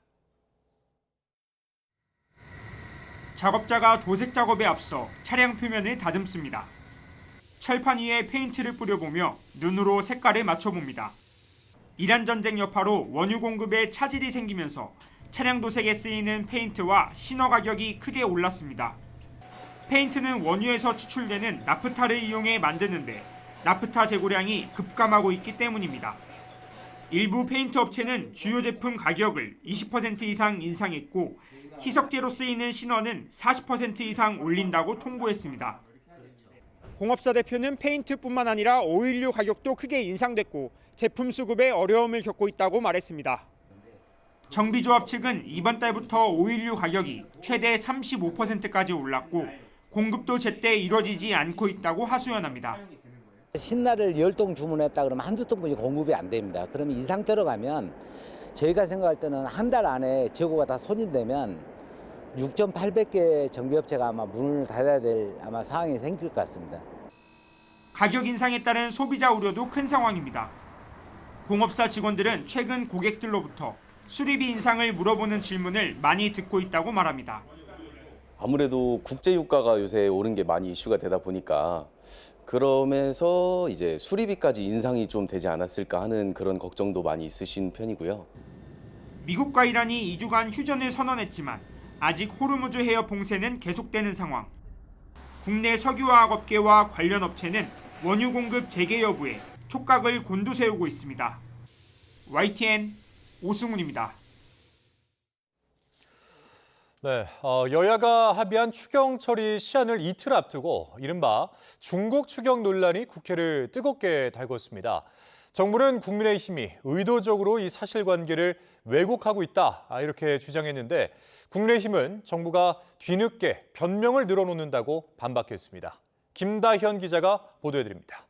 작업자가 도색 작업에 앞서 차량 표면을 다듬습니다. 철판 위에 페인트를 뿌려보며 눈으로 색깔을 맞춰봅니다. 이란 전쟁 여파로 원유 공급에 차질이 생기면서 차량 도색에 쓰이는 페인트와 신어 가격이 크게 올랐습니다. 페인트는 원유에서 추출되는 나프타를 이용해 만드는데 나프타 재고량이 급감하고 있기 때문입니다. 일부 페인트 업체는 주요 제품 가격을 20% 이상 인상했고 희석제로 쓰이는 신어는 40% 이상 올린다고 통보했습니다. 공업사 대표는 페인트뿐만 아니라 오일류 가격도 크게 인상됐고 제품 수급에 어려움을 겪고 있다고 말했습니다. 정비조합 측은 이번 달부터 오일류 가격이 최대 35%까지 올랐고 공급도 제때 이루어지지 않고 있다고 하소연합니다. 신나를 10통 주문했다 그러면 한두 통뿐이 공급이 안 됩니다. 그러면 이 상태로 가면 저희가 생각할 때는 한 달 안에 재고가 다 소진되면 6,800개 정비업체가 아마 문을 닫아야 될 상황이 생길 것 같습니다. 가격 인상에 따른 소비자 우려도 큰 상황입니다. 공업사 직원들은 최근 고객들로부터 수리비 인상을 물어보는 질문을 많이 듣고 있다고 말합니다. 아무래도 국제 유가가 요새 오른 게 많이 이슈가 되다 보니까 그러면서 이제 수리비까지 인상이 좀 되지 않았을까 하는 그런 걱정도 많이 있으신 편이고요. 미국과 이란이 2주간 휴전을 선언했지만 아직 호르무즈 해협 봉쇄는 계속되는 상황. 국내 석유화학 업계와 관련 업체는 원유 공급 재개 여부에 촉각을 곤두세우고 있습니다. YTN 오승훈입니다. 네, 여야가 합의한 추경 처리 시한을 이틀 앞두고 이른바 중국 추경 논란이 국회를 뜨겁게 달궜습니다. 정부는 국민의힘이 의도적으로 이 사실관계를 왜곡하고 있다 이렇게 주장했는데 국민의힘은 정부가 뒤늦게 변명을 늘어놓는다고 반박했습니다. 김다현 기자가 보도해드립니다.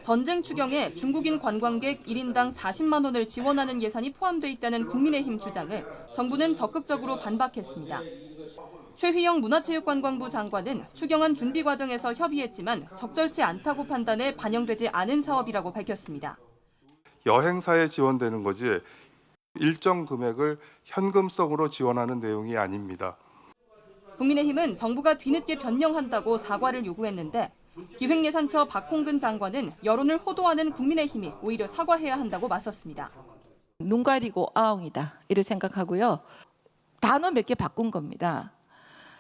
전쟁 추경에 중국인 관광객 1인당 40만 원을 지원하는 예산이 포함돼 있다는 국민의힘 주장을 정부는 적극적으로 반박했습니다. 최휘영 문화체육관광부 장관은 추경안 준비 과정에서 협의했지만 적절치 않다고 판단해 반영되지 않은 사업이라고 밝혔습니다. 여행사에 지원되는 거지 일정 금액을 현금성으로 지원하는 내용이 아닙니다. 국민의힘은 정부가 뒤늦게 변명한다고 사과를 요구했는데 기획예산처 박홍근 장관은 여론을 호도하는 국민의힘이 오히려 사과해야 한다고 맞섰습니다. 눈 가리고 아웅이다 이렇게 생각하고요. 단어 몇 개 바꾼 겁니다.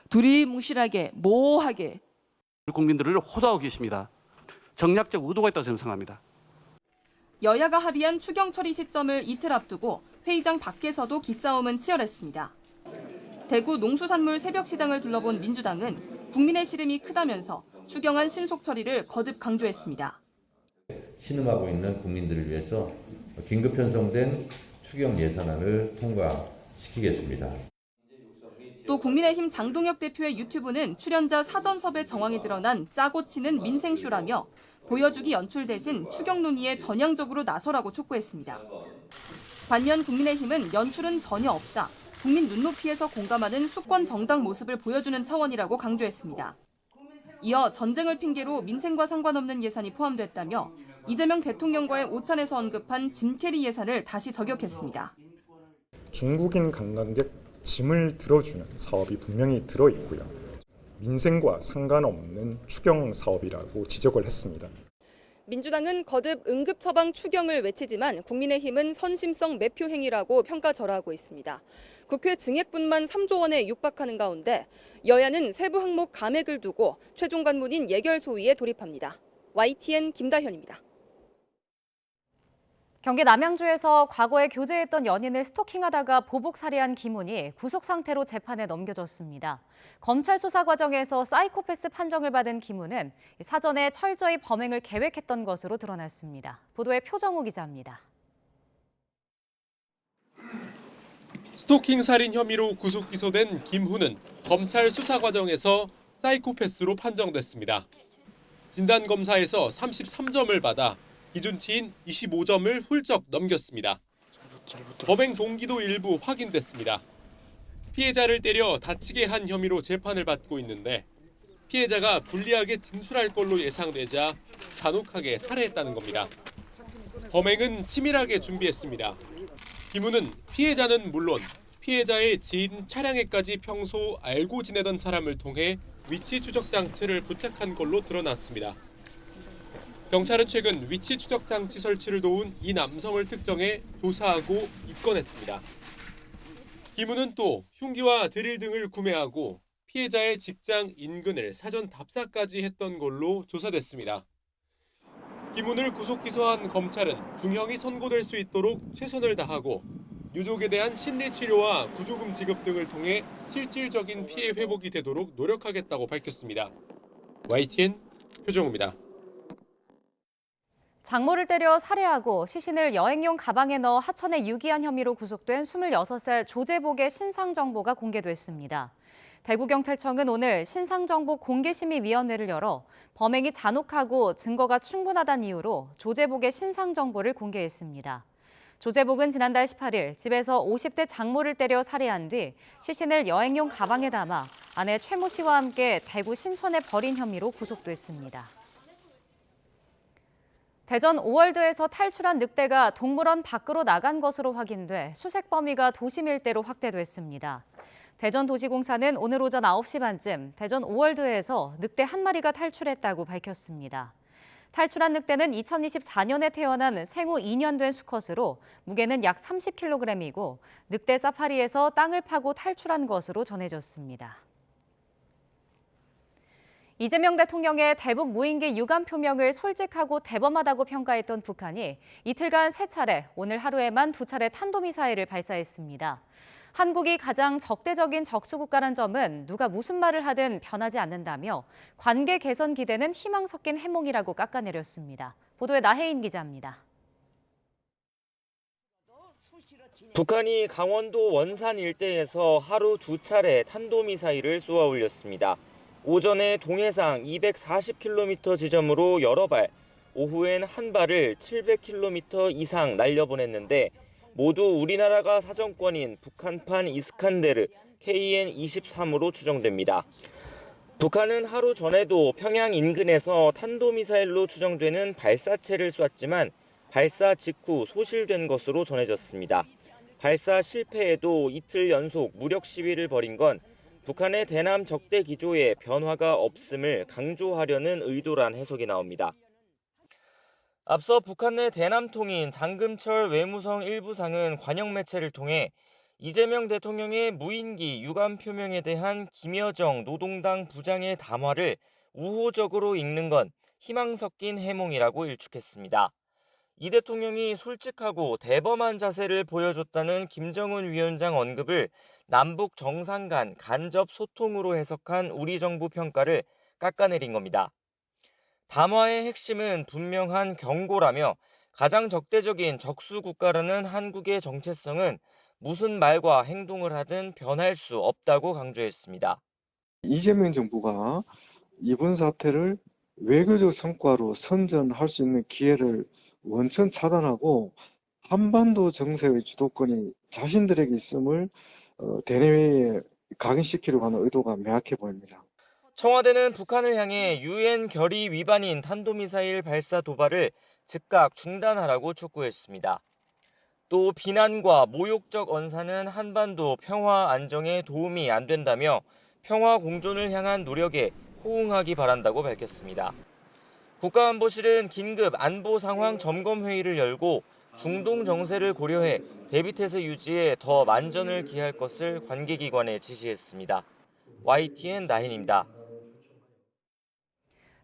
두리뭉실하게 모호하게. 국민들을 호도하고 계십니다. 정략적 의도가 있다고 생각합니다. 여야가 합의한 추경 처리 시점을 이틀 앞두고 회의장 밖에서도 기싸움은 치열했습니다. 대구 농수산물 새벽시장을 둘러본 민주당은 국민의 시름이 크다면서 추경안 신속 처리를 거듭 강조했습니다. 신음하고 있는 국민들을 위해서 긴급 편성된 추경 예산안을 통과시키겠습니다. 또 국민의힘 장동혁 대표의 유튜브는 출연자 사전 섭외 정황이 드러난 짜고 치는 민생쇼라며 보여주기 연출 대신 추경 논의에 전향적으로 나서라고 촉구했습니다. 반면 국민의힘은 연출은 전혀 없다. 국민 눈높이에서 공감하는 수권 정당 모습을 보여주는 차원이라고 강조했습니다. 이어 전쟁을 핑계로 민생과 상관없는 예산이 포함됐다며 이재명 대통령과의 오찬에서 언급한 짐 캐리 예산을 다시 저격했습니다. 중국인 관광객 짐을 들어주는 사업이 분명히 들어있고요. 민생과 상관없는 추경 사업이라고 지적을 했습니다. 민주당은 거듭 응급 처방 추경을 외치지만 국민의힘은 선심성 매표 행위라고 평가절하하고 있습니다. 국회 증액분만 3조 원에 육박하는 가운데 여야는 세부 항목 감액을 두고 최종 관문인 예결 소위에 돌입합니다. YTN 김다현입니다. 경기 남양주에서 과거에 교제했던 연인을 스토킹하다가 보복 살해한 김훈이 구속 상태로 재판에 넘겨졌습니다. 검찰 수사 과정에서 사이코패스 판정을 받은 김훈은 사전에 철저히 범행을 계획했던 것으로 드러났습니다. 보도에 표정우 기자입니다. 스토킹 살인 혐의로 구속 기소된 김훈은 검찰 수사 과정에서 사이코패스로 판정됐습니다. 진단검사에서 33점을 받아 기준치인 25점을 훌쩍 넘겼습니다. 범행 동기도 일부 확인됐습니다. 피해자를 때려 다치게 한 혐의로 재판을 받고 있는데 피해자가 불리하게 진술할 걸로 예상되자 잔혹하게 살해했다는 겁니다. 범행은 치밀하게 준비했습니다. 김훈은 피해자는 물론 피해자의 지인 차량에까지 평소 알고 지내던 사람을 통해 위치 추적 장치를 부착한 걸로 드러났습니다. 경찰은 최근 위치 추적 장치 설치를 도운 이 남성을 특정해 조사하고 입건했습니다. 김훈은 또 흉기와 드릴 등을 구매하고 피해자의 직장 인근을 사전 답사까지 했던 걸로 조사됐습니다. 김훈을 구속 기소한 검찰은 중형이 선고될 수 있도록 최선을 다하고 유족에 대한 심리 치료와 구조금 지급 등을 통해 실질적인 피해 회복이 되도록 노력하겠다고 밝혔습니다. YTN 표정우입니다. 장모를 때려 살해하고 시신을 여행용 가방에 넣어 하천에 유기한 혐의로 구속된 26살 조재복의 신상정보가 공개됐습니다. 대구경찰청은 오늘 신상정보 공개심의위원회를 열어 범행이 잔혹하고 증거가 충분하다는 이유로 조재복의 신상정보를 공개했습니다. 조재복은 지난달 18일 집에서 50대 장모를 때려 살해한 뒤 시신을 여행용 가방에 담아 아내 최모 씨와 함께 대구 신천에 버린 혐의로 구속됐습니다. 대전 오월드에서 탈출한 늑대가 동물원 밖으로 나간 것으로 확인돼 수색 범위가 도심 일대로 확대됐습니다. 대전도시공사는 오늘 오전 9시 반쯤 대전 오월드에서 늑대 한 마리가 탈출했다고 밝혔습니다. 탈출한 늑대는 2024년에 태어난 생후 2년 된 수컷으로 무게는 약 30kg이고 늑대 사파리에서 땅을 파고 탈출한 것으로 전해졌습니다. 이재명 대통령의 대북 무인기 유감 표명을 솔직하고 대범하다고 평가했던 북한이 이틀간 3차례, 오늘 하루에만 2차례 탄도미사일을 발사했습니다. 한국이 가장 적대적인 적수국가란 점은 누가 무슨 말을 하든 변하지 않는다며 관계 개선 기대는 희망 섞인 해몽이라고 깎아내렸습니다. 보도에 나혜인 기자입니다. 북한이 강원도 원산 일대에서 하루 2차례 탄도미사일을 쏘아 올렸습니다. 오전에 동해상 240km 지점으로 여러 발, 오후엔 한 발을 700km 이상 날려보냈는데 모두 우리나라가 사정권인 북한판 이스칸데르 KN-23으로 추정됩니다. 북한은 하루 전에도 평양 인근에서 탄도미사일로 추정되는 발사체를 쐈지만 발사 직후 소실된 것으로 전해졌습니다. 발사 실패에도 이틀 연속 무력 시위를 벌인 건 북한의 대남 적대 기조에 변화가 없음을 강조하려는 의도란 해석이 나옵니다. 앞서 북한 내 대남통인 장금철 외무성 일부상은 관영 매체를 통해 이재명 대통령의 무인기 유감 표명에 대한 김여정 노동당 부장의 담화를 우호적으로 읽는 건 희망 섞인 해몽이라고 일축했습니다. 이 대통령이 솔직하고 대범한 자세를 보여줬다는 김정은 위원장 언급을 남북 정상 간 간접 소통으로 해석한 우리 정부 평가를 깎아내린 겁니다. 담화의 핵심은 분명한 경고라며 가장 적대적인 적수 국가라는 한국의 정체성은 무슨 말과 행동을 하든 변할 수 없다고 강조했습니다. 이재명 정부가 이번 사태를 외교적 성과로 선전할 수 있는 기회를 원천 차단하고 한반도 정세의 주도권이 자신들에게 있음을 대내외에 각인시키려고 하는 의도가 명확해 보입니다. 청와대는 북한을 향해 유엔 결의 위반인 탄도미사일 발사 도발을 즉각 중단하라고 촉구했습니다. 또 비난과 모욕적 언사는 한반도 평화 안정에 도움이 안 된다며 평화 공존을 향한 노력에 호응하기 바란다고 밝혔습니다. 국가안보실은 긴급 안보 상황 점검 회의를 열고 중동 정세를 고려해 대비태세 유지에 더 만전을 기할 것을 관계기관에 지시했습니다. YTN 나인입니다.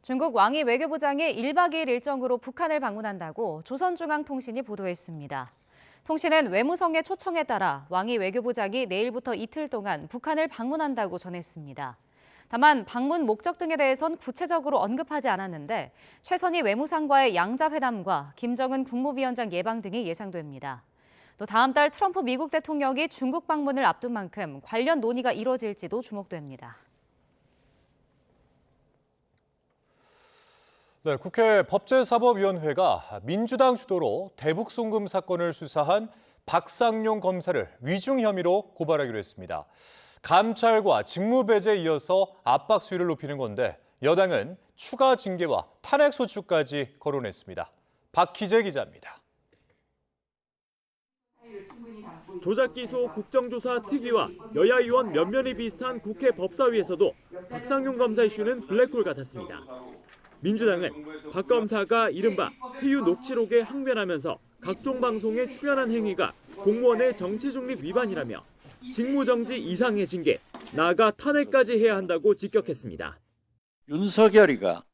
중국 왕이 외교부장이 1박 2일 일정으로 북한을 방문한다고 조선중앙통신이 보도했습니다. 통신은 외무성의 초청에 따라 왕이 외교부장이 내일부터 이틀 동안 북한을 방문한다고 전했습니다. 다만 방문 목적 등에 대해선 구체적으로 언급하지 않았는데 최선희 외무상과의 양자회담과 김정은 국무위원장 예방 등이 예상됩니다. 또 다음 달 트럼프 미국 대통령이 중국 방문을 앞둔 만큼 관련 논의가 이뤄질지도 주목됩니다. 네, 국회 법제사법위원회가 민주당 주도로 대북 송금 사건을 수사한 박상용 검사를 위중 혐의로 고발하기로 했습니다. 감찰과 직무배제에 이어서 압박 수위를 높이는 건데 여당은 추가 징계와 탄핵 소추까지 거론했습니다. 박희재 기자입니다. 조작기소 국정조사 특위와 여야 의원 면면이 비슷한 국회 법사위에서도 박상용 검사 이슈는 블랙홀 같았습니다. 민주당은 박 검사가 이른바 회유 녹취록에 항변하면서 각종 방송에 출연한 행위가 공무원의 정치 중립 위반이라며 직무정지 이상의 징계, 나아가 탄핵까지 해야 한다고 직격했습니다. 윤석열이가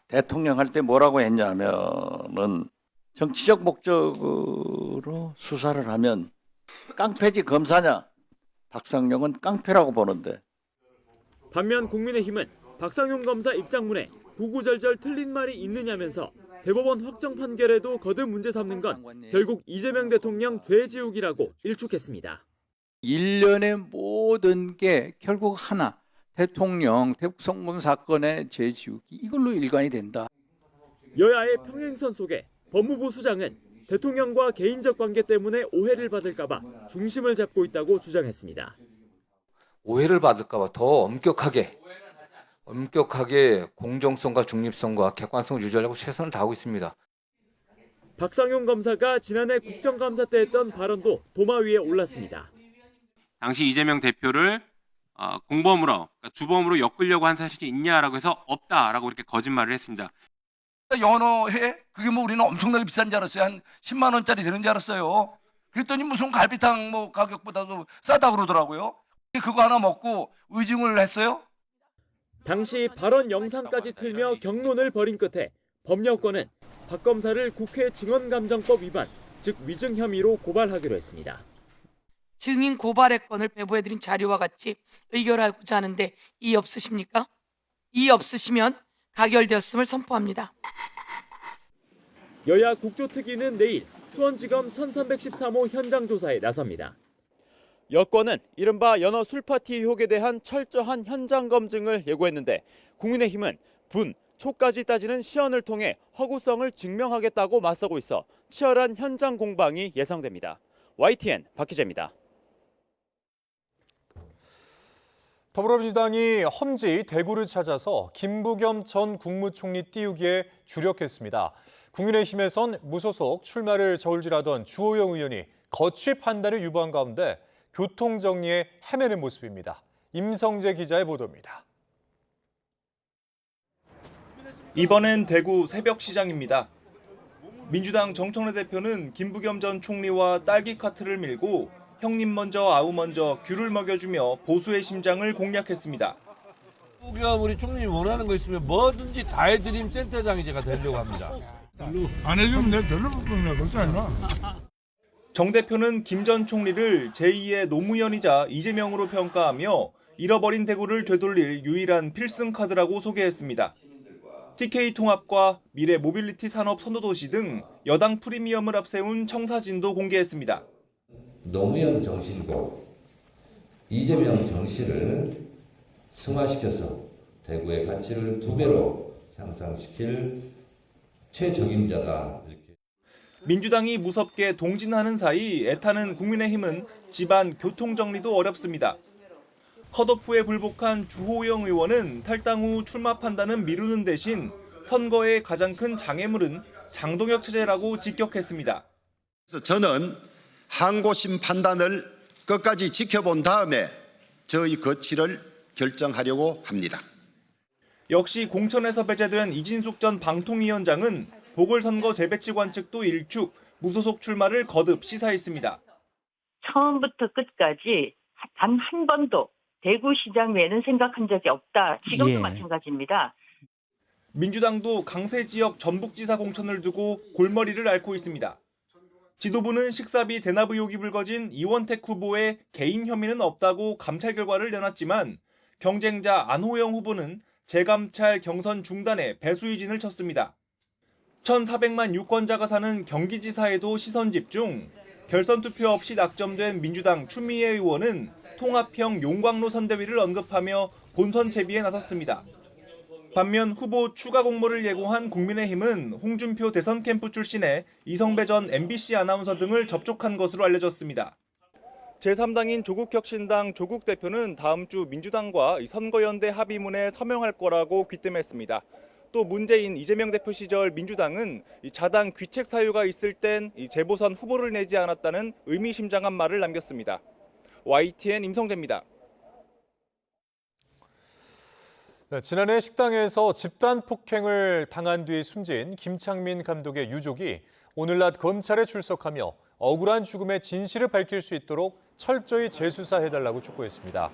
대통령 할 때 뭐라고 했냐면은 정치적 목적으로 수사를 하면 깡패지 검사냐? 박상용은 깡패라고 보는데. 반면 국민의힘은 박상용 검사 입장문에 구구절절 틀린 말이 있느냐면서 대법원 확정 판결에도 거듭 문제 삼는 건 결국 이재명 대통령 죄지우기라고 일축했습니다. 일련의 모든 게 결국 하나, 대통령 대북 송금 사건의 죄지우기, 이걸로 일관이 된다. 여야의 평행선 속에 법무부 수장은 대통령과 개인적 관계 때문에 오해를 받을까 봐 중심을 잡고 있다고 주장했습니다. 오해를 받을까 봐 더 엄격하게 공정성과 중립성과 객관성을 유지하려고 최선을 다하고 있습니다. 박상용 검사가 지난해 국정감사 때 했던 발언도 도마 위에 올랐습니다. 당시 이재명 대표를 공범으로, 그러니까 주범으로 엮으려고 한 사실이 있냐라고 해서 없다라고 이렇게 거짓말을 했습니다. 연어회? 그게 뭐 우리는 엄청나게 비싼 줄 알았어요. 한 10만 원짜리 되는 줄 알았어요. 그랬더니 무슨 갈비탕 뭐 가격보다도 싸다고 그러더라고요. 그거 하나 먹고 의증을 했어요? 당시 발언 영상까지 틀며 경론을 벌인 끝에 법여권은 박 검사를 국회 증언감정법 위반, 즉 위증 혐의로 고발하기로 했습니다. 증인 고발의 건을 배부해드린 자료와 같이 의결하고자 하는데 이의 없으십니까? 이의 없으시면 가결되었음을 선포합니다. 여야 국조특위는 내일 수원지검 1313호 현장 조사에 나섭니다. 여권은 이른바 연어 술파티 의혹에 대한 철저한 현장 검증을 예고했는데 국민의힘은 분, 초까지 따지는 시연을 통해 허구성을 증명하겠다고 맞서고 있어 치열한 현장 공방이 예상됩니다. YTN 박희재입니다. 더불어민주당이 험지 대구를 찾아서 김부겸 전 국무총리 띄우기에 주력했습니다. 국민의힘에선 무소속 출마를 저울질하던 주호영 의원이 거취 판단을 유보한 가운데 교통정리에 헤매는 모습입니다. 임성재 기자의 보도입니다. 이번엔 대구 새벽시장입니다. 민주당 정청래 대표는 김부겸 전 총리와 딸기 카트를 밀고 형님 먼저 아우 먼저 귤을 먹여주며 보수의 심장을 공략했습니다. 김부겸 우리 총리님 원하는 거 있으면 뭐든지 다 해드림 센터장이 제가 되려고 합니다. 안 해주면 내가 별로 불평나 그렇지 않나? 정 대표는 김 전 총리를 제2의 노무현이자 이재명으로 평가하며 잃어버린 대구를 되돌릴 유일한 필승 카드라고 소개했습니다. TK 통합과 미래 모빌리티 산업 선도도시 등 여당 프리미엄을 앞세운 청사진도 공개했습니다. 노무현 정신과 이재명 정신을 승화시켜서 대구의 가치를 2배로 상승시킬 최적임자다. 민주당이 무섭게 동진하는 사이 애타는 국민의힘은 집안 교통 정리도 어렵습니다. 컷오프에 불복한 주호영 의원은 탈당 후 출마 판단은 미루는 대신 선거의 가장 큰 장애물은 장동혁 체제라고 직격했습니다. 그래서 저는 항고심 판단을 끝까지 지켜본 다음에 저의 거취를 결정하려고 합니다. 역시 공천에서 배제된 이진숙 전 방통위원장은 보궐선거 재배치관 측도 일축, 무소속 출마를 거듭 시사했습니다. 처음부터 끝까지 단 한 번도 대구시장 외에는 생각한 적이 없다. 지금도 마찬가지입니다. 민주당도 강세 지역 전북지사 공천을 두고 골머리를 앓고 있습니다. 지도부는 식사비 대납 의혹이 불거진 이원택 후보의 개인 혐의는 없다고 감찰 결과를 내놨지만 경쟁자 안호영 후보는 재감찰 경선 중단에 배수의진을 쳤습니다. 1,400만 유권자가 사는 경기지사에도 시선 집중, 결선 투표 없이 낙점된 민주당 추미애 의원은 통합형 용광로 선대위를 언급하며 본선 채비에 나섰습니다. 반면 후보 추가 공모를 예고한 국민의힘은 홍준표 대선 캠프 출신의 이성배 전 MBC 아나운서 등을 접촉한 것으로 알려졌습니다. 제3당인 조국혁신당 조국 대표는 다음 주 민주당과 선거연대 합의문에 서명할 거라고 귀띔했습니다. 또 문재인, 이재명 대표 시절 민주당은 자당 귀책 사유가 있을 땐 재보선 후보를 내지 않았다는 의미심장한 말을 남겼습니다. YTN 임성재입니다. 네, 지난해 식당에서 집단 폭행을 당한 뒤 숨진 김창민 감독의 유족이 오늘 낮 검찰에 출석하며 억울한 죽음의 진실을 밝힐 수 있도록 철저히 재수사해달라고 촉구했습니다.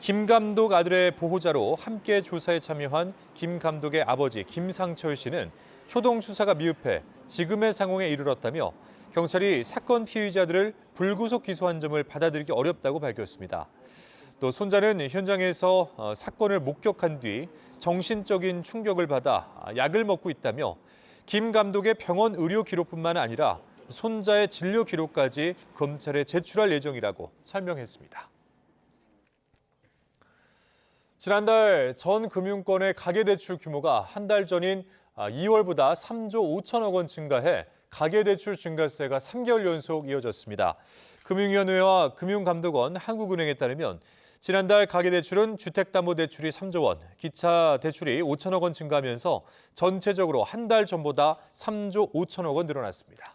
김 감독 아들의 보호자로 함께 조사에 참여한 김 감독의 아버지 김상철 씨는 초동 수사가 미흡해 지금의 상황에 이르렀다며 경찰이 사건 피의자들을 불구속 기소한 점을 받아들이기 어렵다고 밝혔습니다. 또 손자는 현장에서 사건을 목격한 뒤 정신적인 충격을 받아 약을 먹고 있다며 김 감독의 병원 의료 기록뿐만 아니라 손자의 진료 기록까지 검찰에 제출할 예정이라고 설명했습니다. 지난달 전 금융권의 가계대출 규모가 한 달 전인 2월보다 3조 5천억 원 증가해 가계대출 증가세가 3개월 연속 이어졌습니다. 금융위원회와 금융감독원, 한국은행에 따르면 지난달 가계대출은 주택담보대출이 3조 원, 기차 대출이 5천억 원 증가하면서 전체적으로 한 달 전보다 3조 5천억 원 늘어났습니다.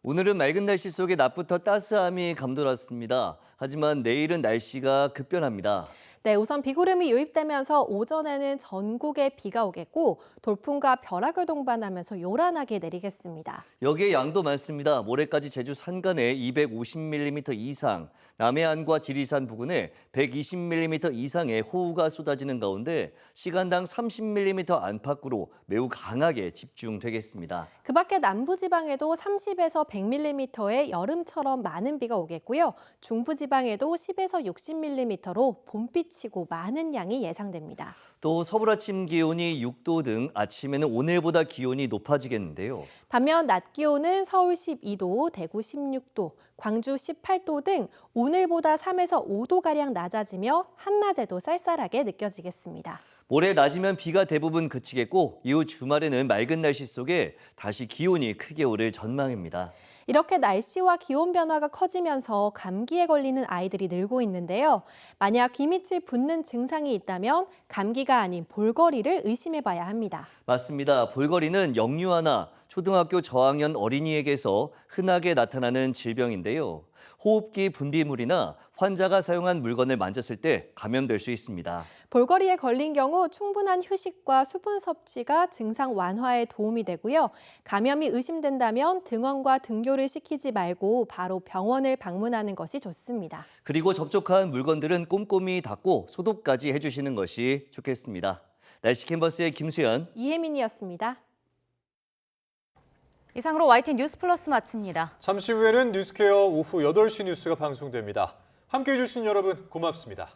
오늘은 맑은 날씨 속에 낮부터 따스함이 감돌았습니다. 하지만 내일은 날씨가 급변합니다. 네, 우선 비구름이 유입되면서 오전에는 전국에 비가 오겠고 돌풍과 벼락을 동반하면서 요란하게 내리겠습니다. 여기에 양도 많습니다. 모레까지 제주 산간에 250mm 이상, 남해안과 지리산 부근에 120mm 이상의 호우가 쏟아지는 가운데 시간당 30mm 안팎으로 매우 강하게 집중되겠습니다. 그 밖에 남부지방에도 30에서 100mm의 여름처럼 많은 비가 오겠고요. 중부지방에도 10에서 60mm로 봄비치고 많은 양이 예상됩니다. 또 서울 아침 기온이 6도 등 아침에는 오늘보다 기온이 높아지겠는데요. 반면 낮 기온은 서울 12도, 대구 16도, 광주 18도 등 오늘보다 3에서 5도가량 낮아지며 한낮에도 쌀쌀하게 느껴지겠습니다. 모레 낮이면 비가 대부분 그치겠고 이후 주말에는 맑은 날씨 속에 다시 기온이 크게 오를 전망입니다. 이렇게 날씨와 기온 변화가 커지면서 감기에 걸리는 아이들이 늘고 있는데요. 만약 기미칠 붓는 증상이 있다면 감기가 아닌 볼거리를 의심해봐야 합니다. 맞습니다. 볼거리는 역류하나 초등학교 저학년 어린이에게서 흔하게 나타나는 질병인데요. 호흡기 분비물이나 환자가 사용한 물건을 만졌을 때 감염될 수 있습니다. 볼거리에 걸린 경우 충분한 휴식과 수분 섭취가 증상 완화에 도움이 되고요. 감염이 의심된다면 등원과 등교를 시키지 말고 바로 병원을 방문하는 것이 좋습니다. 그리고 접촉한 물건들은 꼼꼼히 닫고 소독까지 해주시는 것이 좋겠습니다. 날씨 캔버스의 김수연, 이혜민이었습니다. 이상으로 YTN 뉴스 플러스 마칩니다. 잠시 후에는 뉴스케어 오후 8시 뉴스가 방송됩니다. 함께해 주신 여러분 고맙습니다.